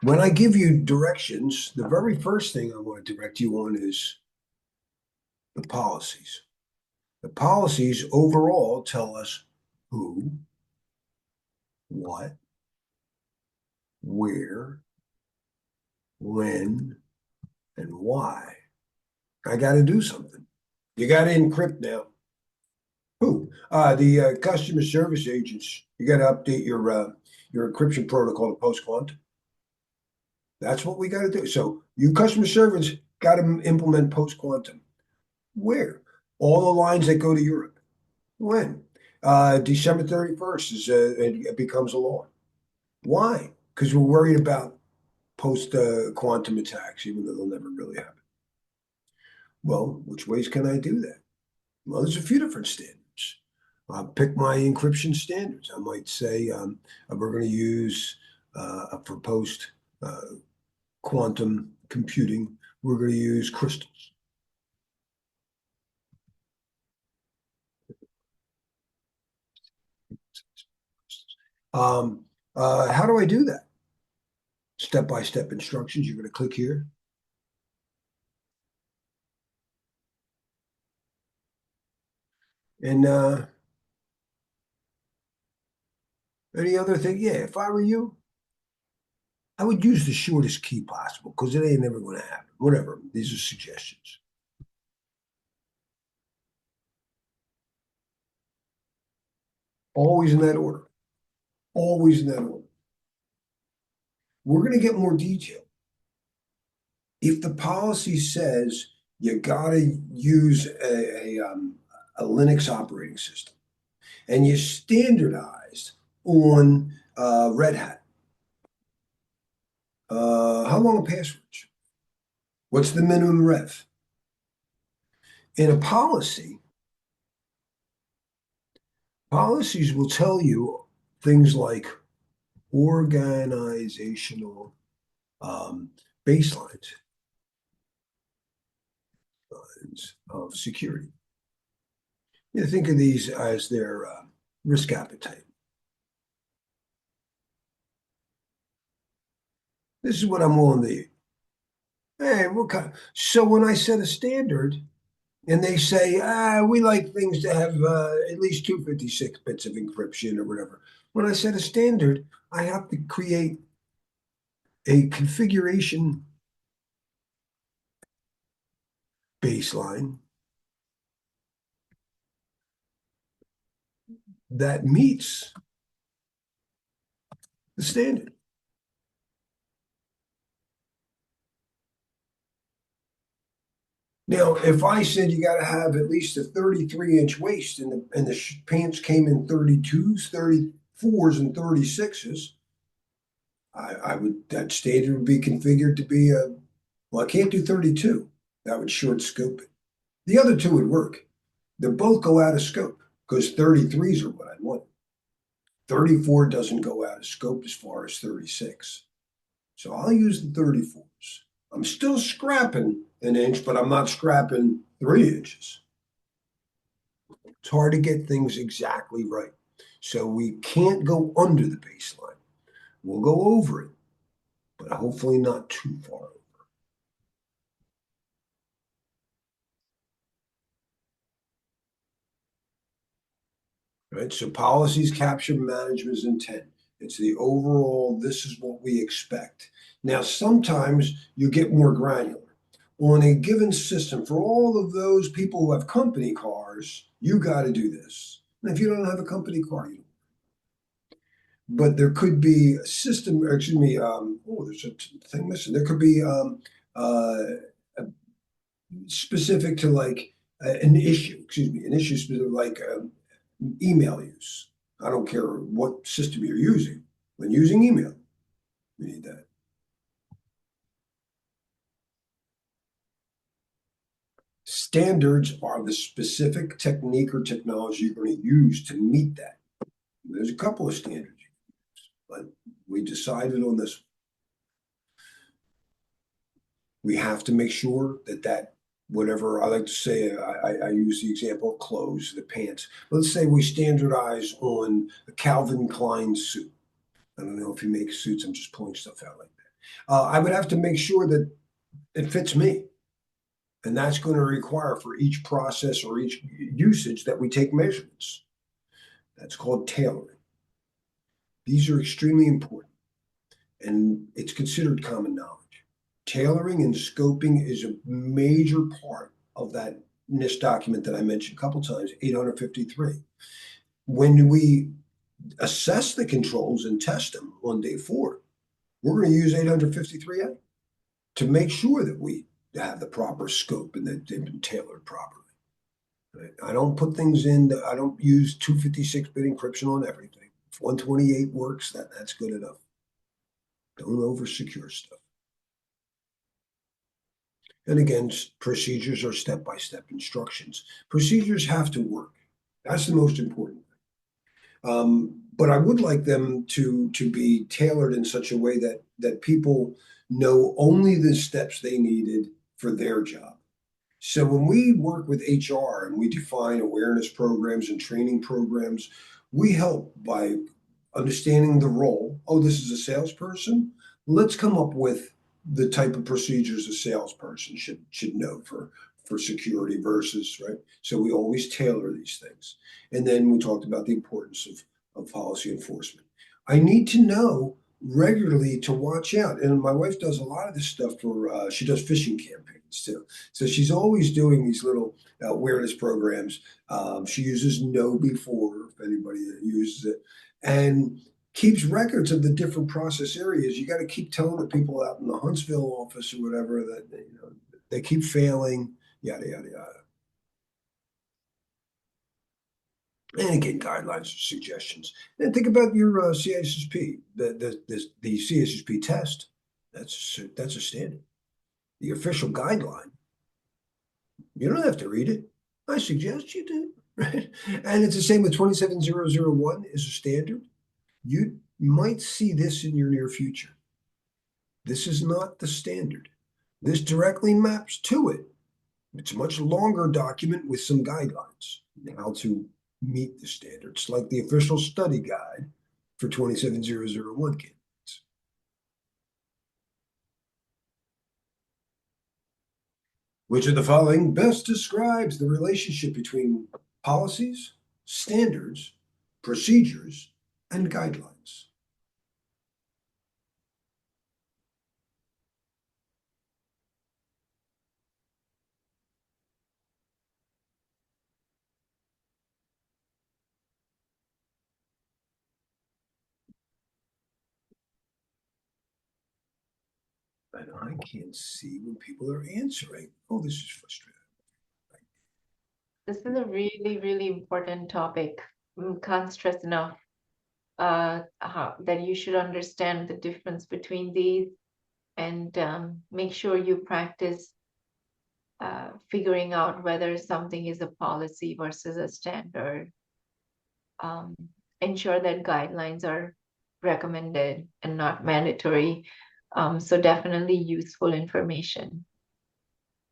When I give you directions, the very first thing I want to direct you on is the policies. The policies overall tell us who, what, where, when, and why. I got to do something. You got to encrypt now. Who? The customer service agents. You got to update your encryption protocol to post-quantum. That's what we got to do. So you customer service got to implement post-quantum. Where? All the lines that go to Europe. When? December 31st it becomes a law. Why? Because we're worried about post-quantum attacks, even though they'll never really happen. Well, which ways can I do that? Well, there's a few different standards. Pick my encryption standards. I might say we're going to use for post quantum computing, we're going to use crystals. How do I do that? Step-by-step instructions. You're going to click here. And any other thing? Yeah, if I were you, I would use the shortest key possible because it ain't never going to happen. Whatever. These are suggestions. Always in that order. Always in that order. We're going to get more detail. If the policy says you got to use a Linux operating system and you standardized on Red Hat, how long are passwords? What's the minimum rev? In a policy, policies will tell you things like organizational baselines of security. You think of these as their risk appetite. This is what I'm willing to eat. Hey, what kind? So when I set a standard and they say, we like things to have at least 256 bits of encryption or whatever. When I set a standard, I have to create a configuration baseline that meets the standard. Now, if I said you got to have at least a 33-inch waist and the pants came in 32s, 34s, and 36s, I would, that standard would be configured to be well, I can't do 32. That would short scope it. The other two would work. They both go out of scope because 33s are what I want. 34 doesn't go out of scope as far as 36. So I'll use the 34s. I'm still scrapping an inch, but I'm not scrapping 3 inches. It's hard to get things exactly right. So we can't go under the baseline. We'll go over it, but hopefully not too far over. Right? So policies capture management's intent. It's the overall, this is what we expect. Now, sometimes you get more granular. On a given system, for all of those people who have company cars, you got to do this. And if you don't have a company car, you don't. But there could be a system, excuse me, there's a thing missing. There could be specific to like an issue, an issue specific like email use. I don't care what system you're using. When using email, we need that. Standards are the specific technique or technology you're going to use to meet that. There's a couple of standards, but we decided on this. We have to make sure that whatever I like to say, I use the example of clothes, the pants. Let's say we standardize on a Calvin Klein suit. I don't know if you make suits. I'm just pulling stuff out like that. I would have to make sure that it fits me. And that's going to require for each process or each usage that we take measurements. That's called tailoring. These are extremely important, and it's considered common knowledge. Tailoring and scoping is a major part of that NIST document that I mentioned a couple times, 853. When we assess the controls and test them on day 4, we're going to use 853A to make sure that we have the proper scope and that they've been tailored properly. Right? I don't put things in, I don't use 256-bit encryption on everything. If 128 works, that's good enough. Don't over-secure stuff. And again, procedures are step-by-step instructions. Procedures have to work. That's the most important thing. But I would like them to be tailored in such a way that people know only the steps they needed for their job. So when we work with HR and we define awareness programs and training programs, we help by understanding the role. Oh, this is a salesperson. Let's come up with the type of procedures a salesperson should know for security versus, right? So we always tailor these things. And then we talked about the importance of policy enforcement. I need to know regularly to watch out. And my wife does a lot of this stuff for, she does phishing campaigns too. So she's always doing these little awareness programs. She uses Know Before, if anybody uses it, and keeps records of the different process areas. You got to keep telling the people out in the Huntsville office or whatever that they keep failing, yada yada yada. And again, guidelines or suggestions. And think about your CISSP, the CISSP test. That's a standard. The official guideline. You don't have to read it. I suggest you do. Right? And it's the same with 27001 is a standard. You might see this in your near future. This is not the standard. This directly maps to it. It's a much longer document with some guidelines on how to meet the standards, like the official study guide for 27001 candidates. Which of the following best describes the relationship between policies, standards, procedures, and guidelines? And I can't see when people are answering. Oh, this is frustrating. This is a really, really important topic. Can't stress enough that you should understand the difference between these and make sure you practice figuring out whether something is a policy versus a standard. Ensure that guidelines are recommended and not mandatory. So definitely useful information.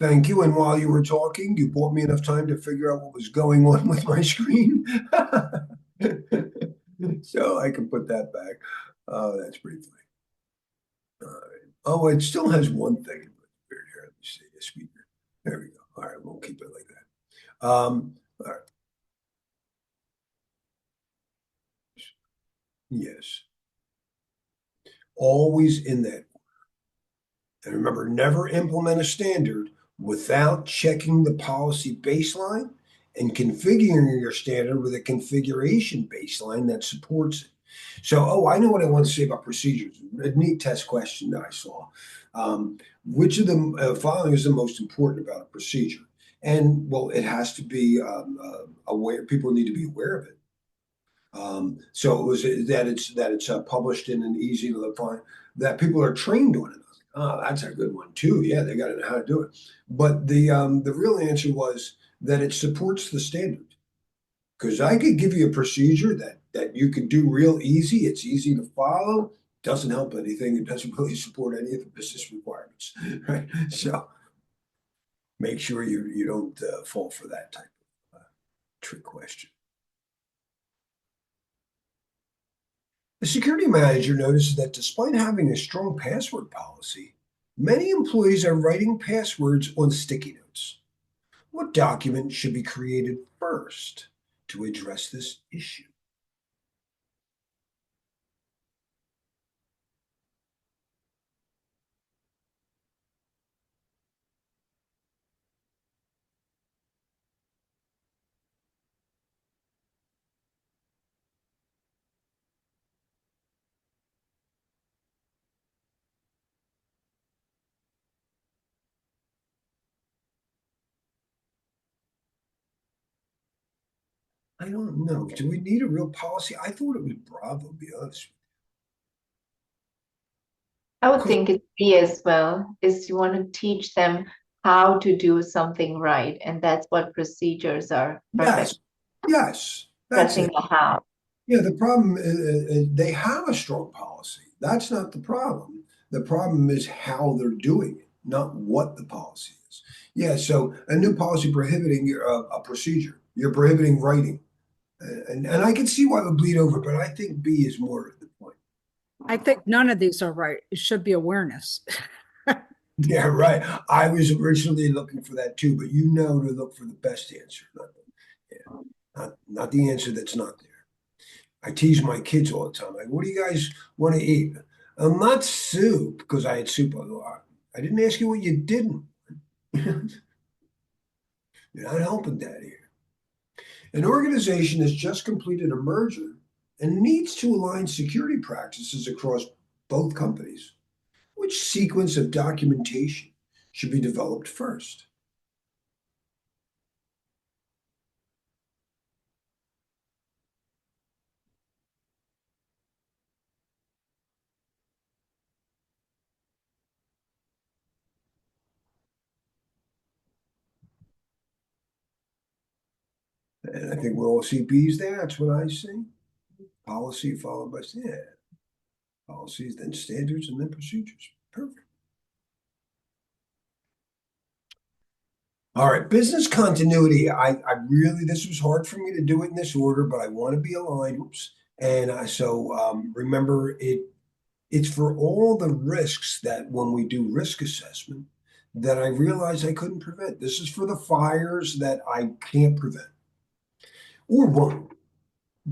Thank you. And while you were talking, you bought me enough time to figure out what was going on with my screen. So I can put that back. Oh, that's pretty funny. All right. Oh, it still has one thing. Here, let me see the speaker. There we go. All right, we'll keep it like that. All right. Yes. Always in that. And remember, never implement a standard without checking the policy baseline and configuring your standard with a configuration baseline that supports it. So, oh, I know what I want to say about procedures. A neat test question that I saw. Which of the following is the most important about a procedure? And well, it has to be aware. People need to be aware of it. So it was that it's published in an easy to find, that people are trained on it. Oh, that's a good one too. Yeah, they got to know how to do it. But the real answer was that it supports the standard. Because I could give you a procedure that you could do real easy. It's easy to follow. Doesn't help anything. It doesn't really support any of the business requirements, right? So make sure you don't fall for that type of trick question. The security manager notices that despite having a strong password policy, many employees are writing passwords on sticky notes. What document should be created first to address this issue? I don't know. Do we need a real policy? I thought it was Bravo, to be honest. I would think it's B as well, is you want to teach them how to do something right, and that's what procedures are. Yes, yes, that's Pressing it. the how. Yeah, the problem is they have a strong policy. That's not the problem. The problem is how they're doing it, not what the policy is. Yeah, so a new policy prohibiting a procedure. You're prohibiting writing. And I can see why it would bleed over, but I think B is more of the point. I think none of these are right. It should be awareness. Yeah, right. I was originally looking for that too, but you know to look for the best answer, not the answer that's not there. I tease my kids all the time. Like, what do you guys want to eat? Not soup, because I had soup a lot. I didn't ask you what you didn't. You're not helping Dad here. An organization has just completed a merger and needs to align security practices across both companies. Which sequence of documentation should be developed first? And I think we'll all see B's there. That's what I see. Policy followed by policies, then standards, and then procedures. Perfect. All right, business continuity. I really, this was hard for me to do it in this order, but I want to be aligned. Oops. And remember, it's for all the risks that when we do risk assessment, that I realized I couldn't prevent. This is for the fires that I can't prevent or won't.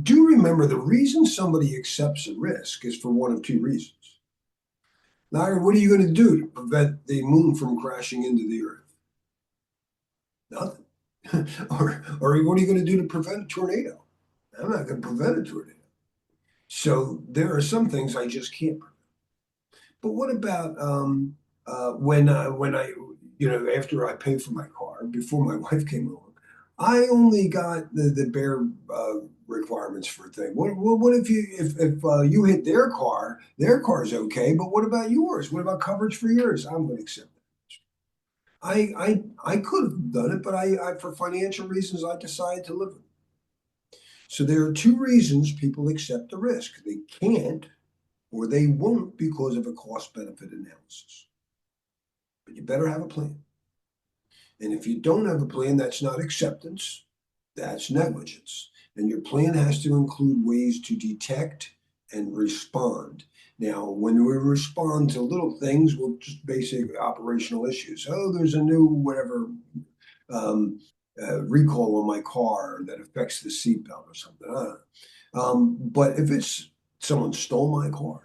Do remember the reason somebody accepts a risk is for one of two reasons. Larry, what are you going to do to prevent the moon from crashing into the earth? Nothing. or what are you going to do to prevent a tornado? I'm not going to prevent a tornado. So there are some things I just can't prevent. But what about when I after I paid for my car before my wife came along, I only got the bare requirements for a thing. What if you hit their car? Their car's okay, but what about yours? What about coverage for yours? I'm going to accept that. I could have done it, but I for financial reasons I decided to live it. So there are two reasons people accept the risk. They can't or they won't because of a cost benefit analysis. But you better have a plan. And if you don't have a plan, that's not acceptance, that's negligence. And your plan has to include ways to detect and respond. Now, when we respond to little things, well, just basic operational issues. Oh, there's a new whatever recall on my car that affects the seatbelt or something. But if it's someone stole my car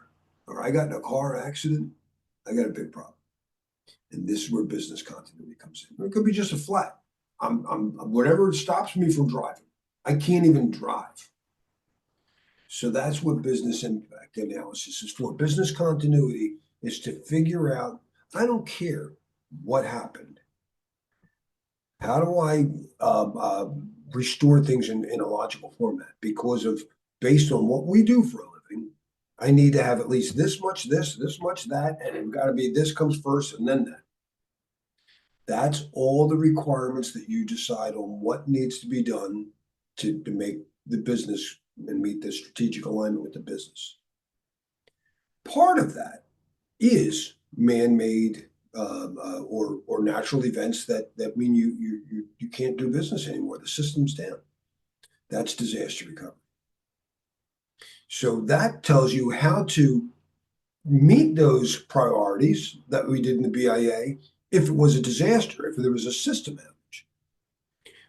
or I got in a car accident, I got a big problem. And this is where business continuity comes in. It could be just a flat. I'm whatever stops me from driving. I can't even drive. So that's what business impact analysis is for. Business continuity is to figure out, I don't care what happened. How do I restore things in a logical format? Because based on what we do for a living, I need to have at least this much this much that, and it's got to be this comes first and then that. That's all the requirements that you decide on what needs to be done to make the business and meet the strategic alignment with the business. Part of that is man-made or natural events that mean you can't do business anymore. The system's down. That's disaster recovery. So that tells you how to meet those priorities that we did in the BIA if it was a disaster, if there was a system outage.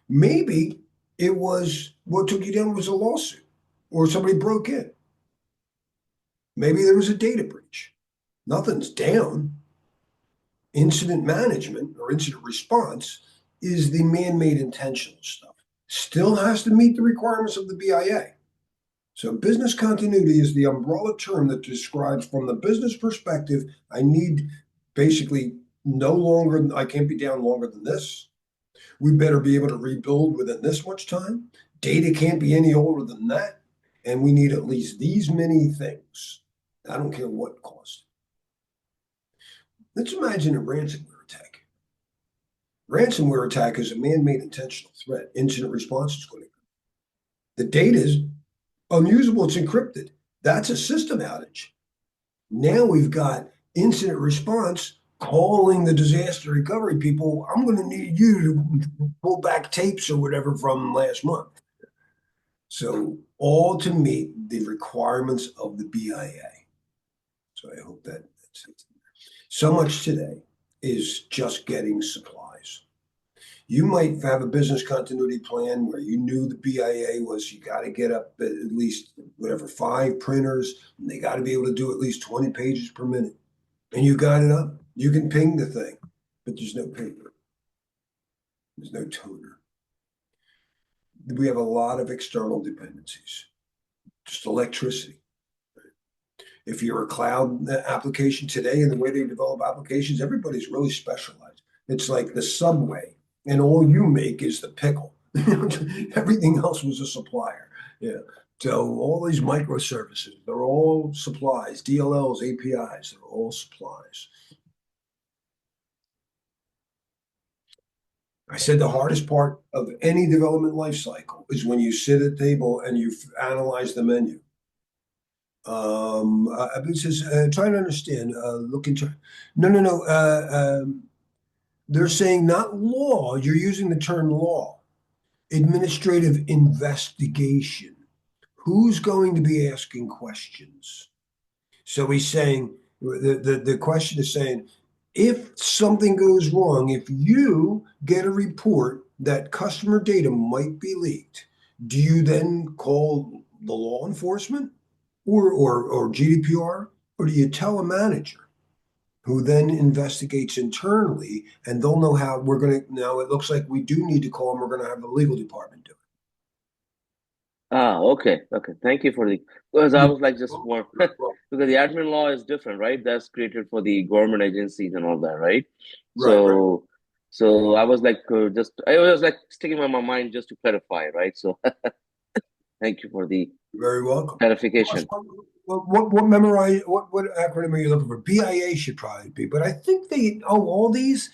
Maybe it was what took you down was a lawsuit or somebody broke in. Maybe there was a data breach. Nothing's down. Incident management or incident response is the man-made intentional stuff. Still has to meet the requirements of the BIA. So business continuity is the umbrella term that describes from the business perspective, I need basically no longer, I can't be down longer than this. We better be able to rebuild within this much time. Data can't be any older than that. And we need at least these many things. I don't care what cost. Let's imagine a ransomware attack. Ransomware attack is a man-made intentional threat. Incident response is going to. The data is unusable, it's encrypted. That's a system outage. Now we've got incident response calling the disaster recovery people. I'm going to need you to pull back tapes or whatever from last month. So all to meet the requirements of the BIA. So I hope that's it. So much today is just getting supplies. You might have a business continuity plan where you knew the BIA was you got to get up at least whatever 5 printers, and they got to be able to do at least 20 pages per minute. And you got it up. You can ping the thing, but there's no paper. There's no toner. We have a lot of external dependencies, just electricity. If you're a cloud application today and the way they develop applications, everybody's really specialized. It's like the subway, and all you make is the pickle. Everything else was a supplier. Yeah. So all these microservices, they're all supplies, DLLs, APIs, they're all supplies. I said the hardest part of any development lifecycle is when you sit at the table and you analyze the menu. It says, trying to understand, look into, no. They're saying not law. You're using the term law. Administrative investigation. Who's going to be asking questions? So he's saying, the question is saying, if something goes wrong, if you get a report that customer data might be leaked, do you then call the law enforcement or GDPR, or do you tell a manager who then investigates internally, and they'll know how we're going to, now it looks like we do need to call them, we're going to have the legal department do it. Ah, okay. Thank you for the, because I was like just Well, more well, because the admin law is different, right? That's created for the government agencies and all that, right? right. So I was like just I was like sticking on my mind just to clarify, right? So thank you for the You're very welcome. clarification. What memorize, what acronym are you looking for? BIA should probably be, but I think all these,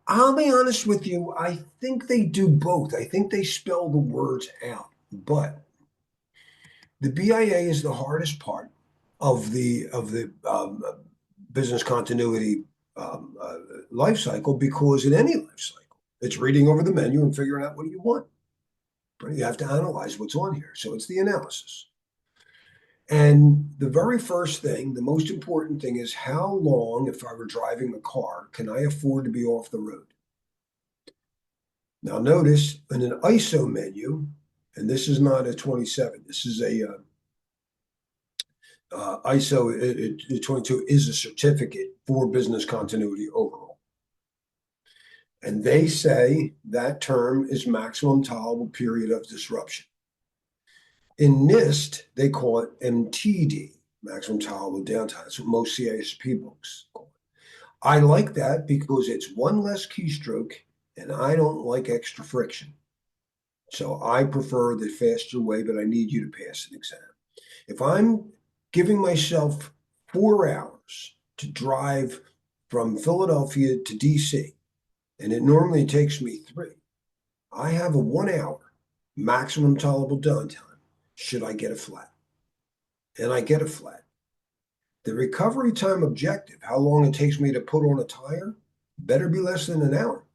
I'll be honest with you, I think they do both. I think they spell the words out, but the BIA is the hardest part of the business continuity life cycle, because in any life cycle, it's reading over the menu and figuring out what do you want. But you have to analyze what's on here. So it's the analysis. And the very first thing, the most important thing is how long, if I were driving a car, can I afford to be off the road? Now notice in an ISO menu, and this is not a 27, this is a ISO 22 is a certificate for business continuity overall. And they say that term is maximum tolerable period of disruption. In NIST, they call it MTD, maximum tolerable downtime. That's what most CISSP books call it. I like that because it's one less keystroke, and I don't like extra friction. So I prefer the faster way, but I need you to pass an exam. If I'm giving myself 4 hours to drive from Philadelphia to DC, and it normally takes me 3, I have a 1 hour maximum tolerable downtime should I get a flat. And I get a flat. The recovery time objective, how long it takes me to put on a tire, better be less than an hour.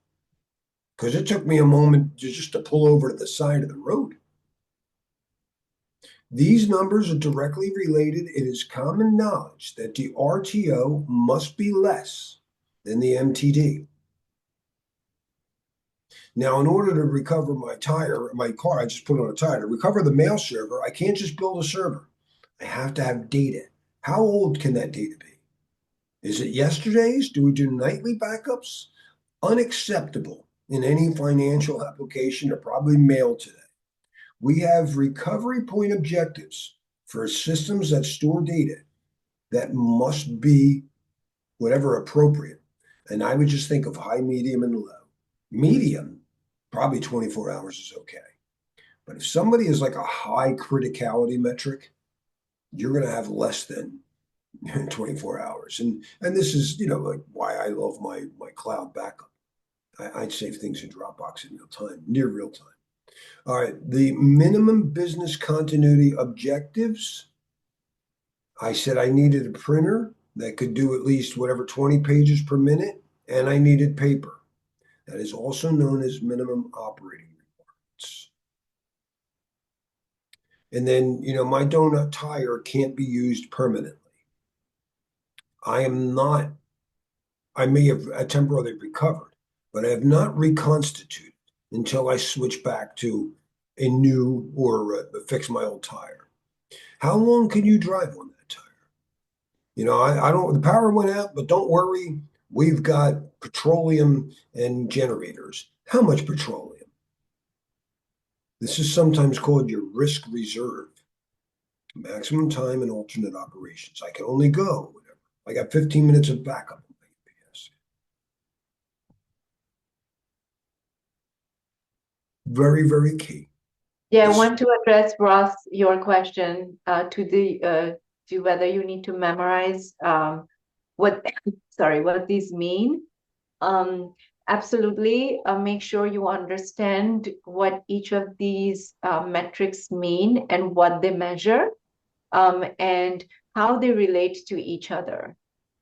Because it took me a moment just to pull over to the side of the road. These numbers are directly related. It is common knowledge that the RTO must be less than the MTD. Now, in order to recover my car, I just put on a tire. To recover the mail server, I can't just build a server. I have to have data. How old can that data be? Is it yesterday's? Do we do nightly backups? Unacceptable in any financial application or probably mail today. We have recovery point objectives for systems that store data that must be whatever appropriate. And I would just think of high, medium, and low. Medium, probably 24 hours is okay. But if somebody is like a high criticality metric, you're going to have less than 24 hours. And this is, like why I love my cloud backup. I'd save things in Dropbox in real time, near real time. All right, the minimum business continuity objectives. I said I needed a printer that could do at least whatever 20 pages per minute, and I needed paper. That is also known as minimum operating requirements. And then, my donut tire can't be used permanently. I may have temporarily recovered, but I have not reconstituted until I switch back to a new or fix my old tire. How long can you drive on that tire? I don't, the power went out, but don't worry. We've got petroleum and generators. How much petroleum? This is sometimes called your risk reserve. Maximum time and alternate operations. I can only go whatever. I got 15 minutes of backup on my UPS. Very, very key. Yeah, I This- want to address, Ross, your question to whether you need to memorize what what these mean. Absolutely. Make sure you understand what each of these metrics mean and what they measure, and how they relate to each other.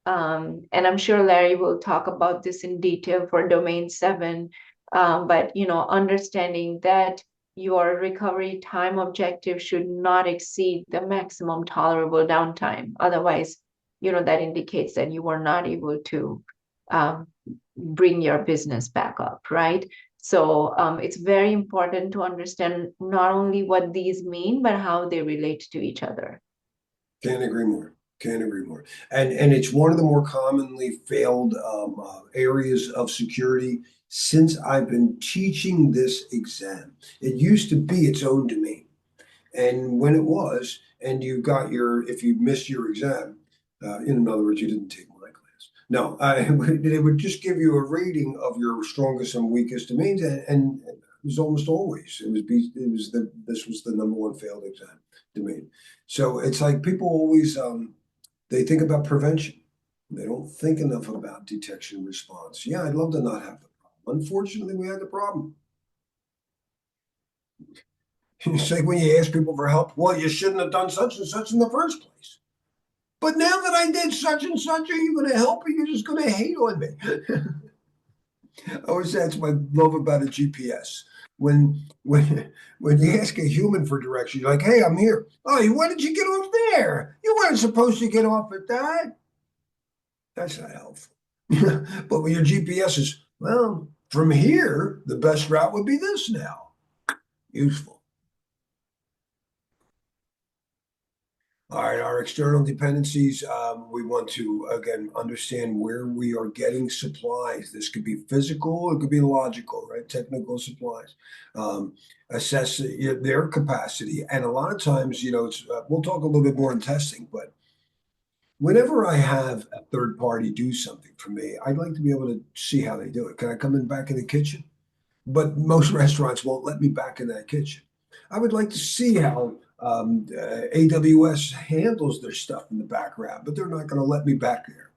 And I'm sure Larry will talk about this in detail for domain 7. But understanding that your recovery time objective should not exceed the maximum tolerable downtime. Otherwise, that indicates that you were not able to bring your business back up, right? So it's very important to understand not only what these mean, but how they relate to each other. Can't agree more. Can't agree more. And it's one of the more commonly failed areas of security since I've been teaching this exam. It used to be its own domain. And when it was, and you got if you missed your exam, in other words, you didn't take my class. No, it would just give you a rating of your strongest and weakest domains, and it was almost always this was the number one failed exam domain. So it's like people always they think about prevention. They don't think enough about detection and response. Yeah, I'd love to not have the problem. Unfortunately, we had the problem. It's like when you ask people for help, well, you shouldn't have done such and such in the first place. But now that I did such and such, are you going to help or you're just going to hate on me? I always say that's what I love about a GPS. When you ask a human for directions, you're like, hey, I'm here. Oh, why did you get off there? You weren't supposed to get off at that. That's not helpful. But when your GPS is, well, from here, the best route would be this now. Useful. All right, our external dependencies, we want to, again, understand where we are getting supplies. This could be physical, it could be logical, right? Technical supplies. Assess their capacity. And a lot of times, we'll talk a little bit more in testing, but whenever I have a third party do something for me, I'd like to be able to see how they do it. Can I come in back in the kitchen? But most restaurants won't let me back in that kitchen. I would like to see how AWS handles their stuff in the background, but they're not going to let me back there.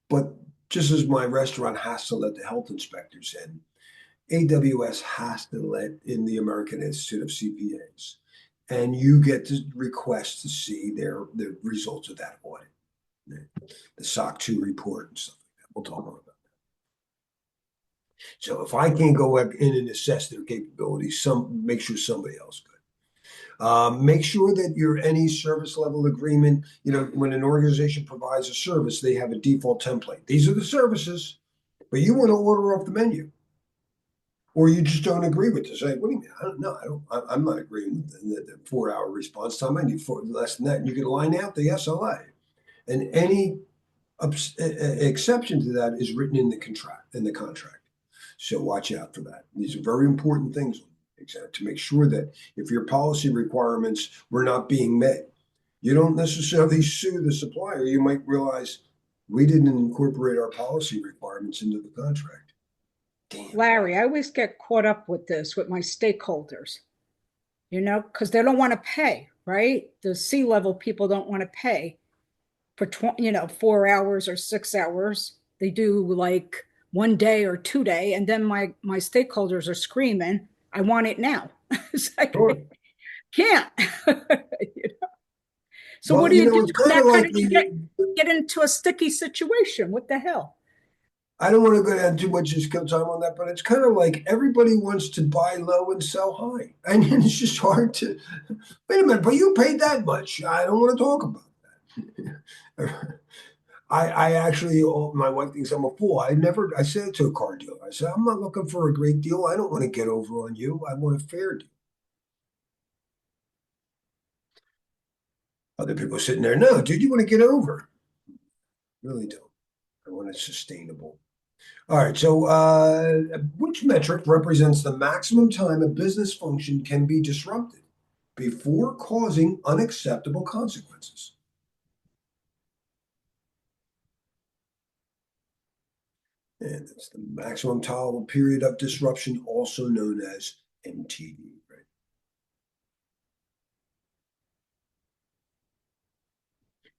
But just as my restaurant has to let the health inspectors in, AWS has to let in the American Institute of CPAs. And you get to request to see the results of that audit, the SOC 2 report and stuff like that. We'll talk about that. So if I can't go in and assess their capabilities, make sure somebody else could. Make sure that any service level agreement, when an organization provides a service, they have a default template. These are the services, but you want to order off the menu. Or you just don't agree with this. Like, what do you mean? I don't know. I'm not agreeing with the 4-hour response time. I need less than that. And you can line out the SLA. And any exception to that is written in the contract. So watch out for that. These are very important things to make sure that if your policy requirements were not being met, you don't necessarily sue the supplier. You might realize we didn't incorporate our policy requirements into the contract. Damn. Larry, I always get caught up with this with my stakeholders, because they don't want to pay, right? The C-level people don't want to pay for 4 hours or 6 hours. They do like 1 day or 2 day, and then my stakeholders are screaming, I want it now. It's like, Sure. can't. So Well, what do you do? it's kind of like You get into a sticky situation. What the hell? I don't want to go down too much skill time on that, but it's kind of like everybody wants to buy low and sell high. And it's just hard to, wait a minute, but you paid that much. I don't want to talk about that. I actually, my wife thinks I'm a fool. I said it to a car dealer. I said, I'm not looking for a great deal. I don't want to get over on you. I want a fair deal. Other people sitting there, no, dude, you want to get over. Really don't. I want it sustainable. All right, so which metric represents the maximum time a business function can be disrupted before causing unacceptable consequences? And it's the maximum tolerable period of disruption, also known as MTD, right?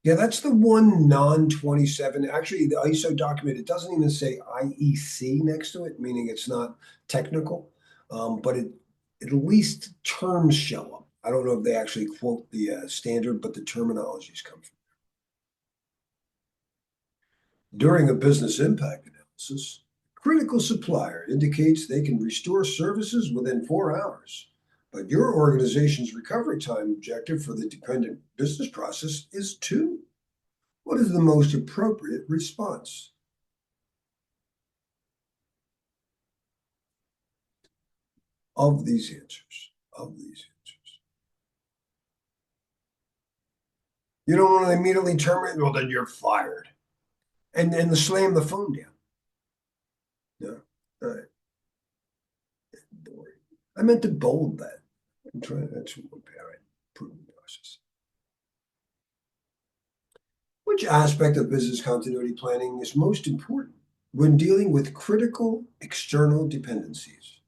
Yeah, that's the one non-27. Actually, the ISO document, it doesn't even say IEC next to it, meaning it's not technical, but it at least terms show up. I don't know if they actually quote the standard, but the terminologies come from. During a business impact analysis, critical supplier indicates they can restore services within 4 hours, but your organization's recovery time objective for the dependent business process is 2. What is the most appropriate response? Of these answers, you don't want to immediately terminate. Well, then you're fired, and then slam the phone down. No, all right. I meant to bold that. I'm trying. That's one parent improvement process. Which aspect of business continuity planning is most important when dealing with critical external dependencies?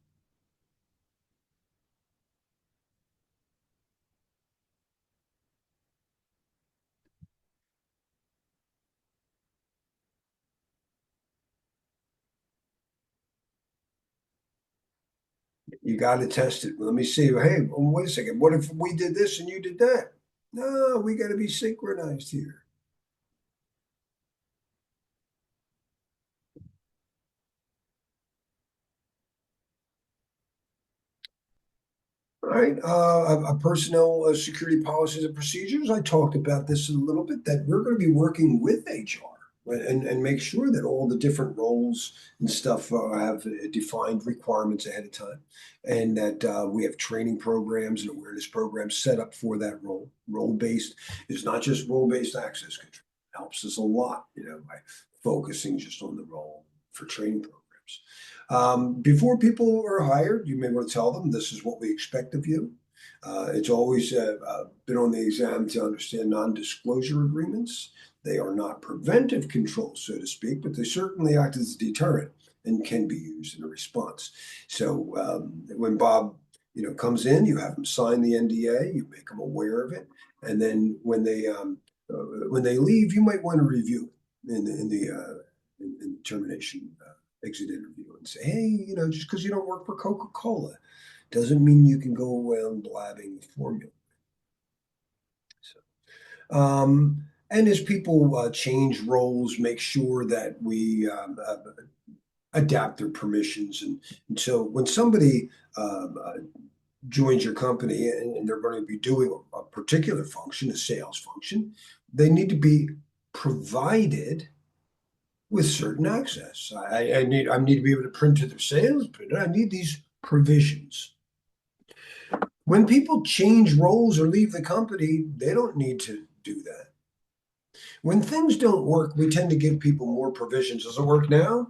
You got to test it. Let me see. Hey, wait a second. What if we did this and you did that? No, we got to be synchronized here. All right. Personnel security policies and procedures. I talked about this a little bit, that we're going to be working with HR and make sure that all the different roles and stuff have defined requirements ahead of time, and that we have training programs and awareness programs set up for that role. Role-based is not just role-based access control. It helps us a lot, by focusing just on the role for training programs. Before people are hired, you may want to tell them this is what we expect of you. It's always been on the exam to understand non-disclosure agreements. They are not preventive controls, so to speak, but they certainly act as a deterrent and can be used in a response. So when Bob, comes in, you have him sign the NDA, you make him aware of it, and then when they leave, you might want to review it in the termination exit interview and say, hey, just because you don't work for Coca-Cola doesn't mean you can go around blabbing the formula. So, and as people change roles, make sure that we adapt their permissions. And so when somebody joins your company and they're going to be doing a particular function, a sales function, they need to be provided with certain access. I need to be able to print to their sales, but I need these provisions. When people change roles or leave the company, they don't need to do that. When things don't work, we tend to give people more provisions. Does it work now?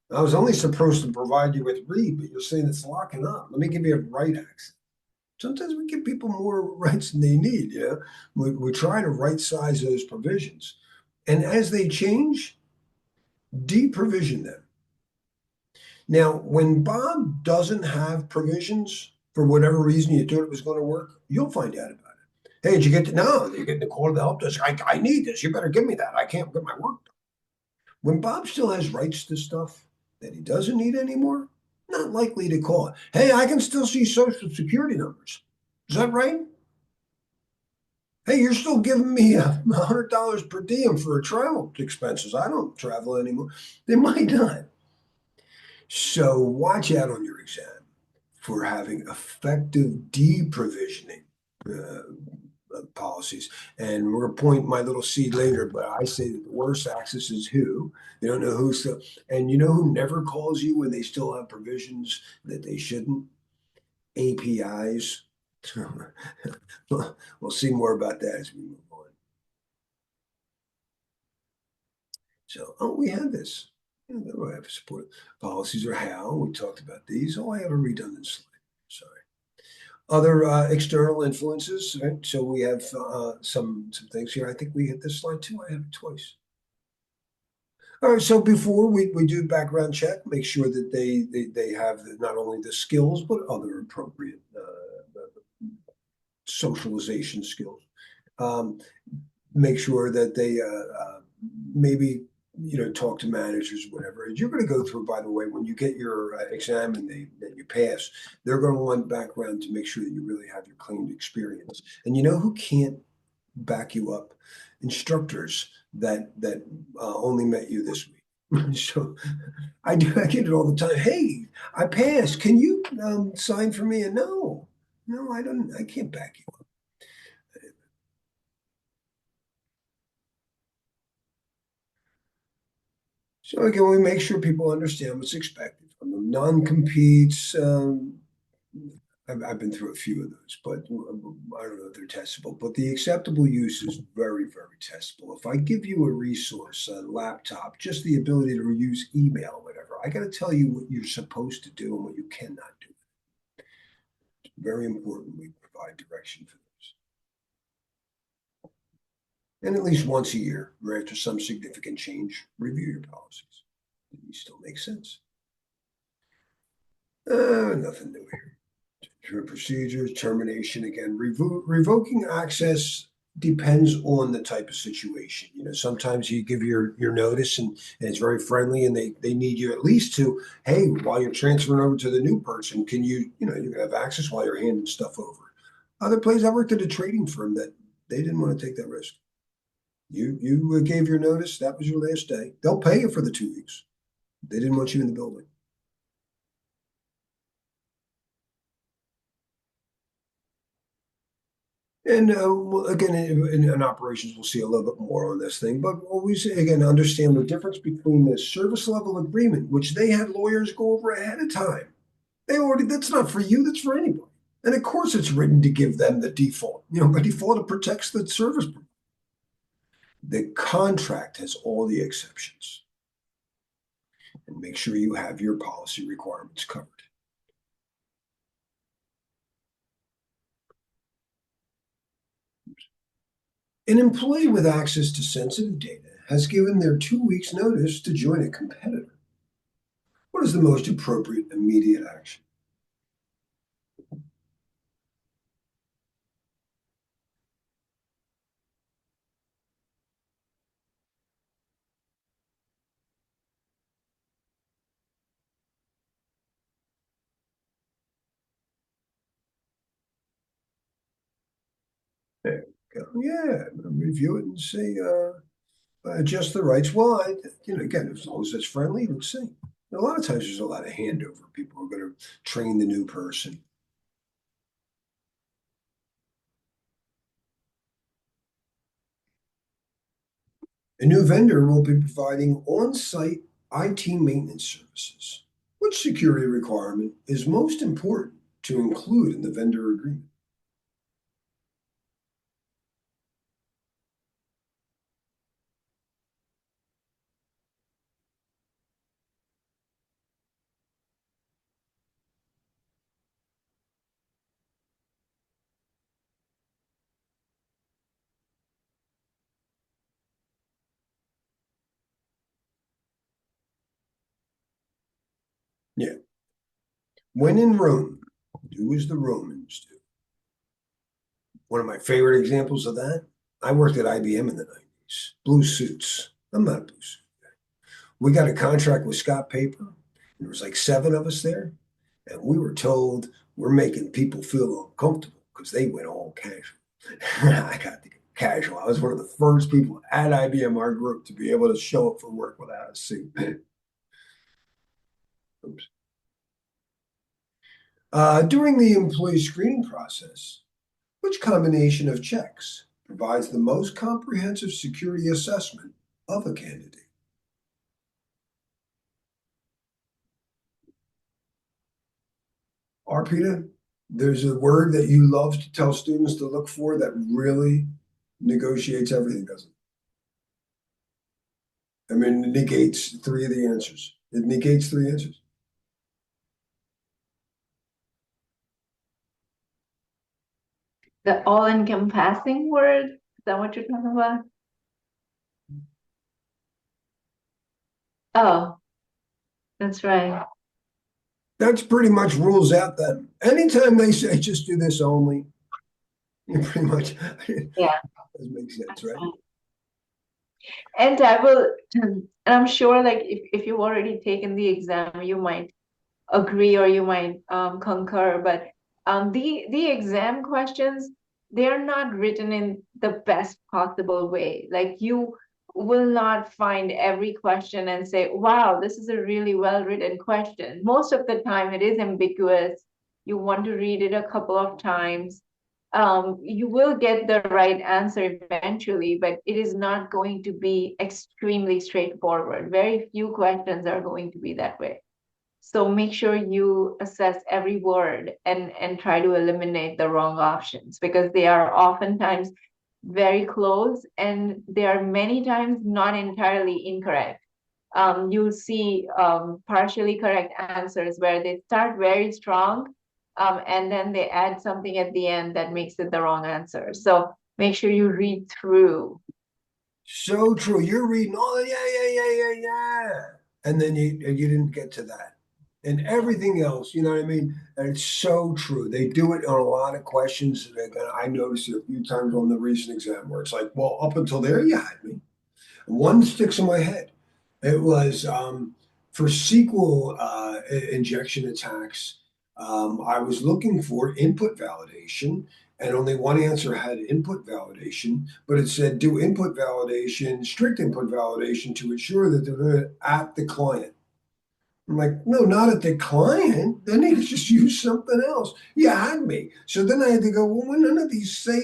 I was only supposed to provide you with read, but you're saying it's locking up. Let me give you a write access. Sometimes we give people more rights than they need. Yeah, we try to right size those provisions, and as they change, deprovision them. Now, when Bob doesn't have provisions for whatever reason you thought it was going to work, you'll find out about it. Hey, did you get no? You're getting the call to the help desk. I need this. You better give me that. I can't get my work done. When Bob still has rights to stuff that he doesn't need anymore, not likely to call. Hey, I can still see social security numbers. Is that right? Hey, you're still giving me $100 per diem for travel expenses. I don't travel anymore. They might not. So watch out on your exam for having effective deprovisioning policies. And we're going to point my little seed later, but I say that the worst access is who. They don't know who's still, and you know who never calls you when they still have provisions that they shouldn't? APIs. We'll see more about that as we move on. So, oh, we had this. We have support policies or how. We talked about these. Oh, I have a redundant slide. Sorry. Other external influences, right? So we have some things here. I think we hit this slide too. I have it twice. All right, so before we do background check, make sure that they have not only the skills, but other appropriate socialization skills. Make sure that they maybe talk to managers, whatever. You're going to go through, by the way, when you get your exam and that you pass, they're going to want background to make sure that you really have your claimed experience. And you know who can't back you up? Instructors that only met you this week. So I get it all the time. Hey, I passed. Can you sign for me? And no, I don't. I can't back you up. So again, we make sure people understand what's expected from them. Non-competes, I've been through a few of those, but I don't know if they're testable. But the acceptable use is very, very testable. If I give you a resource, a laptop, just the ability to use email, whatever, I got to tell you what you're supposed to do and what you cannot do. It's very important we provide direction for those. And at least once a year, or after some significant change, review your policies. These still make sense. Nothing new here. Procedures, termination, again, revoking access depends on the type of situation. Sometimes you give your notice and it's very friendly and they need you at least to, hey, while you're transferring over to the new person, can you can have access while you're handing stuff over. Other places, I worked at a trading firm that they didn't want to take that risk. You gave your notice, that was your last day. They'll pay you for the 2 weeks. They didn't want you in the building. And again, in operations, we'll see a little bit more on this thing, but always, again, understand the difference between the service level agreement, which they had lawyers go over ahead of time. That's not for you, that's for anybody. And of course, it's written to give them the default. By default, it protects the service. The contract has all the exceptions. And make sure you have your policy requirements covered. An employee with access to sensitive data has given their 2 weeks notice to join a competitor. What is the most appropriate immediate action? There you go. Yeah, review it and see, adjust the rights. Well, again, as long as it's friendly, let's see. A lot of times there's a lot of handover. People are going to train the new person. A new vendor will be providing on-site IT maintenance services. Which security requirement is most important to include in the vendor agreement? Yeah. When in Rome, do as the Romans do. One of my favorite examples of that, I worked at IBM in the 90s. Blue suits. I'm not a blue suit guy. We got a contract with Scott Paper. There was like 7 of us there. And we were told we're making people feel uncomfortable because they went all casual. I got the casual. I was one of the first people at IBM, our group, to be able to show up for work without a suit. Oops. During the employee screening process, which combination of checks provides the most comprehensive security assessment of a candidate? Arpita, there's a word that you love to tell students to look for that really negotiates everything, doesn't it? I mean, it negates three of the answers. It negates three answers. The all-encompassing word, is that what you're talking about? Oh, that's right. That's pretty much rules out them. Anytime they say just do this only, you pretty much Yeah. doesn't make sense, That's right? right. And I will, and I'm sure like if you've already taken the exam, you might agree or you might concur, but the exam questions, they're not written in the best possible way. Like you will not find every question and say, wow, this is a really well written question. Most of the time it is ambiguous. You want to read it a couple of times. You will get the right answer eventually, but it is not going to be extremely straightforward. Very few questions are going to be that way. So make sure you assess every word and try to eliminate the wrong options because they are oftentimes very close and they are many times not entirely incorrect. You'll see partially correct answers where they start very strong and then they add something at the end that makes it the wrong answer. So make sure you read through. So true. You're reading, oh yeah. And then you didn't get to that. And everything else, you know what I mean? And it's so true. They do it on a lot of questions. I noticed it a few times on the recent exam where it's like, well, up until there, you had me. One sticks in my head. It was for SQL injection attacks. I was looking for input validation, and only one answer had input validation, but it said do input validation, strict input validation to ensure that they're at the client. I'm like, no, not at the client. Then they just use something else. You had me. So then I had to go, well, none of these say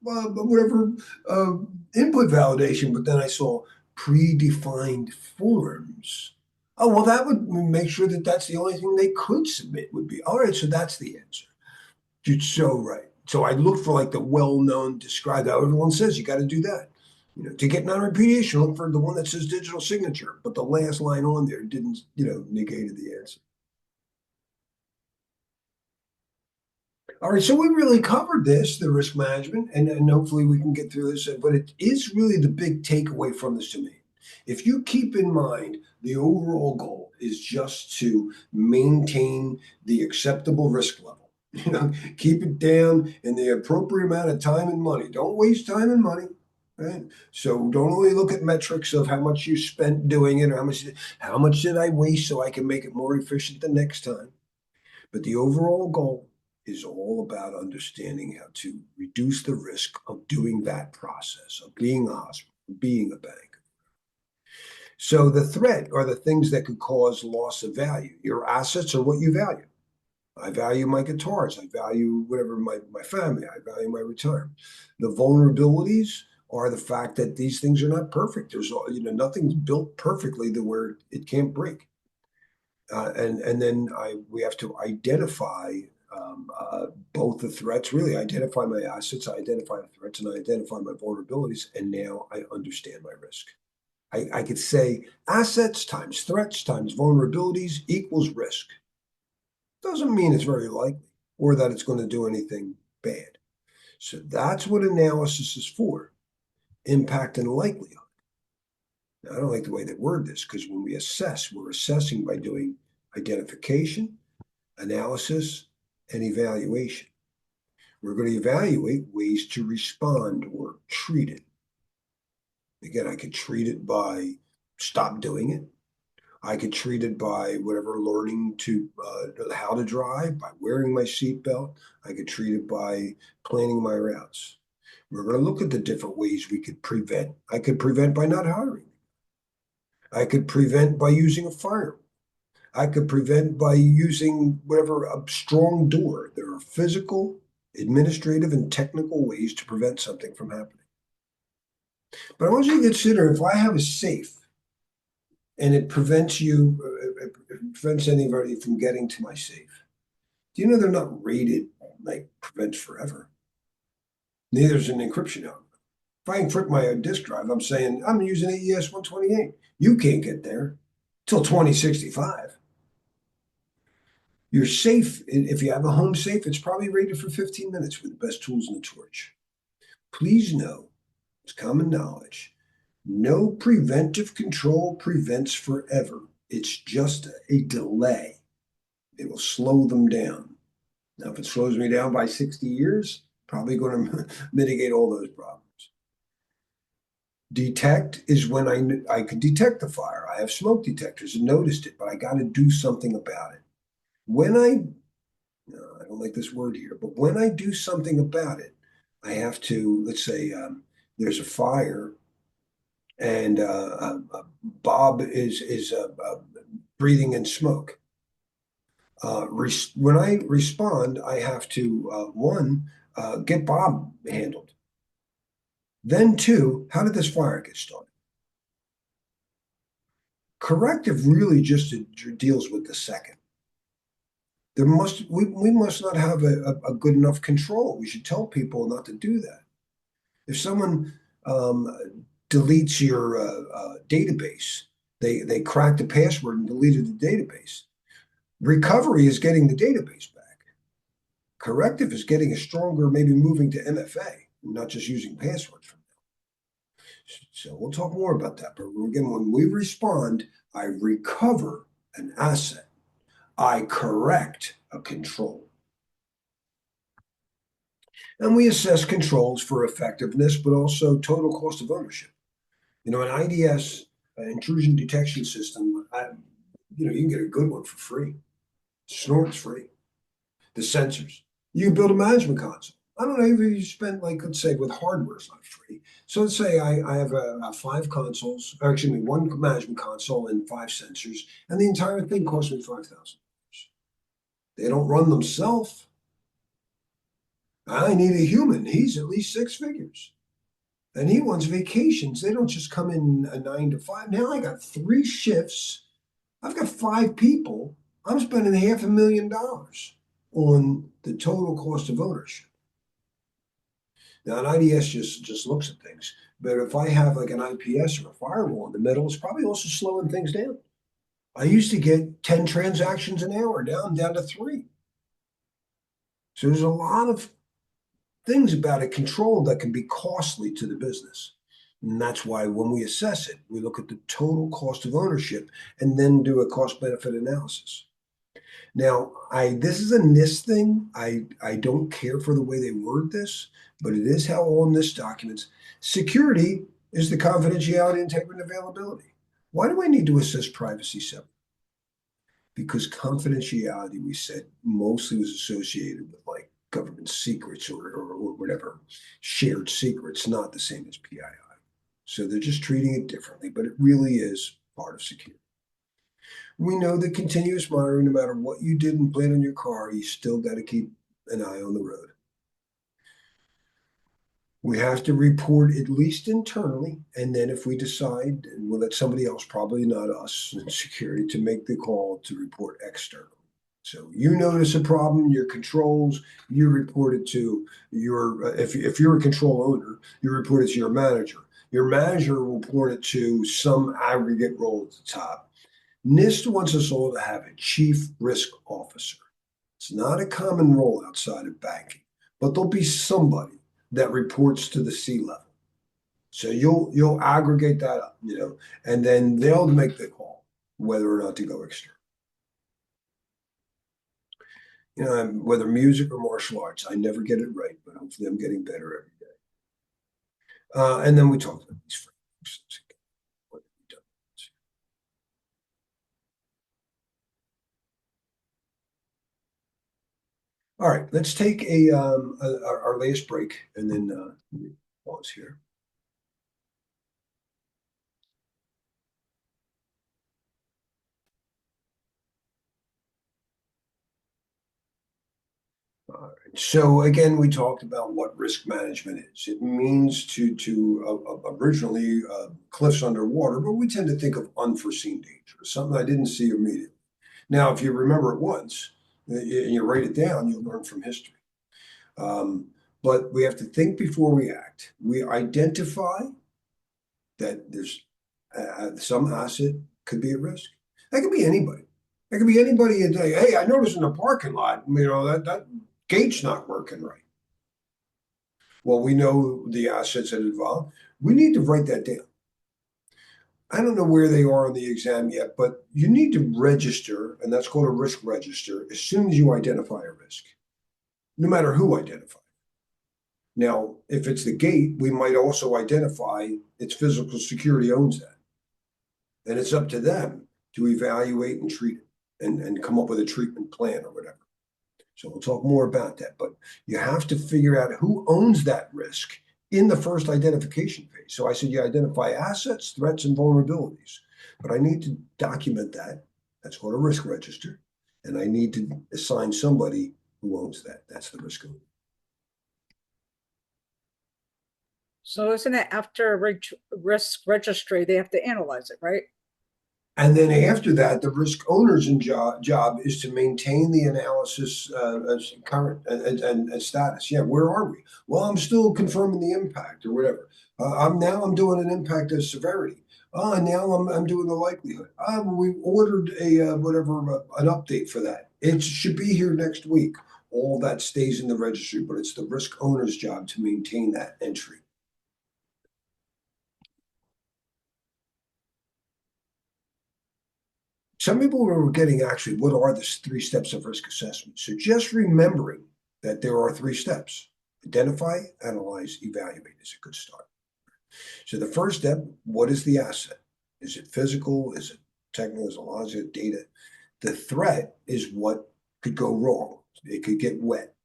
whatever uh, input validation, but then I saw predefined forms. Oh, well, that would make sure that that's the only thing they could submit would be, all right, so that's the answer. You're so right. So I look for like the well-known described how everyone says you got to do that. You know, to get non-repudiation, look for the one that says digital signature, but the last line on there didn't, negated the answer. All right, so we really covered this, the risk management, and hopefully we can get through this. But it is really the big takeaway from this to me. If you keep in mind the overall goal is just to maintain the acceptable risk level. Keep it down in the appropriate amount of time and money. Don't waste time and money. Right. So don't only look at metrics of how much you spent doing it or how much did I waste so I can make it more efficient the next time. But the overall goal is all about understanding how to reduce the risk of doing that process, of being a hospital, being a bank. So the threat are the things that could cause loss of value. Your assets are what you value. I value my guitars. I value whatever my family. I value my retirement. The vulnerabilities are the fact that these things are not perfect. There's nothing's built perfectly to where it can't break. And then we have to identify both the threats, really identify my assets, I identify the threats, and I identify my vulnerabilities. And now I understand my risk. I could say assets times threats times vulnerabilities equals risk. Doesn't mean it's very likely or that it's going to do anything bad. So that's what analysis is for, impact and likelihood. Now, I don't like the way they word this because when we assess, we're assessing by doing identification, analysis, and evaluation. We're going to evaluate ways to respond or treat it. Again, I could treat it by stop doing it. I could treat it by whatever learning to how to drive, by wearing my seatbelt. I could treat it by planning my routes. We're going to look at the different ways we could prevent. I could prevent by not hiring. I could prevent by using a firewall. I could prevent by using whatever, a strong door. There are physical, administrative, and technical ways to prevent something from happening. But I want you to consider, if I have a safe and it prevents anybody from getting to my safe. Do you know they're not rated like prevents forever? Neither is an encryption algorithm. If I encrypt my disk drive, I'm saying I'm using AES 128. You can't get there till 2065. You're safe. If you have a home safe, it's probably rated for 15 minutes with the best tools in the torch. Please know, it's common knowledge, no preventive control prevents forever. It's just a delay. It will slow them down. Now, if it slows me down by 60 years, probably going to mitigate all those problems. Detect is when I could detect the fire. I have smoke detectors and noticed it, but I got to do something about it. When I don't like this word here, but when I do something about it, I have to, let's say there's a fire and Bob is breathing in smoke. When I respond, I have to, one, get Bob handled. Then two, how did this fire get started? Corrective really just deals with the second. We must not have a good enough control. We should tell people not to do that. If someone deletes your database, they cracked the password and deleted the database. Recovery is getting the database back. Corrective is getting a stronger, maybe moving to MFA, not just using passwords from now. So we'll talk more about that. But again, when we respond, I recover an asset. I correct a control. And we assess controls for effectiveness, but also total cost of ownership. An IDS, intrusion detection system, you can get a good one for free. Snort's free. The sensors. You can build a management console. I don't know if you spend, like, let's say with hardware, it's not free. So let's say I have 5 consoles, or excuse me, 1 management console and 5 sensors, and the entire thing costs me $5,000. They don't run themselves. I need a human. He's at least 6 figures. And he wants vacations. They don't just come in a 9 to 5. Now I got 3 shifts. I've got 5 people. I'm spending $500,000 on the total cost of ownership. Now, an IDS just looks at things, but if I have like an IPS or a firewall in the middle, it's probably also slowing things down. I used to get 10 transactions an hour. Now I'm down to 3. So there's a lot of things about it controlled that can be costly to the business. And that's why when we assess it, we look at the total cost of ownership and then do a cost benefit analysis. Now, this is a NIST thing. I don't care for the way they word this, but it is how all NIST documents. Security is the confidentiality, integrity, and availability. Why do I need to assess privacy separately? Because confidentiality, we said, mostly was associated with like government secrets or whatever, shared secrets, not the same as PII. So they're just treating it differently, but it really is part of security. We know that continuous monitoring, no matter what you did and plan on your car, you still got to keep an eye on the road. We have to report at least internally, and then if we decide, and we'll let somebody else, probably not us in security, to make the call to report externally. So you notice a problem, your controls, you report it to your, if you're a control owner, you report it to your manager. Your manager will report it to some aggregate role at the top. NIST wants us all to have a chief risk officer. It's not a common role outside of banking, but there'll be somebody that reports to the C-level. So you'll aggregate that up, and then they'll make the call whether or not to go external. Whether music or martial arts, I never get it right, but hopefully I'm getting better every day. And then we talk about these frameworks. All right, let's take our last break, and then pause here. All right. So again, we talked about what risk management is. It means originally cliffs underwater, but we tend to think of unforeseen danger, something I didn't see immediately. Now, if you remember it once and you write it down, you'll learn from history. But we have to think before we act. We identify that there's some asset could be at risk. That could be anybody. That could be anybody and say, hey, I noticed in the parking lot, that gate's not working right. Well, we know the assets that involved. We need to write that down. I don't know where they are on the exam yet, but you need to register, and that's called a risk register, as soon as you identify a risk, no matter who identifies. Now, if it's the gate, we might also identify its physical security owns that. And it's up to them to evaluate and treat it and come up with a treatment plan or whatever. So we'll talk more about that, but you have to figure out who owns that risk in the first identification phase. So I said you identify assets, threats, and vulnerabilities, but I need to document that. That's called a risk register. And I need to assign somebody who owns that. That's the risk owner. So isn't it after a risk registry, they have to analyze it, right? And then after that, the risk owner's job is to maintain the analysis as current and status. Yeah, where are we? Well, I'm still confirming the impact or whatever. I'm doing an impact of severity. Now I'm doing the likelihood. We ordered an update for that. It should be here next week. All that stays in the registry, but it's the risk owner's job to maintain that entry. Some people were getting actually, what are the 3 steps of risk assessment? So just remembering that there are 3 steps. Identify, analyze, evaluate is a good start. So the first step, what is the asset? Is it physical? Is it technical? Is it logic, data? The threat is what could go wrong. It could get wet.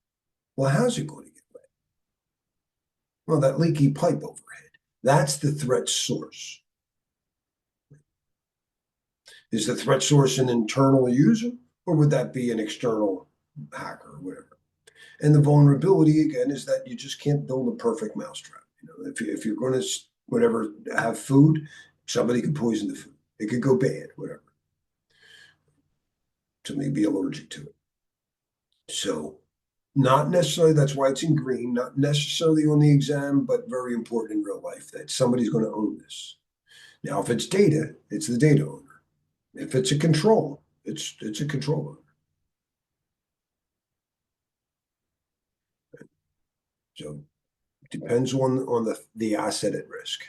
Well, how's it going to get wet? Well, that leaky pipe overhead. That's the threat source. Is the threat source an internal user, or would that be an external hacker or whatever? And the vulnerability, again, is that you just can't build a perfect mousetrap. If you're going to have food, somebody could poison the food. It could go bad, whatever. Somebody be allergic to it. So not necessarily, that's why it's in green, not necessarily on the exam, but very important in real life that somebody's going to own this. Now, if it's data, it's the data owner. If it's a control, it's a control owner. So it depends on the asset at risk.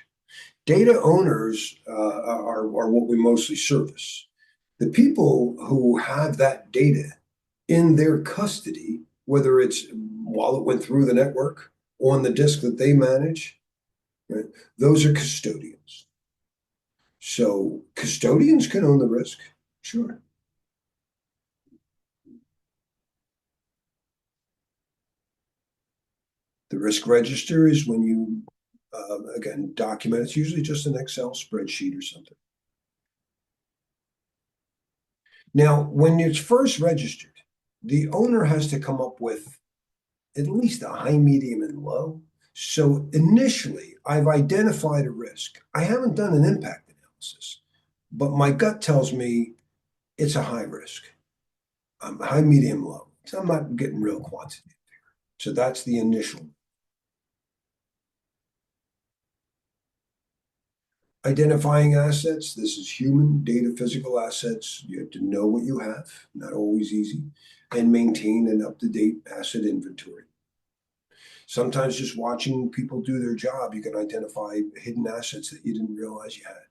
Data owners are what we mostly service. The people who have that data in their custody, whether it's while it went through the network, on the disk that they manage, right? Those are custodians. So custodians can own the risk, sure. The risk register is when you, again, document. It's usually just an Excel spreadsheet or something. Now, when it's first registered, the owner has to come up with at least a high, medium, and low. So initially, I've identified a risk. I haven't done an impact analysis, but my gut tells me it's a high risk. High, medium, low. So I'm not getting real quantity here. So that's the initial. Identifying assets. This is human data, physical assets. You have to know what you have, not always easy, and maintain an up-to-date asset inventory. Sometimes just watching people do their job, you can identify hidden assets that you didn't realize you had.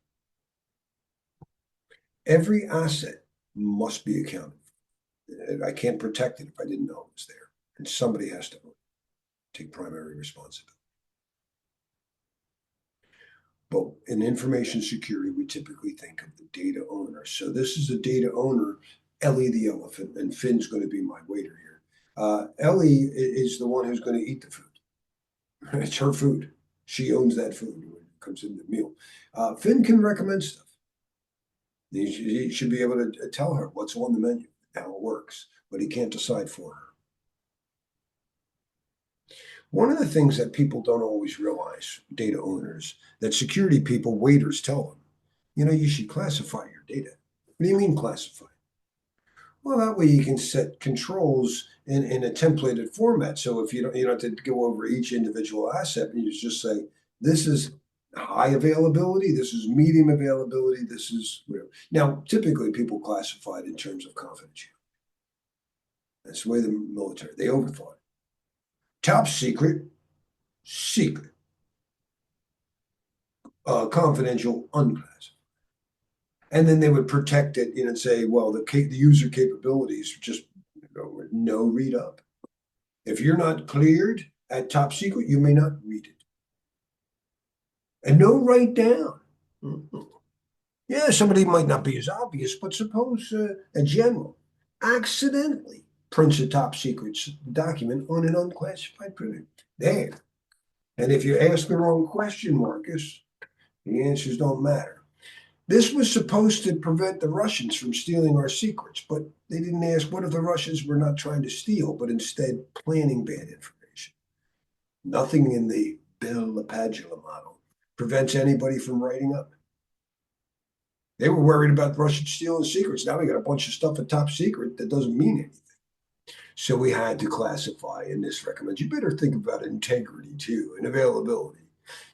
Every asset must be accounted for. I can't protect it if I didn't know it was there. And somebody has to take primary responsibility. But in information security, we typically think of the data owner. So this is a data owner, Ellie the elephant, and Finn's going to be my waiter here. Ellie is the one who's going to eat the food. It's her food. She owns that food when it comes in the meal. Finn can recommend stuff. He should be able to tell her what's on the menu, how it works, but he can't decide for her. One of the things that people don't always realize, data owners, that security people, waiters tell them, you should classify your data. What do you mean classify? Well, that way you can set controls in a templated format. So if you don't have to go over each individual asset, and you just say, this is high availability, this is medium availability, this is whatever. Now, typically people classify it in terms of confidentiality. That's the way the military, they overthought it. Top secret, secret. Confidential, unclassified. And then they would protect it and say, well, the user capabilities just no read up. If you're not cleared at top secret, you may not read it. And no write down. Yeah, somebody might not be as obvious, but suppose a general accidentally prints a top secret document on an unclassified printer. There. And if you ask the wrong question, Marcus, the answers don't matter. This was supposed to prevent the Russians from stealing our secrets, but they didn't ask what if the Russians were not trying to steal, but instead planning bad information. Nothing in the Bill LaPadula model prevents anybody from writing up. They were worried about Russians stealing secrets. Now we got a bunch of stuff at top secret that doesn't mean anything. So we had to classify, and this recommends you better think about integrity too and availability.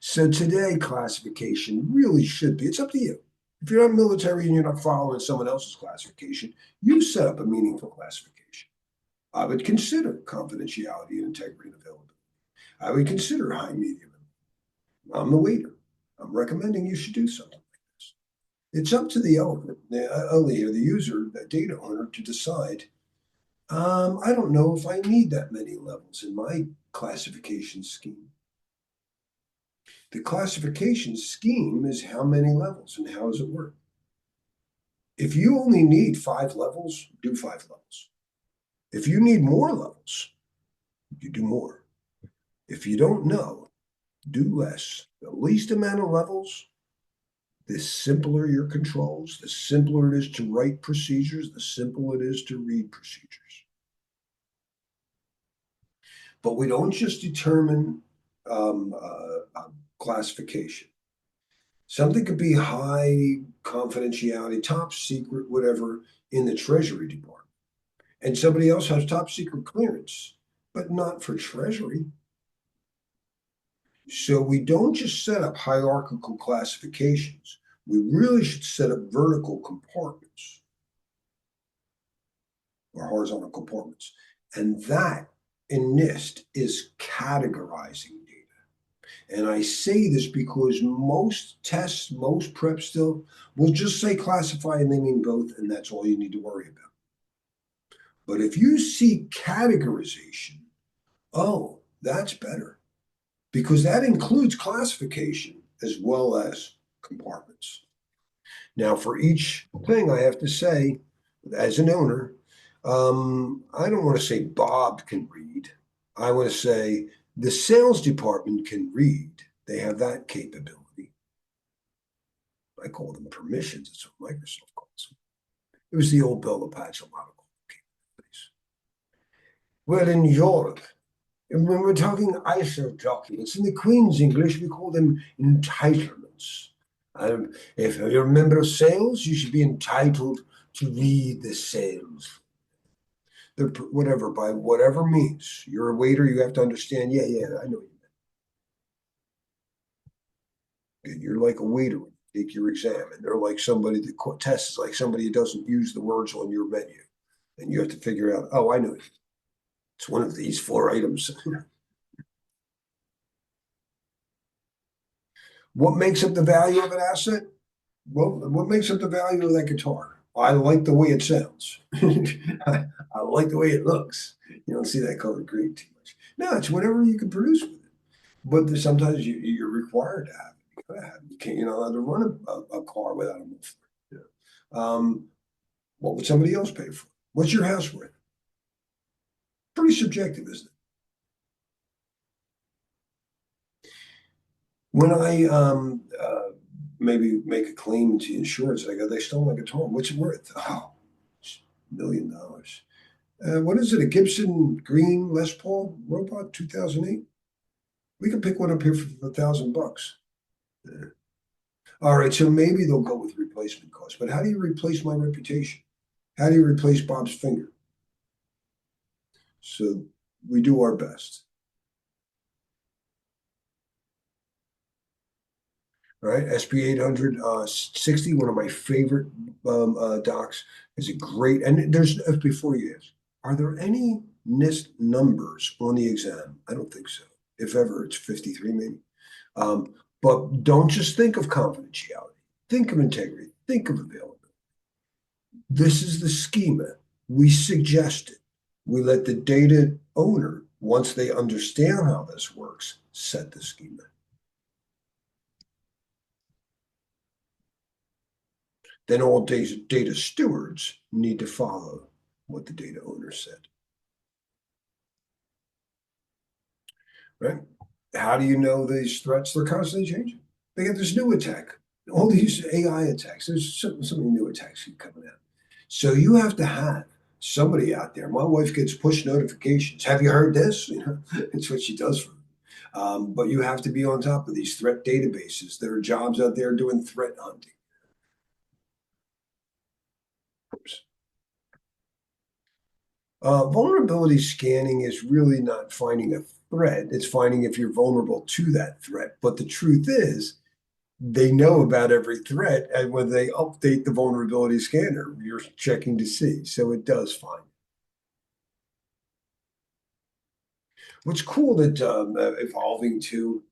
So today, classification really should be, it's up to you. If you're not military and you're not following someone else's classification, you set up a meaningful classification. I would consider confidentiality and integrity and availability. I would consider high, medium. I'm the waiter. I'm recommending you should do something like this. It's up to the the user, the data owner, to decide, I don't know if I need that many levels in my classification scheme. The classification scheme is how many levels and how does it work? If you only need 5 levels, do 5 levels. If you need more levels, you do more. If you don't know, do less. The least amount of levels, the simpler your controls, the simpler it is to write procedures, the simpler it is to read procedures. But we don't just determine classification. Something could be high confidentiality, top secret, whatever, in the Treasury Department. And somebody else has top secret clearance, but not for Treasury. So we don't just set up hierarchical classifications. We really should set up vertical compartments or horizontal compartments. And that in NIST is categorizing data. And I say this because most tests, most preps still will just say classify and they mean both, and that's all you need to worry about. But if you see categorization, oh, that's better. Because that includes classification as well as compartments. Now, for each thing, I have to say, as an owner, I don't want to say Bob can read. I want to say the sales department can read. They have that capability. I call them permissions. That's what Microsoft calls them. It was the old Bill LaPadula model capabilities. Well, in Europe, and when we're talking ISO documents, in the Queen's English, we call them entitlements. If you're a member of sales, you should be entitled to read the sales. Whatever, by whatever means. You're a waiter, you have to understand, yeah, I know you meant. You're like a waiter when you take your exam, and they're like somebody, the test is like somebody who doesn't use the words on your menu. And you have to figure out, oh, I know you. It's one of these 4 items. What makes up the value of an asset? Well, what makes up the value of that guitar? I like the way it sounds. I like the way it looks. You don't see that color green too much. No, it's whatever you can produce with it. But sometimes you're required to have it. You gotta have it. You can't, you're not allowed to run a car without a muffler. What would somebody else pay for? What's your house worth? Pretty subjective, isn't it? When I maybe make a claim to insurance, I go, they stole my guitar. What's it worth? Oh, $1 million. What is it? A Gibson Green Les Paul robot 2008? We can pick one up here for $1,000. Yeah. All right, so maybe they'll go with replacement cost, but how do you replace my reputation? How do you replace Bob's finger? So we do our best. All right, SB 860, one of my favorite docs, is a great, and there's, before you ask, are there any NIST numbers on the exam? I don't think so. If ever, it's 53 maybe. But don't just think of confidentiality. Think of integrity. Think of availability. This is the schema. We suggest it. We let the data owner, once they understand how this works, set the schema. Then all data stewards need to follow what the data owner said. Right? How do you know these threats? They're constantly changing. They get this new attack. All these AI attacks. There's so many new attacks keep coming out. So you have to have somebody out there. My wife gets push notifications. Have you heard this? You know, it's what she does for me. But you have to be on top of these threat databases. There are jobs out there doing threat hunting. Vulnerability scanning is really not finding a threat. It's finding if you're vulnerable to that threat. But the truth is, they know about every threat, and when they update the vulnerability scanner, you're checking to see. So it does find. What's cool that evolving to.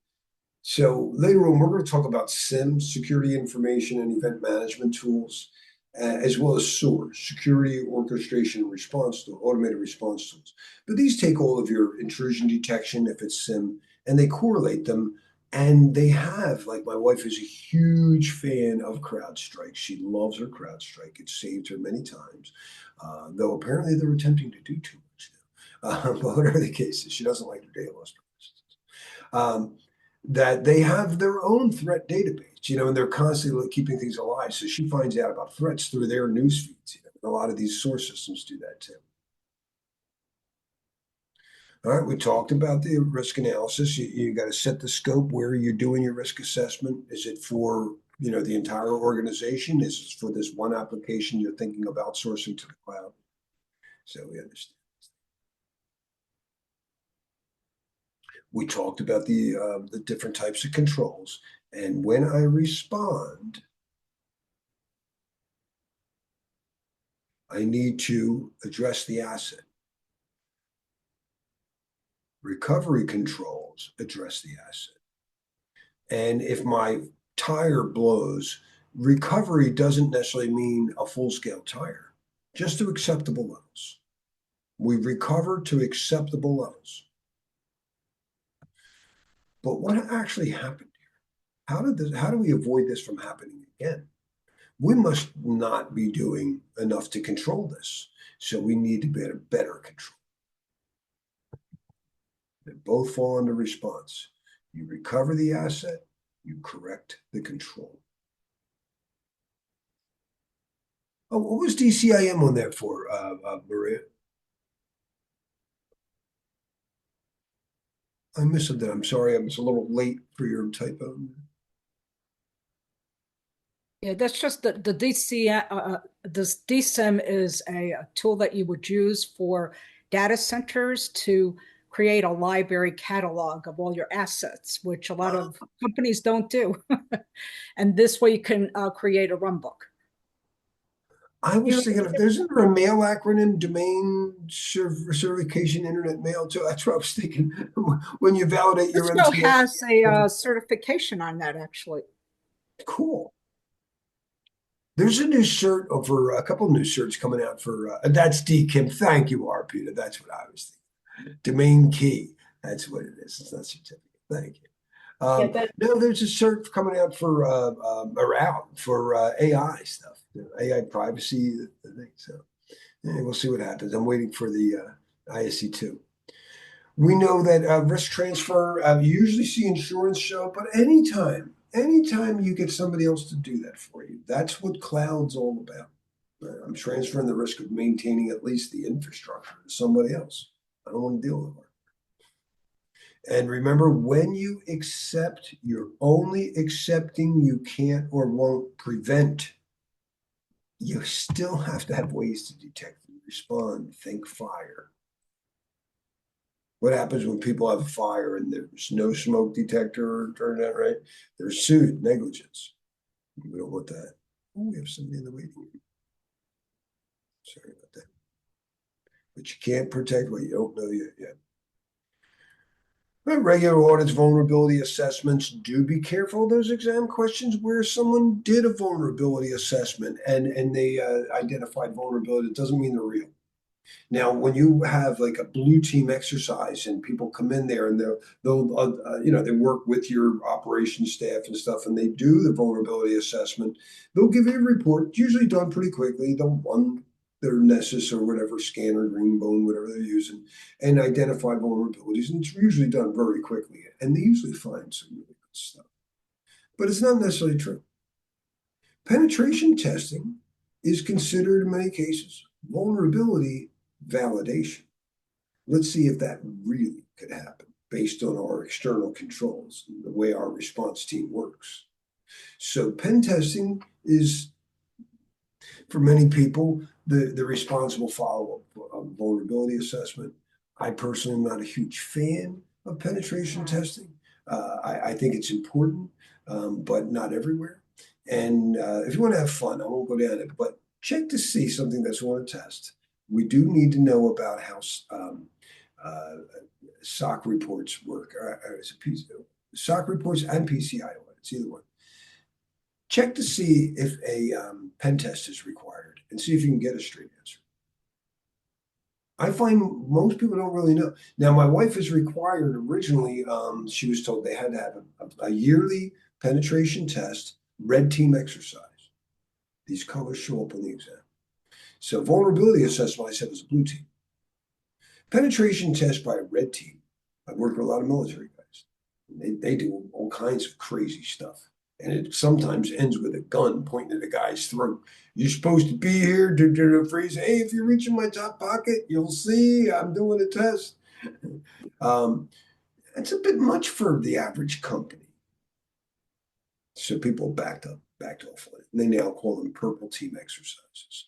So later on, we're going to talk about SIM, security information and event management tools, as well as SOAR, security orchestration and response tool, automated response tools. But these take all of your intrusion detection, if it's SIM, and they correlate them. And they have, like, my wife is a huge fan of CrowdStrike. She loves her CrowdStrike. It saved her many times, though apparently they're attempting to do too much now. But whatever the case is, she doesn't like her data loss practices. That they have their own threat database, you know, and they're constantly keeping things alive. So she finds out about threats through their news feeds. You know, a lot of these source systems do that too. All right, we talked about the risk analysis. You got to set the scope. Where you're doing your risk assessment. Is it for, you know, the entire organization? Is it for this one application you're thinking of outsourcing to the cloud? So we understand. We talked about the different types of controls. And when I respond, I need to address the asset. Recovery controls address the asset. And if my tire blows, recovery doesn't necessarily mean a full-scale tire, just to acceptable levels. We recover to acceptable levels. But what actually happened here? How do we avoid this from happening again? We must not be doing enough to control this. So we need to be better control. They both fall under response. You recover the asset, you correct the control. Oh, what was DCIM on that for, Maria? I missed that. I'm sorry. I was a little late for your typo. Yeah, that's just the DCM. This DCIM is a tool that you would use for data centers to create a library catalog of all your assets, which a lot of companies don't do. And this way you can create a runbook. I was thinking, if there's a mail acronym, domain certification, internet mail too. That's what I was thinking. When you validate your Cisco MTA. has a certification on that, actually. Cool. There's a new cert over a couple of new certs coming out for that's DKIM. Thank you, Arpita. That's what I was thinking. Domain key. That's what it is. It's not certificate. Thank you. No, there's a cert coming out for AI stuff, AI privacy thing. So yeah, we'll see what happens. I'm waiting for the ISC2. We know that risk transfer, you usually see insurance show up, but anytime you get somebody else to do that for you, that's what cloud's all about. I'm transferring the risk of maintaining at least the infrastructure to somebody else. I don't want to deal with it. And remember, when you accept, you're only accepting you can't or won't prevent. You still have to have ways to detect and respond. Think fire. What happens when people have a fire and there's no smoke detector, turn that right? They're sued, negligence. We don't want that. Oh, we have somebody in the waiting room. Sorry about that. But you can't protect what you don't know yet. Regular audits, vulnerability assessments. Do be careful of those exam questions where someone did a vulnerability assessment and they identified vulnerability. It doesn't mean they're real. Now, when you have like a blue team exercise and people come in there and they'll they work with your operations staff and stuff, and they do the vulnerability assessment, they'll give you a report. It's usually done pretty quickly. They'll run their Nessus or whatever scanner, Greenbone, whatever they're using, and identify vulnerabilities. And it's usually done very quickly. And they usually find some really good stuff. But it's not necessarily true. Penetration testing is considered in many cases vulnerability validation. Let's see if that really could happen based on our external controls and the way our response team works. So pen testing is, for many people, the responsible follow-up of vulnerability assessment. I personally am not a huge fan of penetration testing. I think it's important, but not everywhere. And if you want to have fun, I won't go down it, but check to see something that's on a test. We do need to know about how SOC reports work. SOC reports and PCI audits, either one. Check to see if a pen test is required and see if you can get a straight answer. I find most people don't really know. Now, my wife is required originally, she was told they had to have a yearly penetration test, red team exercise. These colors show up on the exam. So vulnerability assessment, I said, was a blue team. Penetration test by a red team. I've worked with a lot of military guys. They do all kinds of crazy stuff. And it sometimes ends with a gun pointing at a guy's throat. You're supposed to be here to freeze. Hey, if you reach in my top pocket, you'll see I'm doing a test. It's a bit much for the average company. So people backed off on it. And they now call them purple team exercises.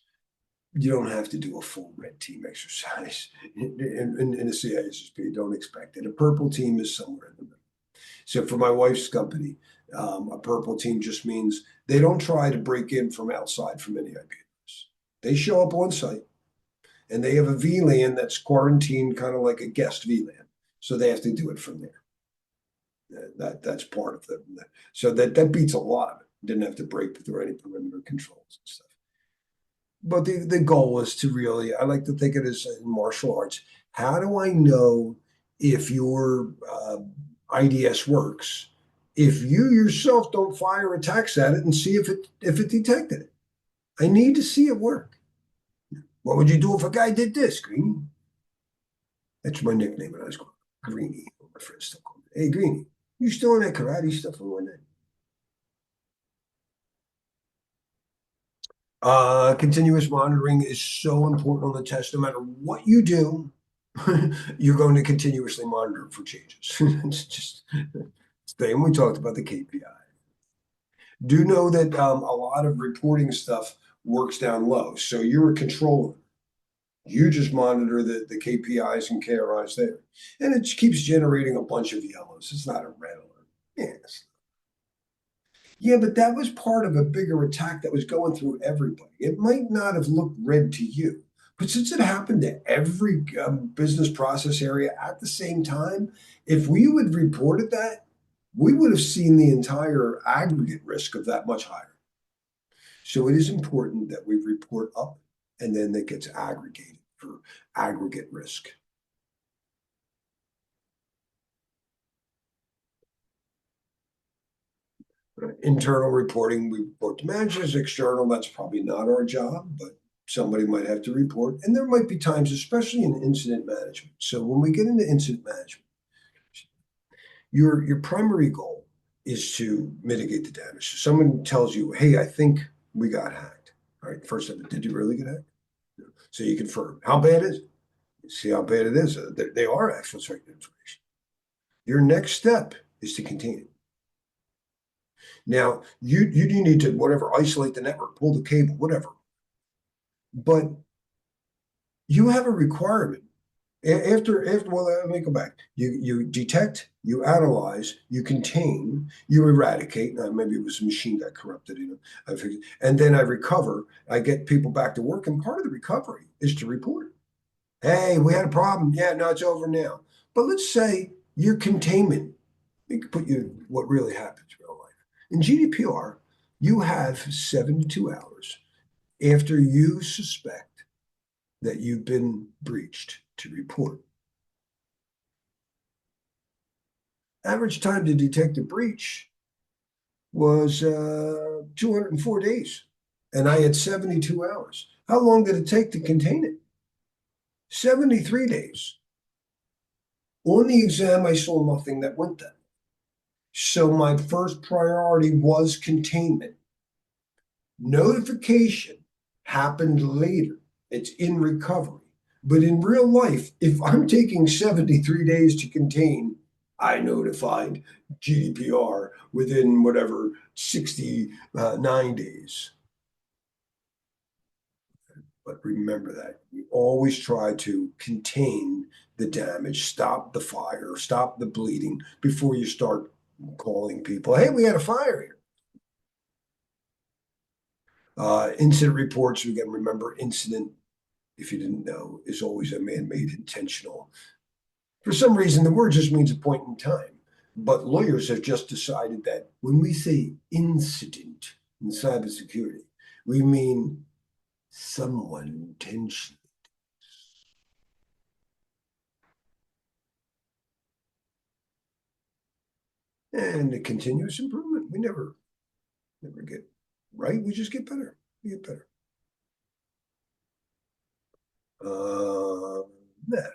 You don't have to do a full red team exercise in the CISSP. Don't expect it. A purple team is somewhere in the middle. So for my wife's company, a purple team just means they don't try to break in from outside from any IP address. They show up on site and they have a VLAN that's quarantined, kind of like a guest VLAN. So they have to do it from there. That's part of it. So that beats a lot of it. Didn't have to break through any perimeter controls and stuff. But the goal is to really, I like to think of it as in martial arts. How do I know if your IDS works if you yourself don't fire attacks at it and see if it detected it? I need to see it work. What would you do if a guy did this, Greenie? That's my nickname when I was growing up. Greenie. My friends still call me. Hey, Greenie, you still in that karate stuff from one day? Continuous monitoring is so important on the test. No matter what you do, you're going to continuously monitor for changes. It's just same. We talked about the KPI. Do know that a lot of reporting stuff works down low. So you're a controller. You just monitor the KPIs and KRIs there. And it keeps generating a bunch of yellows. It's not a red alert. Yes. Yeah, but that was part of a bigger attack that was going through everybody. It might not have looked red to you, but since it happened to every business process area at the same time, if we would reported that, we would have seen the entire aggregate risk of that much higher. So it is important that we report up and then that gets aggregated for aggregate risk. Internal reporting, we report to managers. External, that's probably not our job, but somebody might have to report, and there might be times, especially in incident management. So when we get into incident management, your primary goal is to mitigate the damage. So someone tells you, "Hey, I think we got hacked." All right, first of all, did you really get hacked? No. So you confirm. How bad is it? You see how bad it is. They are actual certain information. Your next step is to contain it. Now, you need to whatever isolate the network, pull the cable, whatever. But you have a requirement after well, let me go back. You detect, you analyze, you contain, you eradicate. Now, maybe it was a machine got corrupted, and then I recover. I get people back to work, and part of the recovery is to report. Hey, we had a problem. Yeah, no, it's over now. But let's say your containment. We could put you what really happens in real life. In GDPR, you have 72 hours after you suspect that you've been breached to report. Average time to detect a breach was 204 days, and I had 72 hours. How long did it take to contain it? 73 days. On the exam, I saw nothing that went that. So my first priority was containment. Notification happened later. It's in recovery. But in real life, if I'm taking 73 days to contain, I notified GDPR within whatever 69 days. But remember that we always try to contain the damage, stop the fire, stop the bleeding before you start calling people. Hey, we had a fire here. Incident reports, we can remember incident, if you didn't know, is always a man-made intentional. For some reason, the word just means a point in time. But lawyers have just decided that when we say incident in cybersecurity, we mean someone intentionally. And a continuous improvement. We never get right. We just get better. We get better. That.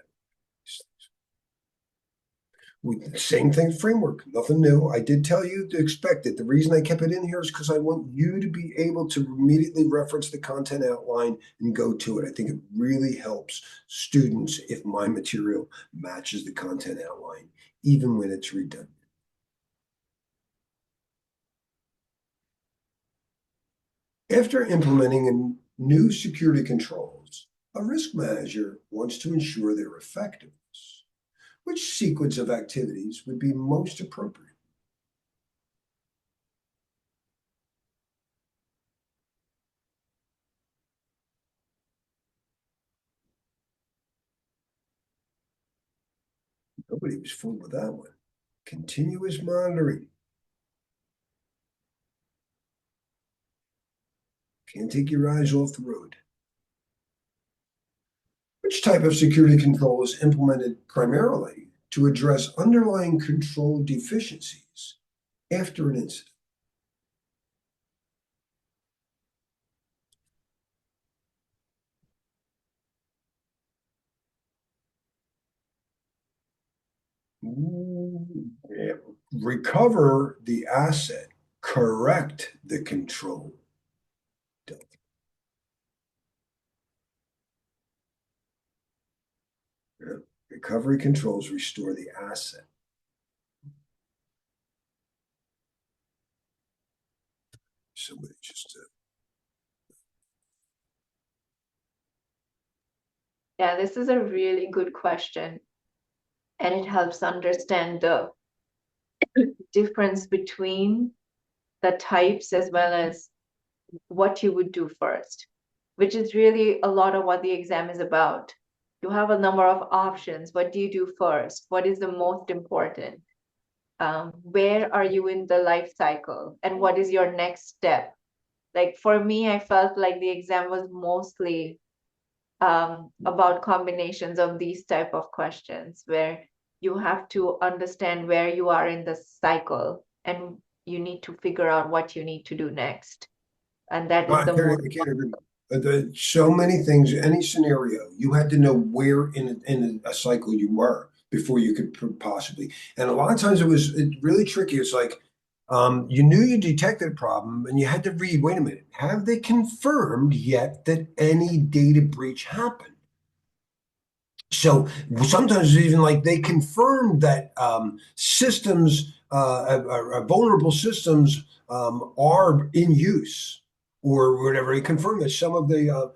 Same thing, framework, nothing new. I did tell you to expect it. The reason I kept it in here is because I want you to be able to immediately reference the content outline and go to it. I think it really helps students if my material matches the content outline, even when it's redundant. After implementing new security controls, a risk manager wants to ensure their effectiveness. Which sequence of activities would be most appropriate? Nobody was fooled with that one. Continuous monitoring. Can't take your eyes off the road. Which type of security control is implemented primarily to address underlying control deficiencies after an incident? Yeah. Recover the asset, correct the control. Yeah. Recovery controls restore the asset. Somebody just Yeah, this is a really good question, and it helps understand the difference between the types as well as what you would do first, which is really a lot of what the exam is about. You have a number of options. What do you do first? What is the most important? Where are you in the life cycle? And what is your next step? Like for me, I felt like the exam was mostly about combinations of these type of questions where you have to understand where you are in the cycle and you need to figure out what you need to do next. And that is I the can't most agree. So many things, any scenario, you had to know where in a cycle you were before you could possibly. And a lot of times it was really tricky. It's like you knew you detected a problem and you had to read, wait a minute, have they confirmed yet that any data breach happened? So sometimes even like they confirmed that systems, vulnerable systems, are in use or whatever. They confirmed that some of the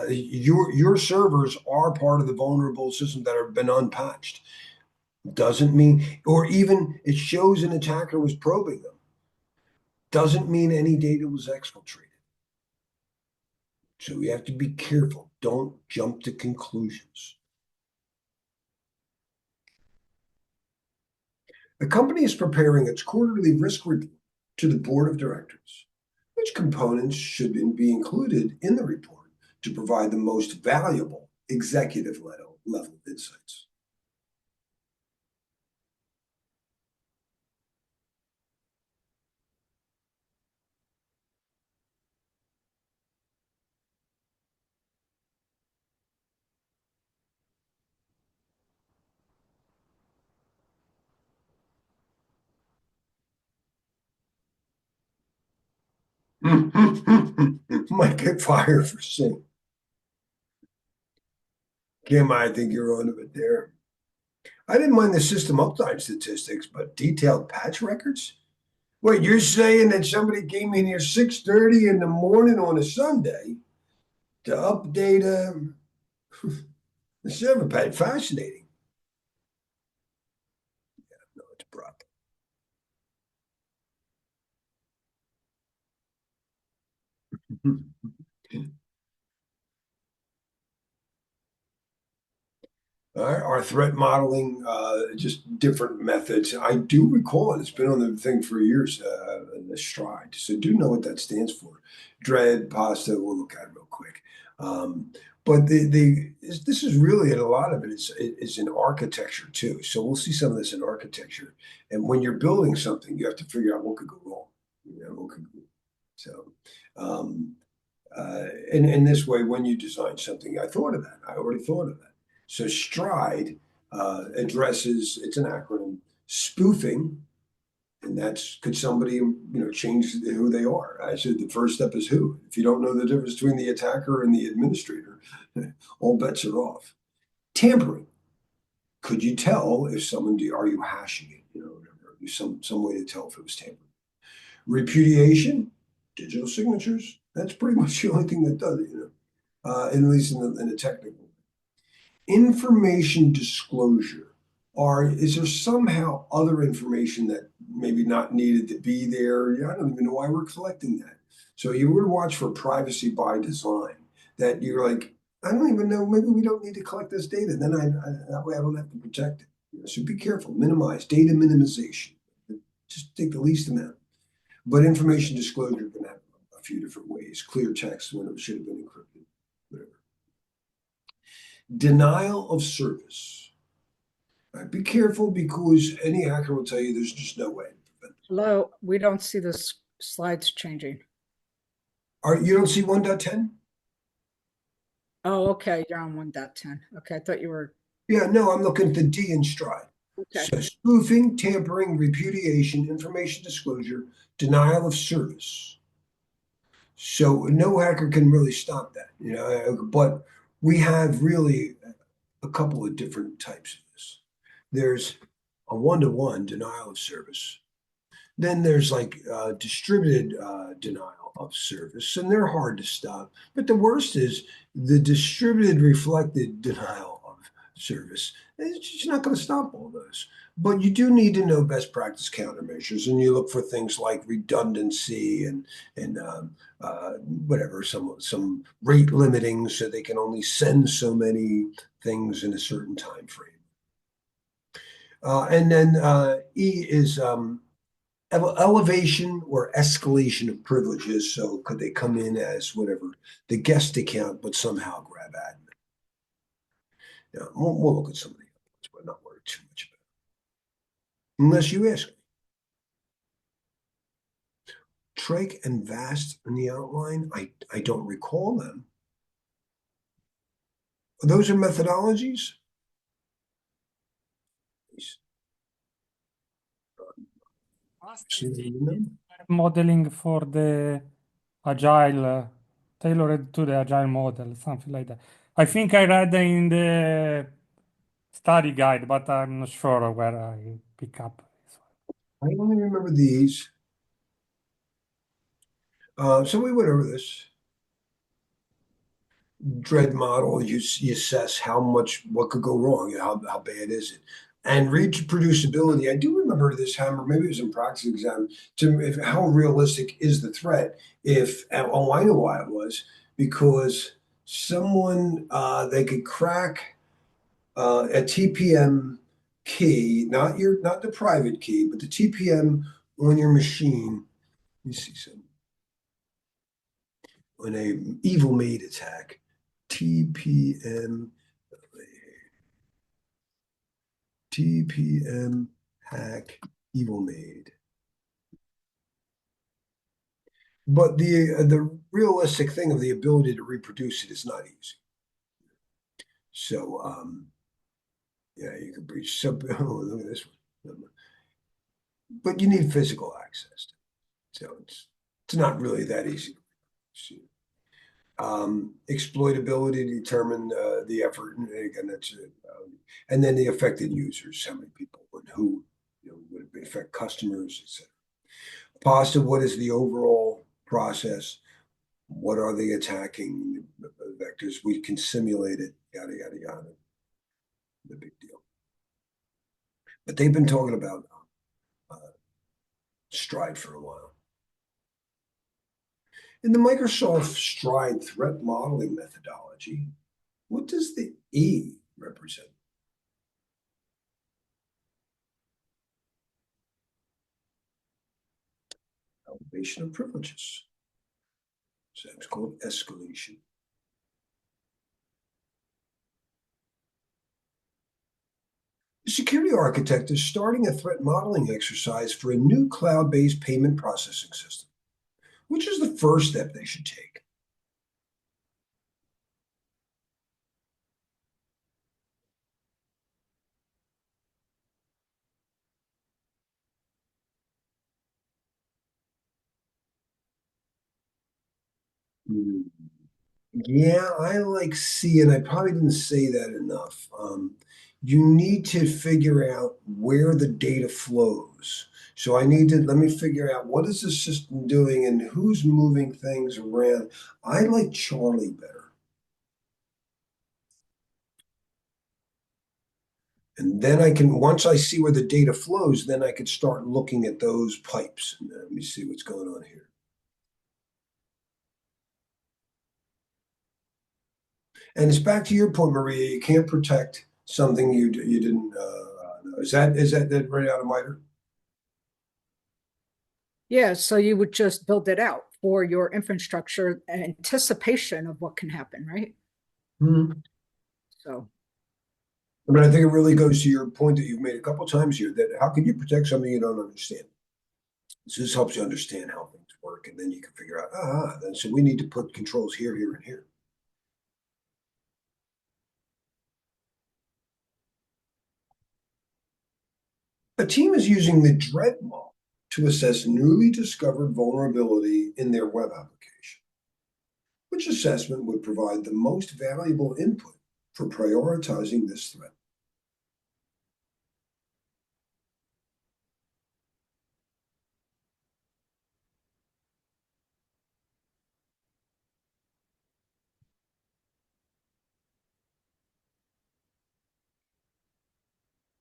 your servers are part of the vulnerable system that have been unpatched. Doesn't mean, or even it shows an attacker was probing them. Doesn't mean any data was exfiltrated. So we have to be careful. Don't jump to conclusions. The company is preparing its quarterly risk report to the board of directors. Which components should be included in the report to provide the most valuable executive level insights? Might get fired for saying. Kim, I think you're on to it there. I didn't mind the system uptime statistics, but detailed patch records? Wait, you're saying that somebody came in here 6:30 in the morning on a Sunday to update the server patch? Fascinating. Yeah, no, it's Brock. Our threat modeling, just different methods. I do recall it. It's been on the thing for years, the STRIDE. So do know what that stands for. Dread, pasta, we'll look at it real quick. But this is really, and a lot of it is in architecture too. So we'll see some of this in architecture. And when you're building something, you have to figure out what could go wrong. You know, what could go. So, in this way, when you design something, I thought of that. I already thought of that. So STRIDE addresses, it's an acronym, spoofing, and that's could somebody change who they are. I said the first step is who. If you don't know the difference between the attacker and the administrator, all bets are off. Tampering. Could you tell if someone are you hashing it? Whatever. Some way to tell if it was tampering. Repudiation, digital signatures. That's pretty much the only thing that does it. At least in the technical. Information disclosure. Is there somehow other information that maybe not needed to be there? I don't even know why we're collecting that. So you would watch for privacy by design. That you're like, I don't even know. Maybe we don't need to collect this data. Then that way I don't have to protect it. So be careful. Minimize data minimization. Just take the least amount. But information disclosure can have a few different ways. Clear text when it should have been encrypted. Whatever. Denial of service. Right, be careful because any hacker will tell you there's just no way to prevent it. Hello, we don't see the slides changing. You don't see 1.10? Oh, okay, you're on 1.10. Okay, I thought you were. Yeah, no, I'm looking at the D in STRIDE. Okay. So spoofing, tampering, repudiation, information disclosure, denial of service. So no hacker can really stop that, but we have really a couple of different types of this. There's a one-to-one denial of service. Then there's like distributed denial of service, and they're hard to stop. But the worst is the distributed reflected denial of service. It's just not going to stop all those. But you do need to know best practice countermeasures, and you look for things like redundancy and whatever, some rate limiting, so they can only send so many things in a certain time frame. And then E is elevation or escalation of privileges. So could they come in as whatever the guest account, but somehow grab admin? Yeah, we'll look at some of the other ones, but not worry too much about it. Unless you ask me. Trake and Vast in the outline, I don't recall them. Those are methodologies? Modeling for the agile, tailored to the agile model, something like that. I think I read in the study guide, but I'm not sure where I pick up. I only remember these. So we went over this. Dread model, you assess what could go wrong, how bad is it? And reproducibility, I do remember this time, or maybe it was in practice exam, how realistic is the threat? Oh, I know why it was, because someone, they could crack a TPM key, not the private key, but the TPM on your machine. Let me see something. On a evil maid attack, TPM hack evil maid. But the realistic thing of the ability to reproduce it is not easy. So yeah, you can breach sub. Oh, look at this one. But you need physical access to it. So it's not really that easy. Exploitability to determine the effort, and again, that's it. And then the affected users, how many people and who, would it affect customers, etc. PASTA, what is the overall process? What are they attacking? Vectors, we can simulate it, yada, yada, yada. The big deal. But they've been talking about Stride for a while. In the Microsoft Stride threat modeling methodology, what does the E represent? Elevation of privileges. So it's called escalation. The security architect is starting a threat modeling exercise for a new cloud-based payment processing system. Which is the first step they should take? Yeah, I like C, and I probably didn't say that enough. You need to figure out where the data flows. So let me figure out what is the system doing and who's moving things around. I like Charlie better. And then once I see where the data flows, then I could start looking at those pipes. Let me see what's going on here. And it's back to your point, Maria. You can't protect something you didn't know. Is that right out of MITRE? Yeah, so you would just build it out for your infrastructure in anticipation of what can happen, right? Mm-hmm. So, I mean, I think it really goes to your point that you've made a couple times here, that how can you protect something you don't understand? So this helps you understand how things work, and then you can figure out, then so we need to put controls here, here, and here. A team is using the DREAD model to assess newly discovered vulnerability in their web application. Which assessment would provide the most valuable input for prioritizing this threat?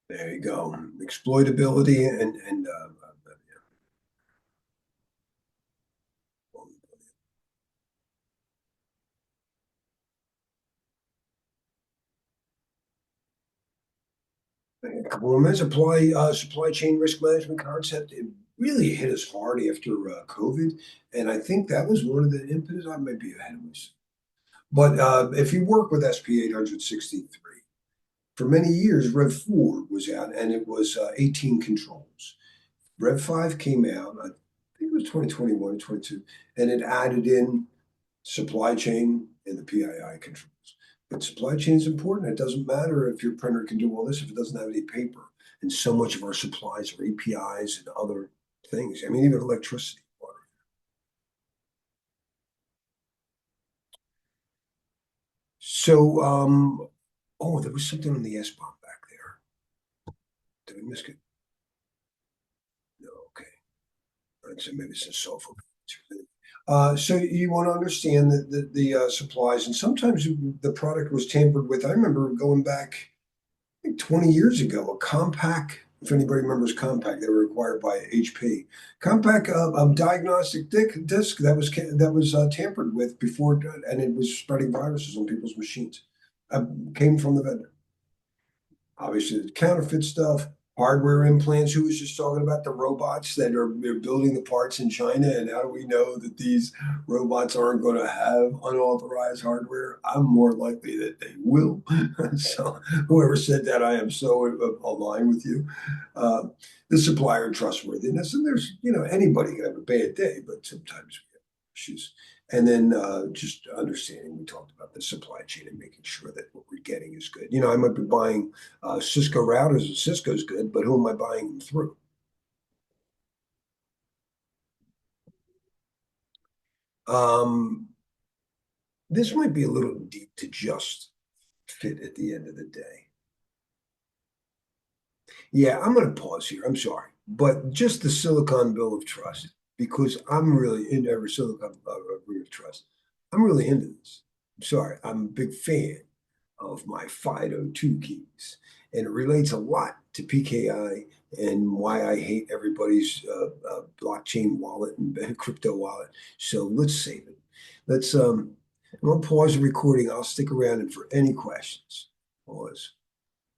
There you go. Exploitability and a couple of minutes. Supply chain risk management concept. It really hit us hard after COVID, and I think that was one of the impetus. I might be ahead of myself, but if you work with SP 863, for many years Rev 4 was out, and it was 18 controls. Rev 5 came out. I think it was 2021, 22, and it added in supply chain and the PII controls. But supply chain is important. It doesn't matter if your printer can do all this if it doesn't have any paper. And so much of our supplies are APIs and other things. I mean, even electricity, water. So, oh, there was something on the SBOM back there. Did we miss it? No, okay. All right, so maybe it's a software. So you want to understand the supplies, and sometimes the product was tampered with. I remember going back I think 20 years ago, a Compaq, if anybody remembers Compaq, they were acquired by HP. Compaq, diagnostic disc that was tampered with before, and it was spreading viruses on people's machines. Came from the vendor. Obviously, the counterfeit stuff, hardware implants. Who was just talking about the robots that they're building the parts in China? And how do we know that these robots aren't going to have unauthorized hardware? I'm more likely that they will. So whoever said that, I am so aligned with you. The supplier trustworthiness, and there's, anybody can have a bad day, but sometimes we have issues. And then just understanding, we talked about the supply chain and making sure that what we're getting is good. I might be buying Cisco routers, and Cisco's good, but who am I buying them through? This might be a little deep to just fit at the end of the day. Yeah, I'm going to pause here. I'm sorry, but just the Silicon Bill of Trust, because I'm really into every Silicon Bill of Trust. I'm really into this. I'm sorry, I'm a big fan of my FIDO2 keys, and it relates a lot to PKI and why I hate everybody's blockchain wallet and crypto wallet. So let's save it. I'm gonna pause the recording. I'll stick around and for any questions. Pause.